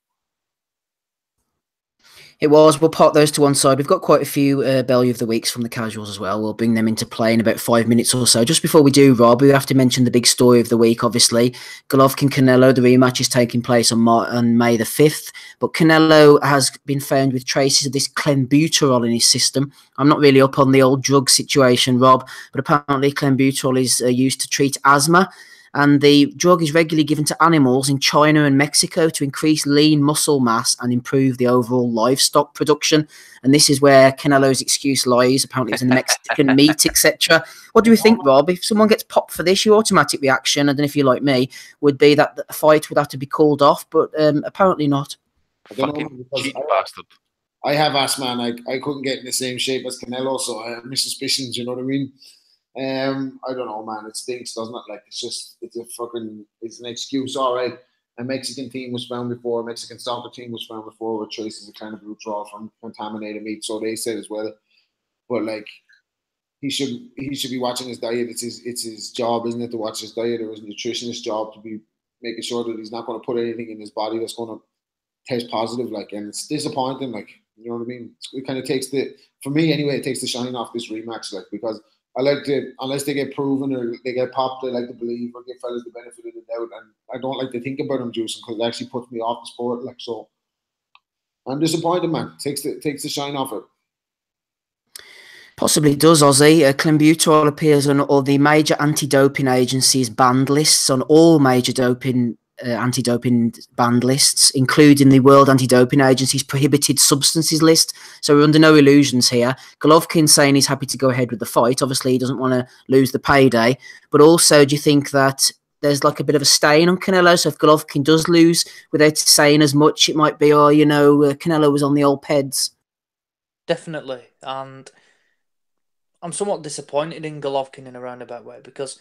It was. We'll park those to one side. We've got quite a few Bellew of the Weeks from the casuals as well. We'll bring them into play in about 5 minutes or so. Just before we do, Rob, we have to mention the big story of the week, obviously. Golovkin-Canelo, the rematch is taking place on May the 5th. But Canelo has been found with traces of this clenbuterol in his system. I'm not really up on the old drug situation, Rob, but apparently clenbuterol is used to treat asthma. And the drug is regularly given to animals in China and Mexico to increase lean muscle mass and improve the overall livestock production. And this is where Canelo's excuse lies. Apparently, it's in the Mexican meat, etc. What do you think, Rob? If someone gets popped for this, your automatic reaction, I don't know if you're like me, would be that the fight would have to be called off, but apparently not. Fucking cheating bastard. I have asthma and I couldn't get in the same shape as Canelo, so I have my suspicions, you know what I mean? I don't know, man. It stinks, doesn't it? Like, it's an excuse. All right, a Mexican team was found before, a Mexican soccer team was found before with traces of clenbuterol from contaminated meat. So they said as well. But like, he should be watching his diet. It's his job, isn't it, to watch his diet, or his nutritionist job to be making sure that he's not going to put anything in his body that's going to test positive. Like, and it's disappointing. Like, you know what I mean? It kind of takes for me anyway, it takes the shine off this rematch. Like, because I like to, unless they get proven or they get popped, I like to believe or give fellas the benefit of the doubt. And I don't like to think about them juicing because it actually puts me off the sport. Like, so I'm disappointed, man. Takes the shine off it. Possibly does, Ozzy. Clenbuterol appears on all the major anti-doping agencies' banned lists, on all major anti-doping banned lists, including the World Anti-Doping Agency's prohibited substances list. So we're under no illusions here. Golovkin's saying he's happy to go ahead with the fight. Obviously, he doesn't want to lose the payday. But also, do you think that there's like a bit of a stain on Canelo? So if Golovkin does lose without saying as much, it might be, Canelo was on the old peds. Definitely. And I'm somewhat disappointed in Golovkin in a roundabout way, because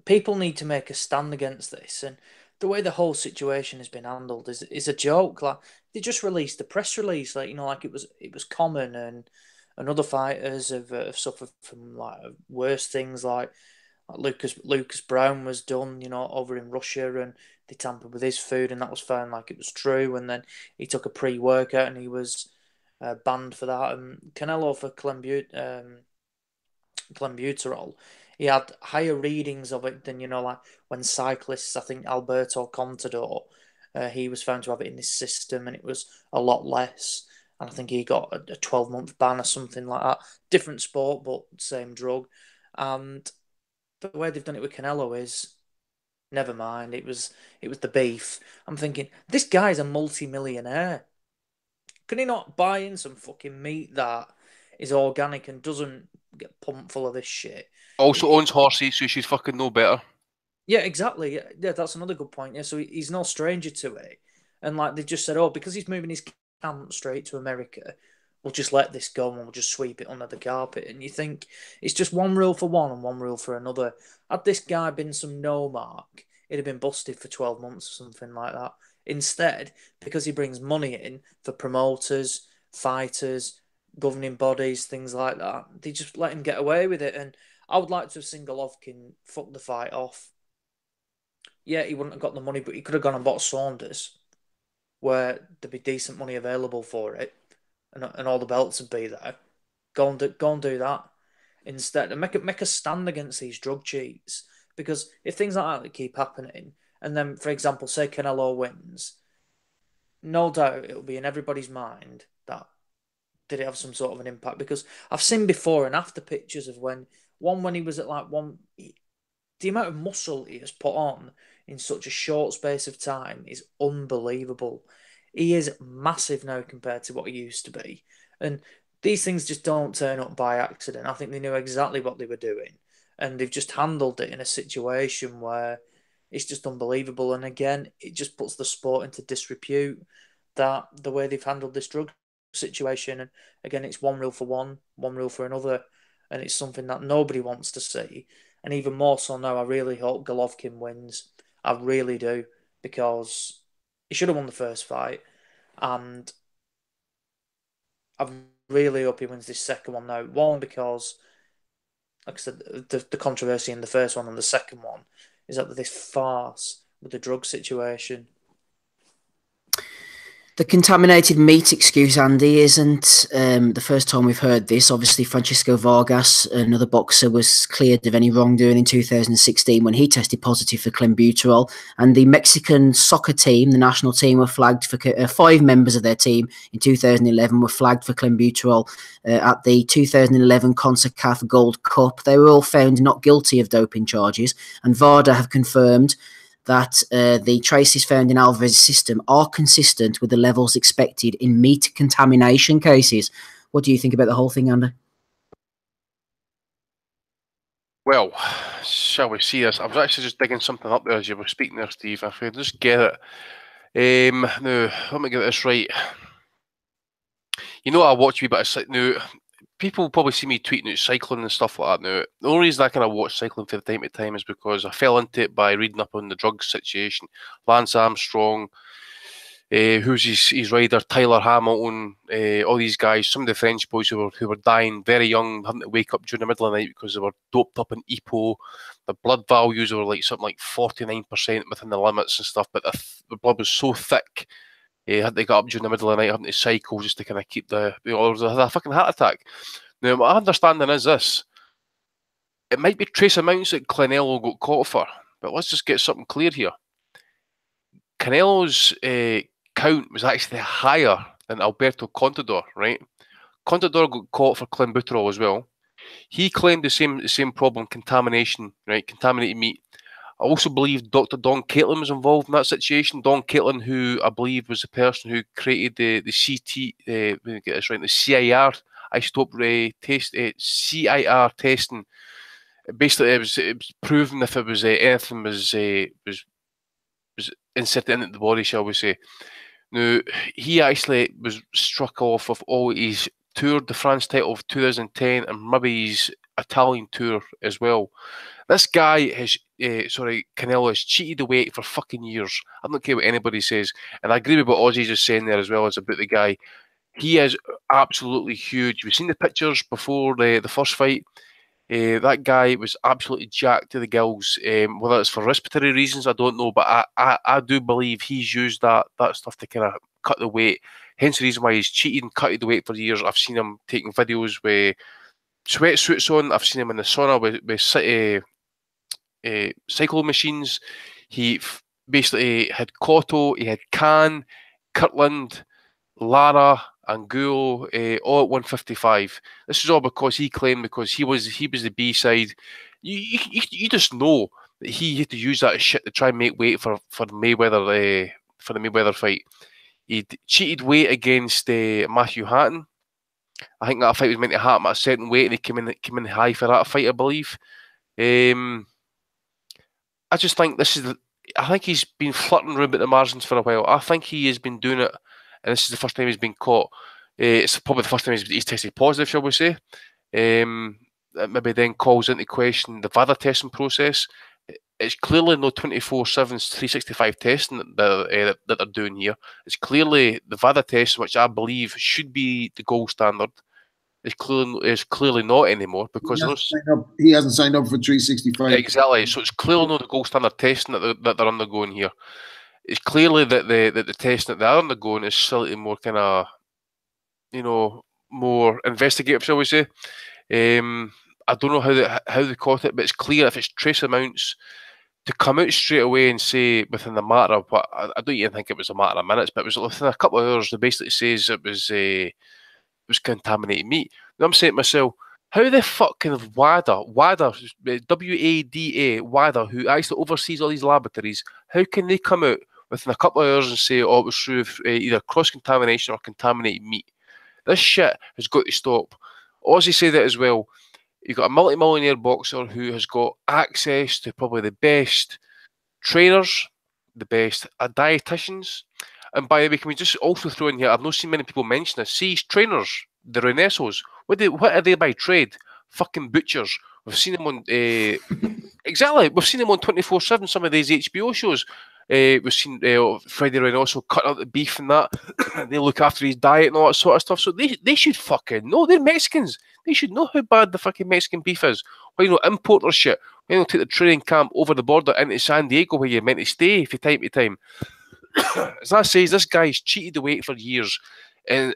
people need to make a stand against this, and the way the whole situation has been handled is a joke. Like, they just released a press release, like, like it was common, and other fighters have suffered from like worse things, like Lucas Brown was done, over in Russia, and they tampered with his food, and that was found like it was true, and then he took a pre-workout and he was banned for that. And Canelo for clenbuterol, he had higher readings of it than, like when cyclists, I think Alberto Contador, he was found to have it in his system, and it was a lot less. And I think he got a 12-month ban or something like that. Different sport, but same drug. And the way they've done it with Canelo is, never mind. It was the beef. I'm thinking, this guy's a multi-millionaire. Can he not buy in some fucking meat that is organic and doesn't get pumped full of this shit? Also owns horses, so she's fucking no better. Yeah, exactly. Yeah, that's another good point. Yeah, so he's no stranger to it. And like, they just said, because he's moving his camp straight to America, we'll just let this go and we'll just sweep it under the carpet. And you think it's just one rule for one and one rule for another. Had this guy been some no mark, he'd have been busted for 12 months or something like that. Instead, because he brings money in for promoters, fighters, governing bodies, things like that, they just let him get away with it. And I would like to have seen Golovkin fuck the fight off. Yeah, he wouldn't have got the money, but he could have gone and bought Saunders, where there'd be decent money available for it, and all the belts would be there. Go and do that instead, and make a stand against these drug cheats. Because if things like that keep happening, and then, for example, say Canelo wins, no doubt it'll be in everybody's mind that did it have some sort of an impact. Because I've seen before and after pictures of when he was at like one, the amount of muscle he has put on in such a short space of time is unbelievable. He is massive now compared to what he used to be. And these things just don't turn up by accident. I think they knew exactly what they were doing, and they've just handled it in a situation where it's just unbelievable. And again, it just puts the sport into disrepute, that the way they've handled this drug situation. And again, it's one rule for one rule for another. And it's something that nobody wants to see. And even more so now, I really hope Golovkin wins. I really do, because he should have won the first fight. And I'm really hope he wins this second one now. One, because, like I said, the controversy in the first one and the second one is that this farce with the drug situation. The contaminated meat excuse, Andy, isn't the first time we've heard this. Obviously, Francisco Vargas, another boxer, was cleared of any wrongdoing in 2016 when he tested positive for clenbuterol. And the Mexican soccer team, the national team, were flagged for 5 members of their team in 2011 were flagged for clenbuterol at the 2011 CONCACAF Gold Cup. They were all found not guilty of doping charges, and VADA have confirmed that the traces found in Alvarez's system are consistent with the levels expected in meat contamination cases. What do you think about the whole thing, Andy? Well, shall we see this? I was actually just digging something up there as you were speaking there, Steve. If I could just get it. Now, let me get this right. You know, I watch a wee bit of now. People probably see me tweeting out cycling and stuff like that now. The only reason I kind of watch cycling from time to time is because I fell into it by reading up on the drug situation. Lance Armstrong, who's his rider, Tyler Hamilton, all these guys, some of the French boys who were dying very young, having to wake up during the middle of the night because they were doped up in EPO. The blood values were like something like 49% within the limits and stuff, but the blood was so thick. Had to get up during the middle of the night, having to cycle just to kind of keep there was a fucking heart attack. Now, my understanding is this. It might be trace amounts that Canelo got caught for, but let's just get something clear here. Canelo's count was actually higher than Alberto Contador, right? Contador got caught for clenbuterol as well. He claimed the same problem, contamination, right? Contaminated meat. I also believe Dr. Don Caitlin was involved in that situation. Don Caitlin, who I believe was the person who created the CT, let me get this right, the CIR isotope CIR testing. Basically, it was proven if it was anything was inserted into the body, shall we say. Now, he actually was struck off of all his Tour de France title of 2010 and maybe his Italian tour as well. This guy has, Canelo has cheated away for fucking years. I don't care what anybody says. And I agree with what Ozzy's just saying there as well as about the guy. He is absolutely huge. We've seen the pictures before the first fight. That guy was absolutely jacked to the gills. Whether it's for respiratory reasons, I don't know. But I do believe he's used that stuff to kind of cut the weight. Hence the reason why he's cheated and cutted the weight for years. I've seen him taking videos with sweatsuits on. I've seen him in the sauna with cycle machines. He basically had Cotto, he had Khan, Kirtland, Lara, Angulo, all at 155. This is all because he claimed because he was the B side. You just know that he had to use that shit to try and make weight for Mayweather for the Mayweather fight. He cheated weight against Matthew Hatton. I think that fight was meant to happen at a certain weight, and he came in high for that fight, I believe. I just think I think he's been flirting around at the margins for a while. I think he has been doing it, and this is the first time he's been caught. It's probably the first time he's tested positive, shall we say. That maybe then calls into question the VADA testing process. It's clearly no 24/7, 365 testing that they're doing here. It's clearly the VADA testing, which I believe should be the gold standard. It's clearly not anymore because he hasn't signed up for 365. Exactly. So it's clearly not the gold standard testing that they're undergoing here. It's clearly that the testing that they're undergoing is slightly more kind of, more investigative, shall we say. I don't know how they caught it, but it's clear if it's trace amounts, to come out straight away and say within the matter of what, I don't even think it was a matter of minutes, but it was within a couple of hours, they basically says it was contaminated meat. And I'm saying to myself, how the fuck can WADA, W-A-D-A, WADA, who actually oversees all these laboratories, how can they come out within a couple of hours and say, oh, it was through either cross-contamination or contaminated meat? This shit has got to stop. Ozzy said that as well. You've got a multi-millionaire boxer who has got access to probably the best trainers, the best dietitians. And by the way, can we just also throw in here, I've not seen many people mention this. See, his trainers, the Renessos, what are they by trade? Fucking butchers. We've seen them on... exactly. We've seen them on 24/7, some of these HBO shows. We've seen Freddie Reynoso cutting out the beef and that. They look after his diet and all that sort of stuff. So they should fucking know. They're Mexicans. They should know how bad the fucking Mexican beef is. Why you don't import their shit? Why you don't take the training camp over the border into San Diego where you're meant to stay from time to time? As I say, this guy's cheated the weight for years. And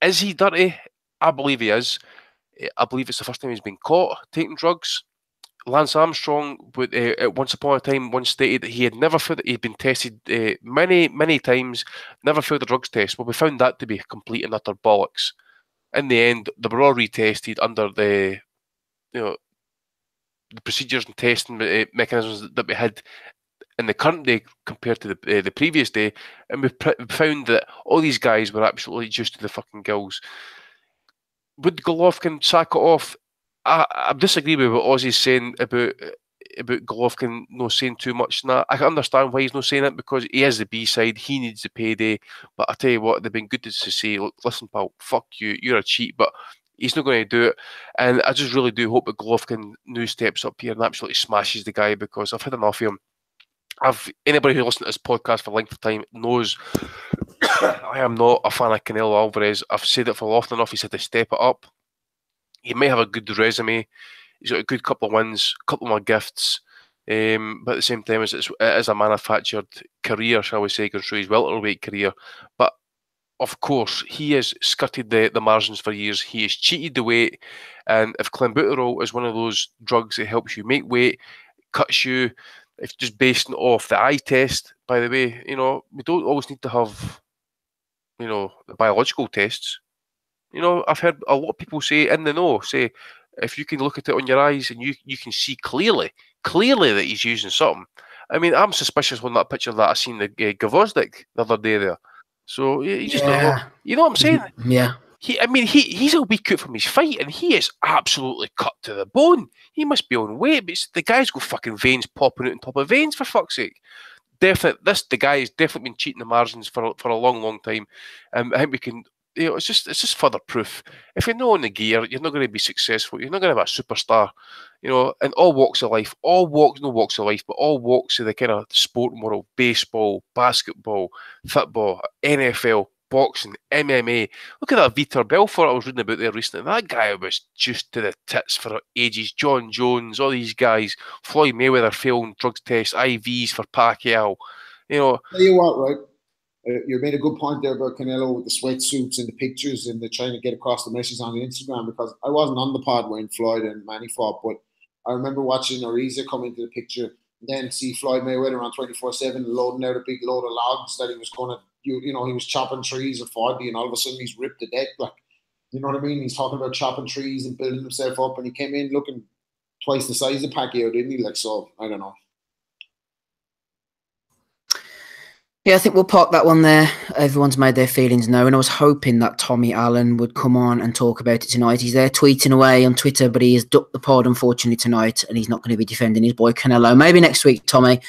is he dirty? I believe he is. I believe it's the first time he's been caught taking drugs. Lance Armstrong, at once upon a time, once stated that he had never found that he'd been tested many times, never failed the drugs test. Well, we found that to be complete and utter bollocks. In the end, they were all retested under the procedures and testing mechanisms that we had in the current day compared to the previous day, and we found that all these guys were absolutely juiced to the fucking gills. Would Golovkin sack it off? I disagree with what Ozzy's saying about Golovkin not saying too much. Nah, I can understand why he's not saying it, because he is the B-side. He needs the payday. But I tell you what, they've been good to say, look, listen, pal, fuck you. You're a cheat, but he's not going to do it. And I just really do hope that Golovkin now steps up here and absolutely smashes the guy, because I've had enough of him. Anybody who listened to this podcast for a length of time knows I am not a fan of Canelo Alvarez. I've said it for often enough. He's had to step it up. He may have a good resume. He's got a good couple of wins, a couple more gifts. But at the same time, it is a manufactured career, shall we say, going through his welterweight career. But of course, he has skirted the margins for years. He has cheated the weight. And if clenbuterol is one of those drugs that helps you make weight, cuts you, if just based off the eye test, by the way, we don't always need to have, the biological tests. I've heard a lot of people say in the know, say, if you can look at it on your eyes and you can see clearly that he's using something. I mean, I'm suspicious on that picture that I seen the Gvozdyk the other day there. So you just don't know. You know what I'm saying? Yeah. He's a week out from his fight, and he is absolutely cut to the bone. He must be on weight, but the guy's got fucking veins popping out on top of veins, for fuck's sake. The guy has definitely been cheating the margins for a long time. I think we can. It's just further proof. If you're not on the gear, you're not going to be successful. You're not going to have a superstar. In all walks of life, no walks of life, but all walks of the kind of sporting world: baseball, basketball, football, NFL, boxing, MMA. Look at that Vitor Belfort I was reading about there recently. That guy was just to the tits for ages. John Jones, all these guys. Floyd Mayweather failing drugs tests, IVs for Pacquiao. Tell you what, right? You made a good point there about Canelo with the sweatsuits and the pictures, and they're trying to get across the message on the Instagram, because I wasn't on the pod when Floyd and Manny fought, but I remember watching Ariza come into the picture and then see Floyd Mayweather on 24/7 loading out a big load of logs that he was going to, he was chopping trees at 40, and all of a sudden he's ripped the deck. Like, you know what I mean? He's talking about chopping trees and building himself up, and he came in looking twice the size of Pacquiao, didn't he? Like, so, I don't know. Yeah, I think we'll park that one there. Everyone's made their feelings known. I was hoping that Tommy Allen would come on and talk about it tonight. He's there tweeting away on Twitter, but he has ducked the pod, unfortunately, tonight, and he's not going to be defending his boy Canelo. Maybe next week, Tommy.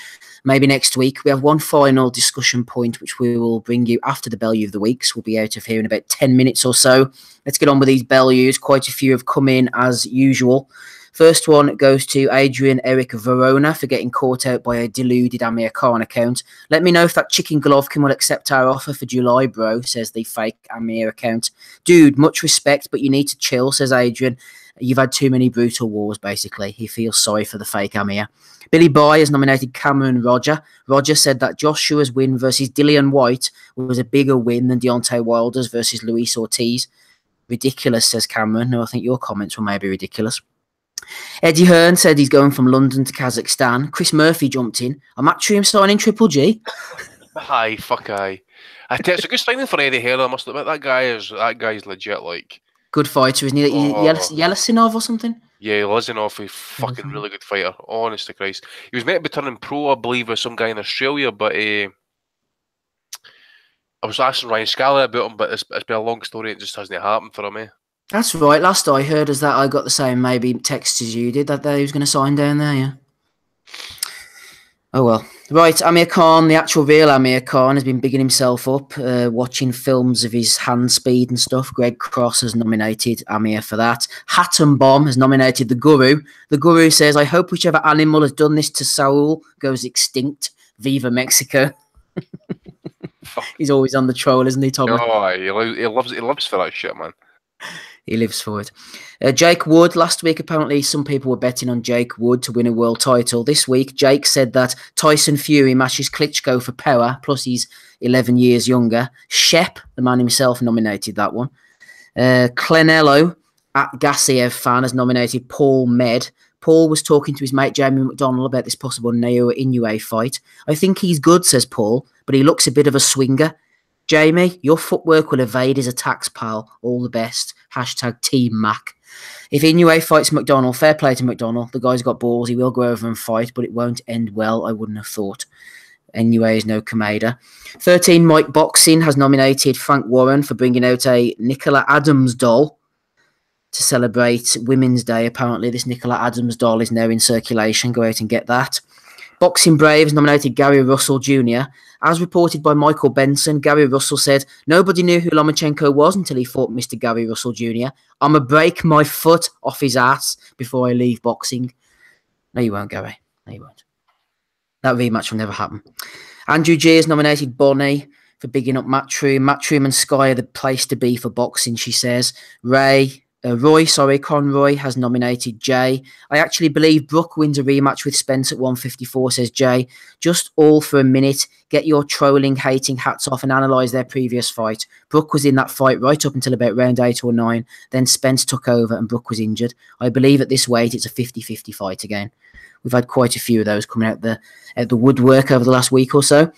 Maybe next week. We have one final discussion point, which we will bring you after the Bellew of the Weeks. We'll be out of here in about 10 minutes or so. Let's get on with these Bellews. Quite a few have come in as usual. First one goes to Adrian Eric Verona for getting caught out by a deluded Amir Khan account. Let me know if that chicken Golovkin will accept our offer for July, bro, says the fake Amir account. Dude, much respect, but you need to chill, says Adrian. You've had too many brutal wars, basically. He feels sorry for the fake Amir. Billy Boy has nominated Cameron Roger. Roger said that Joshua's win versus Dillian White was a bigger win than Deontay Wilder's versus Luis Ortiz. Ridiculous, says Cameron. No, I think your comments were maybe ridiculous. Eddie Hearn said he's going from London to Kazakhstan. Chris Murphy jumped in. I'm actually signing Triple G. Aye, fuck aye. It's a good signing for Eddie Hearn, I must admit. That guy's legit, like. Good fighter, isn't he? Yelisinov or something? Yeah, Lisinov, he's fucking really good fighter. Honest to Christ. He was meant to be turning pro, I believe, with some guy in Australia, but I was asking Ryan Scally about him, but it's been a long story. It just hasn't happened for him, eh? That's right. Last I heard is that I got the same maybe text as you did, that he was going to sign down there, yeah. Oh, well. Right, Amir Khan, the actual real Amir Khan, has been bigging himself up, watching films of his hand speed and stuff. Greg Cross has nominated Amir for that. Hatton Bomb has nominated The Guru. The Guru says, I hope whichever animal has done this to Saul goes extinct. Viva Mexico. He's always on the troll, isn't he, Tommy? Oh, he lives for that shit, man. He lives for it. Jake Wood, last week, apparently some people were betting on Jake Wood to win a world title. This week, Jake said that Tyson Fury matches Klitschko for power, plus he's 11 years younger. Shep, the man himself, nominated that one. Clenello, at Gassiev fan, has nominated Paul Med. Paul was talking to his mate Jamie McDonnell about this possible Naoya Inoue fight. I think he's good, says Paul, but he looks a bit of a swinger. Jamie, your footwork will evade his attacks, pal. All the best. Hashtag Team Mac. If Inoue fights McDonnell, fair play to McDonnell. The guy's got balls. He will go over and fight, but it won't end well, I wouldn't have thought. Inoue is no Kameda. 13 Mike Boxing has nominated Frank Warren for bringing out a Nicola Adams doll to celebrate Women's Day. Apparently, this Nicola Adams doll is now in circulation. Go out and get that. Boxing Brave has nominated Gary Russell Jr. As reported by Michael Benson, Gary Russell said, nobody knew who Lomachenko was until he fought Mr. Gary Russell Jr. I'm going to break my foot off his ass before I leave boxing. No, you won't, Gary. No, you won't. That rematch will never happen. Andrew G has nominated Bonnie for bigging up Matchroom. Matchroom and Sky are the place to be for boxing, she says. Roy Conroy has nominated Jay. I actually believe Brooke wins a rematch with Spence at 154, says Jay. Just all for a minute. Get your trolling, hating hats off and analyse their previous fight. Brooke was in that fight right up until about round 8 or 9. Then Spence took over and Brooke was injured. I believe at this weight it's a 50-50 fight again. We've had quite a few of those coming out the woodwork over the last week or so.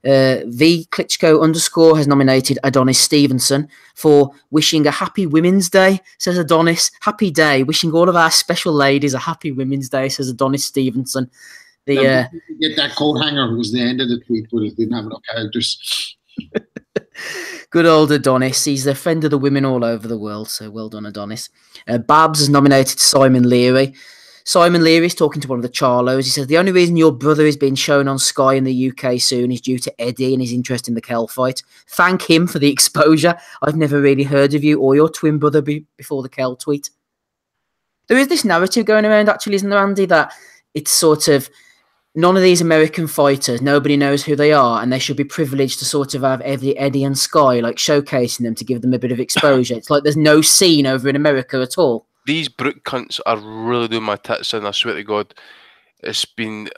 V Klitschko _ has nominated Adonis Stevenson for wishing a happy Women's Day, says Adonis. Happy day. Wishing all of our special ladies a happy Women's Day, says Adonis Stevenson. Get that coat hanger was the end of the tweet, but it didn't have enough characters. Good old Adonis. He's the friend of the women all over the world, so well done, Adonis. Babs has nominated Simon Leary. Simon Leary is talking to one of the Charlos. He says, the only reason your brother is being shown on Sky in the UK soon is due to Eddie and his interest in the Kell fight. Thank him for the exposure. I've never really heard of you or your twin brother before the Kell tweet. There is this narrative going around, actually, isn't there, Andy, that it's sort of none of these American fighters, nobody knows who they are, and they should be privileged to sort of have Eddie and Sky, like, showcasing them to give them a bit of exposure. It's like there's no scene over in America at all. These brute cunts are really doing my tits in, I swear to God. It's been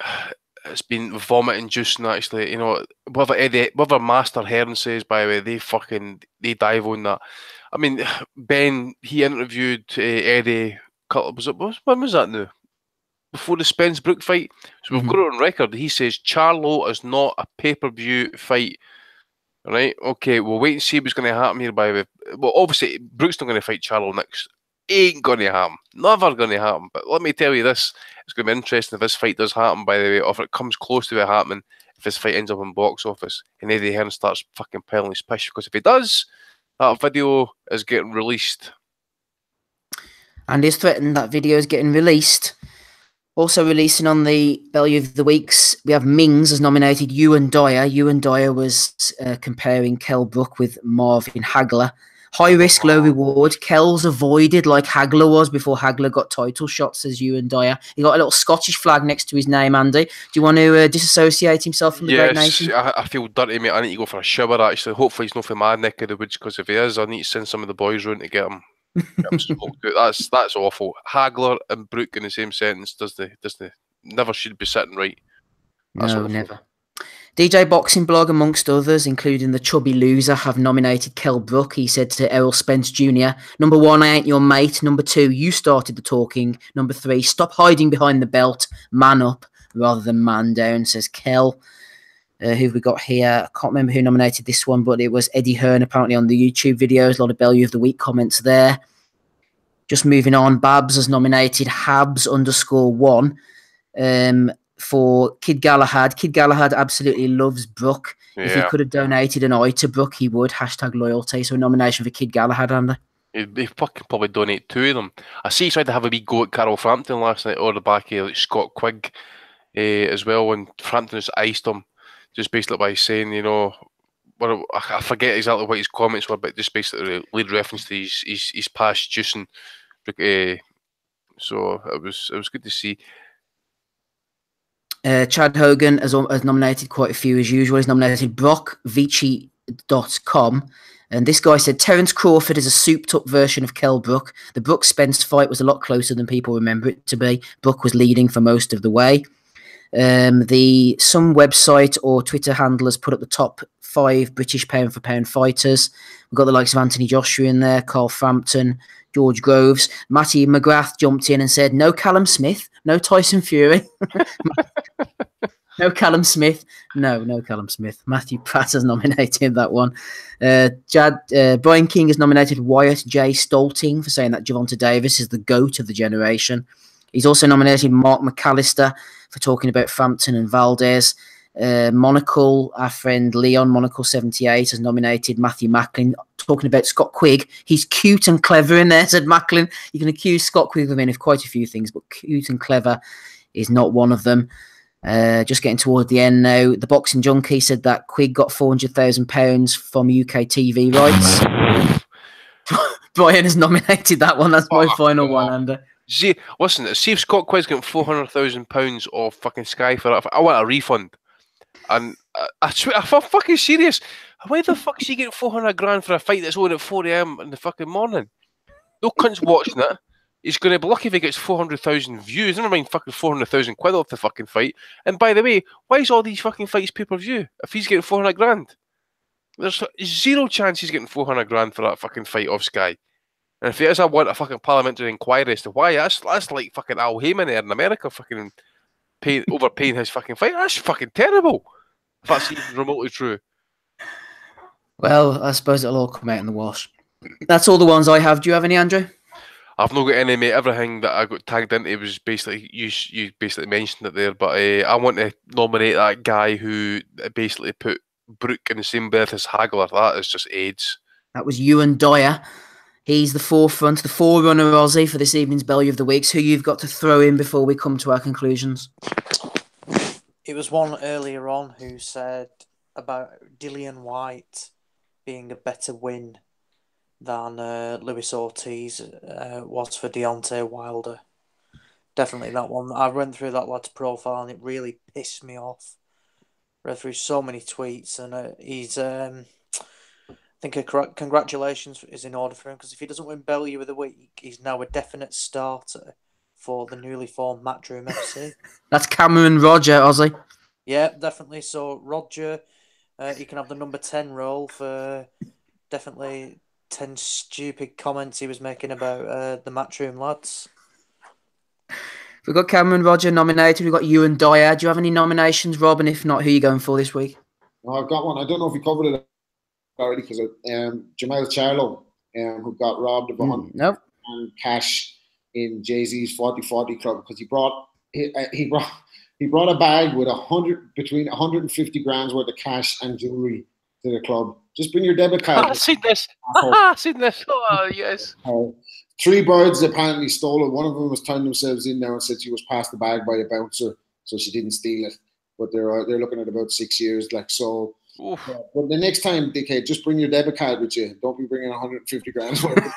vomit inducing, actually. You know, whatever Master Hearn says, by the way, they dive on that. I mean, Ben, he interviewed Eddie, when was that now? Before the Spence Brook fight. So we've got it on record. He says Charlo is not a pay-per-view fight. Right? Okay, we'll wait and see what's going to happen here, by the way. Well, obviously, Brook's not going to fight Charlo next. Ain't going to happen. Never going to happen. But let me tell you this. It's going to be interesting if this fight does happen, by the way, or if it comes close to it happening, if this fight ends up in box office and Eddie Hearn starts fucking piling his piss. Because if he does, that video is getting released. And he's threatened that video is getting released. Also releasing on the Value of the Weeks, we have Mings has nominated Ewan Dyer. Ewan Dyer was comparing Kell Brook with Marvin Hagler. High risk, low reward. Kell's avoided like Hagler was before Hagler got title shots, says Ewan Dyer. He got a little Scottish flag next to his name, Andy. Do you want to disassociate himself from the Great Nation? Yes, I feel dirty, mate. I need to go for a shower, actually. Hopefully he's not from my neck of the woods, because if he is, I need to send some of the boys round to get him. That's awful. Hagler and Brook in the same sentence never should be sitting right. That's no, awful. Never. DJ Boxing Blog, amongst others, including the Chubby Loser, have nominated Kell Brook. He said to Errol Spence Jr., number 1, I ain't your mate. Number 2, you started the talking. Number 3, stop hiding behind the belt. Man up rather than man down, says Kell. Who have we got here? I can't remember who nominated this one, but it was Eddie Hearn, apparently, on the YouTube videos. A lot of Value of the Week comments there. Just moving on, Babs has nominated Habs _1 for Kid Galahad. Kid Galahad absolutely loves Brook. Yeah. If he could have donated an eye to Brook, he would. #loyalty. So a nomination for Kid Galahad, Andy. He'd fucking probably donate 2 of them. I see he tried to have a wee go at Carol Frampton last night, or the back of Scott Quigg as well, when Frampton just iced him. Just basically by saying, you know, I forget exactly what his comments were, but just basically lead reference to his past juicing. So it was good to see. Chad Hogan has nominated quite a few as usual. He's nominated BrockVici.com. And this guy said Terence Crawford is a souped-up version of Kell Brook. The Brook-Spence fight was a lot closer than people remember it to be. Brook was leading for most of the way. Some website or Twitter handlers put up the top 5 British pound-for-pound fighters. We've got the likes of Anthony Joshua in there, Carl Frampton, George Groves. Matty McGrath jumped in and said, no Callum Smith, no Tyson Fury. No Callum Smith. No Callum Smith. Matthew Pratt has nominated that one. Brian King has nominated Wyatt J. Stolting for saying that Gervonta Davis is the GOAT of the generation. He's also nominated Mark McAllister for talking about Frampton and Valdez. Monocle, our friend Leon Monocle78 has nominated Matthew Macklin talking about Scott Quigg. He's cute and clever in there, said Macklin. You can accuse Scott Quigg of quite a few things, but cute and clever is not one of them. Just getting toward the end now. The Boxing Junkie said that Quigg got £400,000 from UK TV rights. Brian has nominated that one. That's my final one, Andy. See if Scott Quigg's getting £400,000 of fucking Sky for that. I want a refund. And I swear, I'm fucking serious. Why the fuck is he getting 400 grand for a fight that's on at 4 a.m. in the fucking morning? No cunt's watching it. He's going to be lucky if he gets 400,000 views. Never mind fucking 400,000 quid off the fucking fight. And by the way, why is all these fucking fights pay-per-view if he's getting 400 grand? There's zero chance he's getting 400 grand for that fucking fight off Sky. And if he is, I want a fucking parliamentary inquiry as to why. That's like fucking Al Heyman there in America fucking overpaying his fucking fight. That's fucking terrible. If that's even remotely true. Well, I suppose it'll all come out in the wash. That's all the ones I have. Do you have any, Andrew? I've not got any, mate. Everything that I got tagged into was basically, you basically mentioned it there, but I want to nominate that guy who basically put Brook in the same breath as Hagler. That is just AIDS. That was Ewan Dyer. He's the forefront, the forerunner Aussie for this evening's Bellew of the Weeks. Who you've got to throw in before we come to our conclusions? It was one earlier on who said about Dillian White being a better win than Luis Ortiz was for Deontay Wilder. Definitely that one. I went through that lad's profile and it really pissed me off. Read through so many tweets and he's... I think congratulations is in order for him because if he doesn't win Bellew of the Week, he's now a definite starter for the newly formed Matchroom FC. That's Cameron Roger, Aussie. Yeah, definitely. So Roger, he can have the number 10 role for definitely 10 stupid comments he was making about the Matchroom lads. We've got Cameron Roger nominated. We've got Ewan Dyer. Do you have any nominations, Rob? And if not, who are you going for this week? Well, I've got one. I don't know if we covered it already because Jamal Charlo, who got robbed of 100 and cash in Jay-Z's 40-40 club because he brought a bag with between 150 grand's worth of cash and jewelry to the club. Just bring your debit card. I've seen this. I've seen this. Oh, yes. 3 birds apparently stole it. One of them was turned themselves in now and said she was passed the bag by a bouncer, so she didn't steal it. But they're looking at about 6 years, like so. But the next time, dickhead, just bring your debit card with you. Don't be bringing 150 grand worth.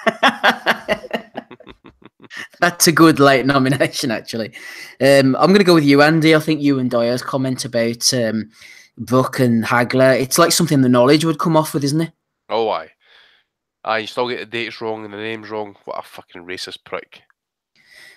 That's a good late nomination, actually. I'm going to go with you, Andy. I think you and Dyer's comment about Brook and Hagler, it's like something the knowledge would come off with, isn't it? Oh, aye. You still get the dates wrong and the names wrong. What a fucking racist prick.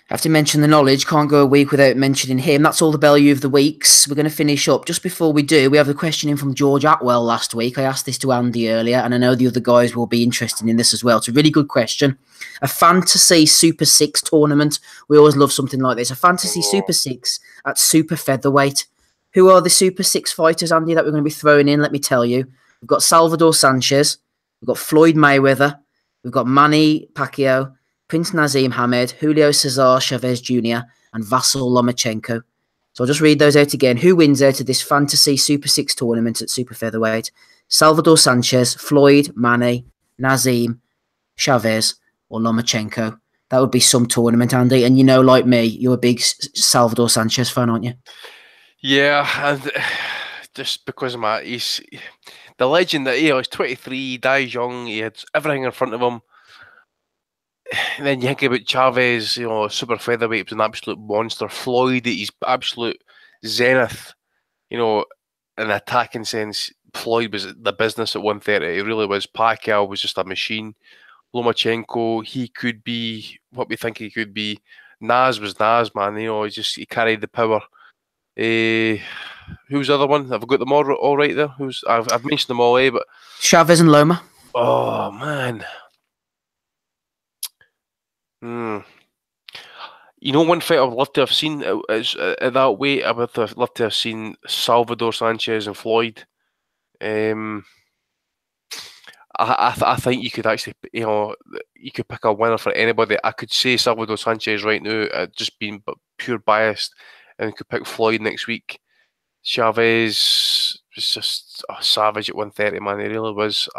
I have to mention the knowledge. Can't go a week without mentioning him. That's all the Bellew of the Weeks. We're going to finish up. Just before we do, we have the question in from George Atwell last week. I asked this to Andy earlier, and I know the other guys will be interested in this as well. It's a really good question. A fantasy Super 6 tournament. We always love something like this. A fantasy Super 6 at super featherweight. Who are the Super 6 fighters, Andy, that we're going to be throwing in? Let me tell you. We've got Salvador Sanchez. We've got Floyd Mayweather. We've got Manny Pacquiao. Prince Nazim Hamed, Julio Cesar Chavez Jr., and Vasyl Lomachenko. So I'll just read those out again. Who wins out of this fantasy Super 6 tournament at super featherweight? Salvador Sanchez, Floyd, Manny, Nazim, Chavez, or Lomachenko. That would be some tournament, Andy. And you know, like me, you're a big Salvador Sanchez fan, aren't you? Yeah, and just because of he's the legend that he was 23, he dies young, he had everything in front of him. And then you think about Chavez, super featherweight, was an absolute monster. Floyd, he's absolute zenith, you know, in the attacking sense, Floyd was the business at 130. He really was. Pacquiao was just a machine. Lomachenko, he could be what we think he could be. Nas was Nas, man. You know, he carried the power. Who's the other one? Have I got them all right there? I've mentioned them all, but Chavez and Loma. Oh man. You know, one fight I'd love to have seen is at that weight. I would have loved to have seen Salvador Sanchez and Floyd. I think you could actually, you know, you could pick a winner for anybody. I could say Salvador Sanchez right now, just being pure biased, and could pick Floyd next week. Chavez was just a savage at 130, man. He really was.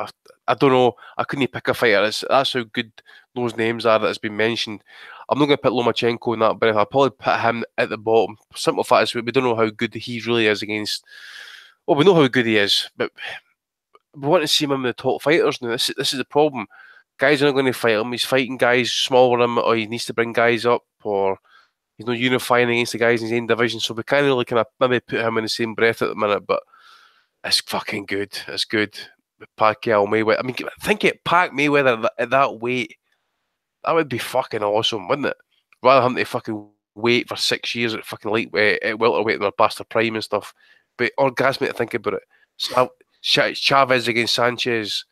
I don't know. I couldn't pick a fighter. That's how good those names are that has been mentioned. I'm not going to put Lomachenko in that breath. I'll probably put him at the bottom. Simple fact is we don't know how good he really is against. Well, we know how good he is, but we want to see him in the top fighters now. This is the problem. Guys are not going to fight him. He's fighting guys smaller than him, or he needs to bring guys up, or he's not unifying against the guys in his own division. So we can't really kind of maybe put him in the same breath at the minute, but it's fucking good. It's good. Pacquiao, Mayweather. I mean, think it, Pac Mayweather at that weight. That would be fucking awesome, wouldn't it? Rather than to fucking wait for 6 years at fucking lightweight, at welterweight, and they're past their prime and stuff. But orgasmic to think about it. Chavez against Sanchez.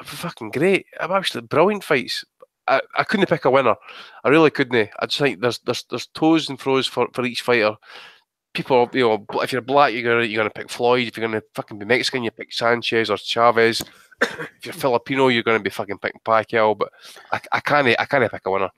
Fucking great. Absolutely brilliant fights. I couldn't pick a winner. I really couldn't. I just think there's toes and fro's for each fighter. People, you know, if you're black, you're gonna pick Floyd. If you're gonna fucking be Mexican, you pick Sanchez or Chavez. If you're Filipino, you're gonna be fucking picking Pacquiao. But I can't pick a winner.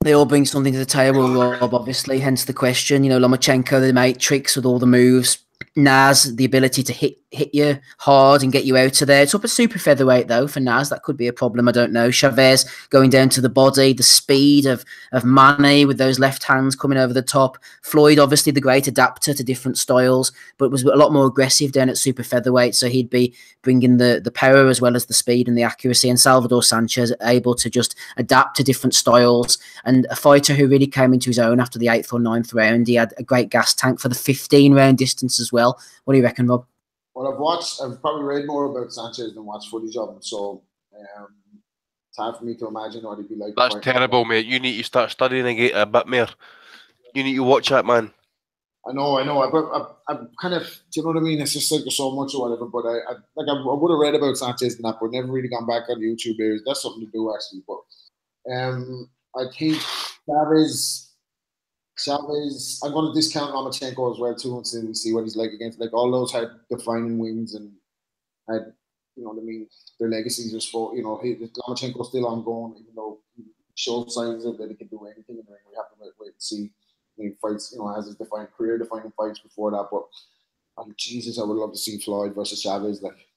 They all bring something to the table, Rob, obviously, hence the question. You know, Lomachenko, the matrix with all the moves. Nas, the ability to hit you hard and get you out of there. It's up at super featherweight, though, for Nas. That could be a problem. I don't know. Chavez going down to the body, the speed of Mane with those left hands coming over the top. Floyd, obviously, the great adapter to different styles, but was a lot more aggressive down at super featherweight. So he'd be bringing the power as well as the speed and the accuracy. And Salvador Sanchez able to just adapt to different styles. And a fighter who really came into his own after the 8th or 9th round. He had a great gas tank for the 15-round distance as well. What do you reckon, Rob? Well, I've probably read more about Sanchez than watched footage of him, so it's hard for me to imagine what he'd be like. That's terrible, mate. You need to start studying a bit more. You need to watch that, man. I know. I'm kind of, do you know what I mean? It's just like there's so much or whatever, but I would have read about Sanchez and that, but never really gone back on YouTube videos. That's something to do, actually. But I think Chavez, I'm going to discount Lomachenko as well too until we see what he's like against. Like all those had defining wins and had, you know what I mean, their legacies are sport. You know, Lomachenko's still ongoing, even though he showed signs of that he can do anything in the ring. We have to wait and see. He fights, you know, has his career-defining fights before that. But Jesus, I would love to see Floyd versus Chavez. Like,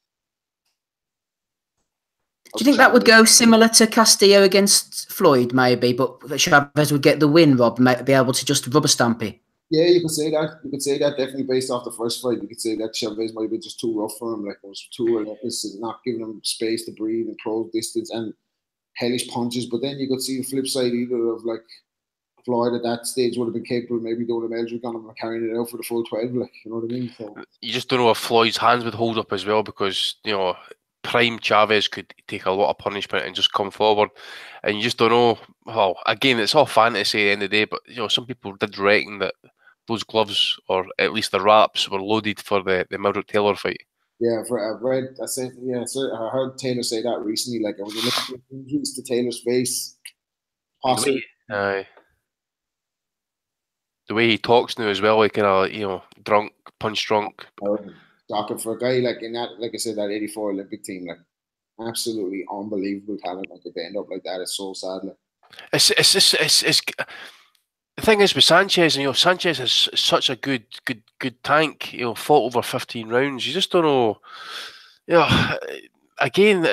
do you think that would go similar to Castillo against Floyd, maybe, but that Chavez would get the win, Rob, and be able to just rubber stamp it? Yeah, you could say that. You could say that definitely based off the first fight. You could say that Chavez might be just too rough for him, like it was too relentless and not giving him space to breathe and close distance and hellish punches. But then you could see the flip side either of like Floyd at that stage would have been capable, maybe doing a Meldrick on him and carrying it out for the full 12, like, you know what I mean? So you just don't know if Floyd's hands would hold up as well because, you know, prime Chavez could take a lot of punishment and just come forward, and you just don't know. Well, again, it's all fantasy at the end of the day, but you know, some people did reckon that those gloves, or at least the wraps, were loaded for the Mildred Taylor fight. Yeah, I heard Taylor say that recently. Like, when you look at the injuries to Taylor's face, possibly. The way he talks now as well, like, kind of, you know, drunk, punch drunk. Talking for a guy like in that, like I said, that '84 Olympic team, like absolutely unbelievable talent. Like, if they end up like that, it's so sad. Like, it's the thing is with Sanchez, you know, Sanchez is such a good tank. You know, fought over 15 rounds. You just don't know. You know, again,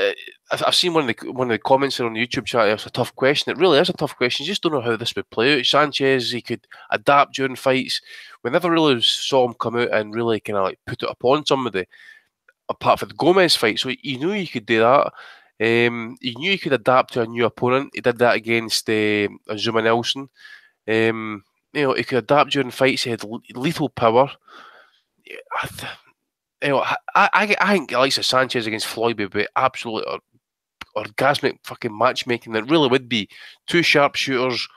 I've seen one of the comments on the YouTube chat. It's a tough question. It really is a tough question. You just don't know how this would play out. Sanchez, he could adapt during fights. We never really saw him come out and really kind of like put it upon somebody, apart from the Gomez fight. So you knew he could do that. He knew he could adapt to a new opponent. He did that against Zuma Nelson. he could adapt during fights. He had lethal power. I think the likes of Sanchez against Floyd would be absolutely orgasmic fucking matchmaking. That really would be two sharpshooters,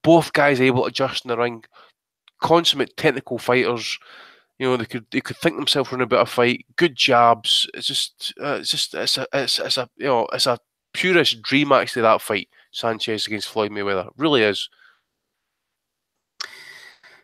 both guys able to adjust in the ring, consummate technical fighters. They could think themselves in a bit of fight. Good jabs. It's a purest dream actually, that fight, Sanchez against Floyd Mayweather. It really is.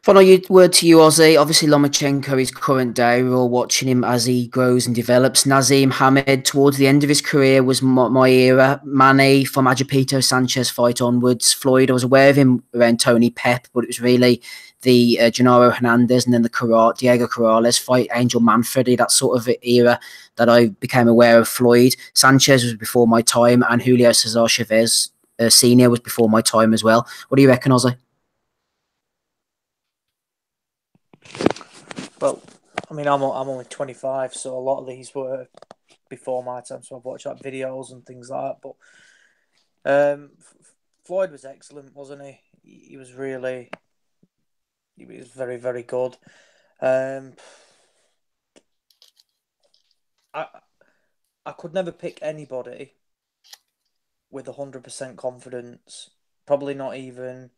Final word to you, Ozzy. Obviously, Lomachenko is current day. We're all watching him as he grows and develops. Nazim Hamed, towards the end of his career, was my era. Manny from Agapito Sanchez fight onwards. Floyd, I was aware of him around Tony Pep, but it was really the Gennaro Hernandez and then the Diego Corrales fight, Angel Manfredi, that sort of era that I became aware of Floyd. Sanchez was before my time, and Julio Cesar Chavez Sr. was before my time as well. What do you reckon, Ozzy? Well, I mean, I'm only 25, so a lot of these were before my time, so I've watched like videos and things like that. But Floyd was excellent, wasn't he? He was very, very good. I could never pick anybody with 100% confidence. Probably not even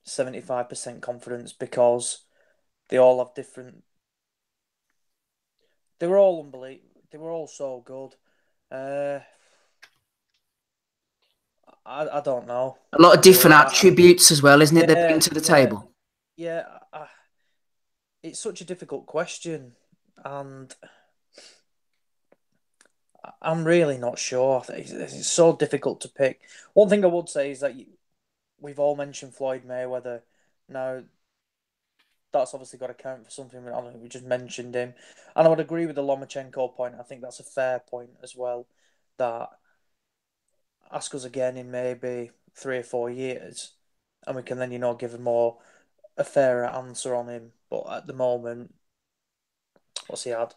75% confidence, because they all have different. They were all unbelievable. They were all so good. I don't know. A lot of different attributes as well, isn't it? They bring to the table. Yeah, it's such a difficult question, and I'm really not sure. It's so difficult to pick. One thing I would say is that we've all mentioned Floyd Mayweather. Now, that's obviously got to count for something. I don't know, we just mentioned him. And I would agree with the Lomachenko point. I think that's a fair point as well. That ask us again in maybe 3 or 4 years, and we can then, give a fairer answer on him. But at the moment, what's he had?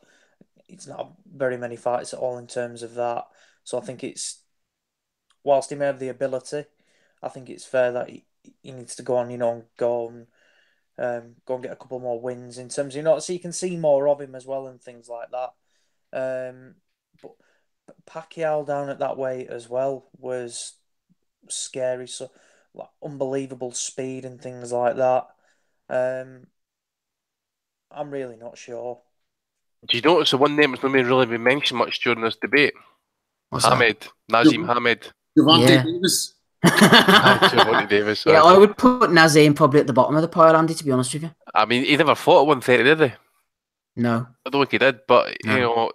It's not very many fights at all in terms of that. So I think whilst he may have the ability, I think it's fair that he needs to go on, go and get a couple more wins in terms of, so you can see more of him as well and things like that. But Pacquiao down at that weight as well was scary. So like unbelievable speed and things like that. I'm really not sure. Do you notice the one name that's not really been mentioned much during this debate? Nazim Hamed. Gervonta Davis. Gervonta Davis. Yeah, I would put Nazim probably at the bottom of the pile, Andy, to be honest with you. I mean, he never fought at 130, did he? No. I don't think he did, but, No.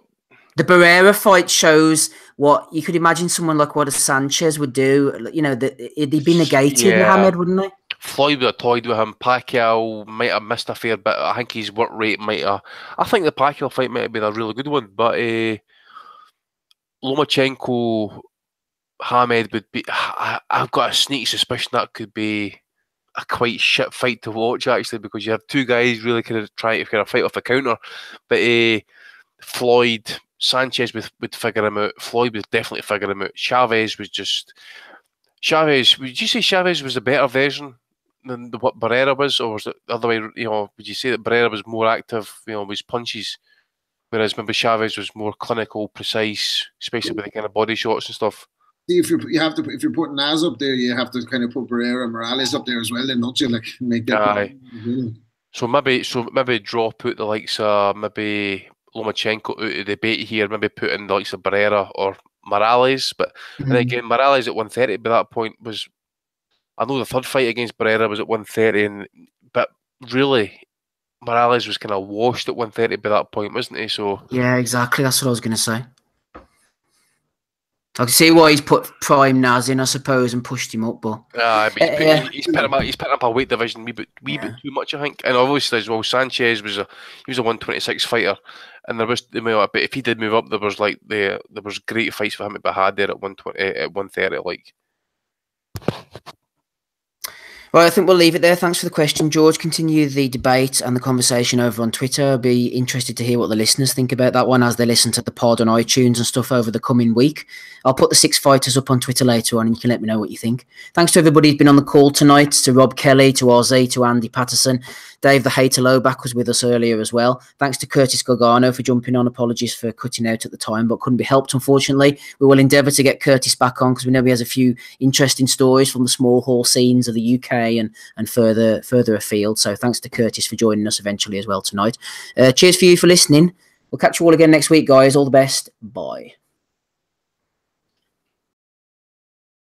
The Barrera fight shows what you could imagine someone like what a Sanchez would do. He'd be negated, Mohammed, wouldn't he? Floyd would have toyed with him. Pacquiao might have missed a fair bit. I think his work rate might have. I think the Pacquiao fight might have been a really good one, but Lomachenko, Hamed would be. I've got a sneaky suspicion that could be a quite shit fight to watch, actually, because you have two guys really kind of trying to fight off the counter. But Floyd, Sanchez would figure him out. Floyd would definitely figure him out. Chavez. Would you say Chavez was a better version than what Barrera was, or was it the other way? Would you say that Barrera was more active, with his punches, whereas maybe Chavez was more clinical, precise, especially with the kind of body shots and stuff? See, if you're putting Naz up there, you have to kind of put Barrera and Morales up there as well, then don't you? Like make that. Aye. So maybe drop out the likes of maybe Lomachenko out of the debate here. Maybe put in the likes of Barrera or Morales, but and again, Morales at 130 by that point was. I know the third fight against Barrera was at 130, but really, Morales was kind of washed at 130 by that point, wasn't he? So yeah, exactly. That's what I was going to say. I can see why he's put Prime Naz in, I suppose, and pushed him up. But he's put up a weight division wee bit too much, I think. And obviously as well, Sanchez was a 126 fighter, and there was but if he did move up, there was great fights for him to be had there at 120 at 130, like. Well, I think we'll leave it there. Thanks for the question, George. Continue the debate and the conversation over on Twitter. I'll be interested to hear what the listeners think about that one as they listen to the pod on iTunes and stuff over the coming week. I'll put the 6 fighters up on Twitter later on and you can let me know what you think. Thanks to everybody who's been on the call tonight, to Rob Kelly, to Ozzy, to Andy Patterson. Dave the Hater Lowback was with us earlier as well. Thanks to Curtis Gargano for jumping on. Apologies for cutting out at the time, but couldn't be helped, unfortunately. We will endeavour to get Curtis back on because we know he has a few interesting stories from the small hall scenes of the UK and further afield. So thanks to Curtis for joining us eventually as well tonight. Cheers for you for listening. We'll catch you all again next week, guys. All the best. Bye.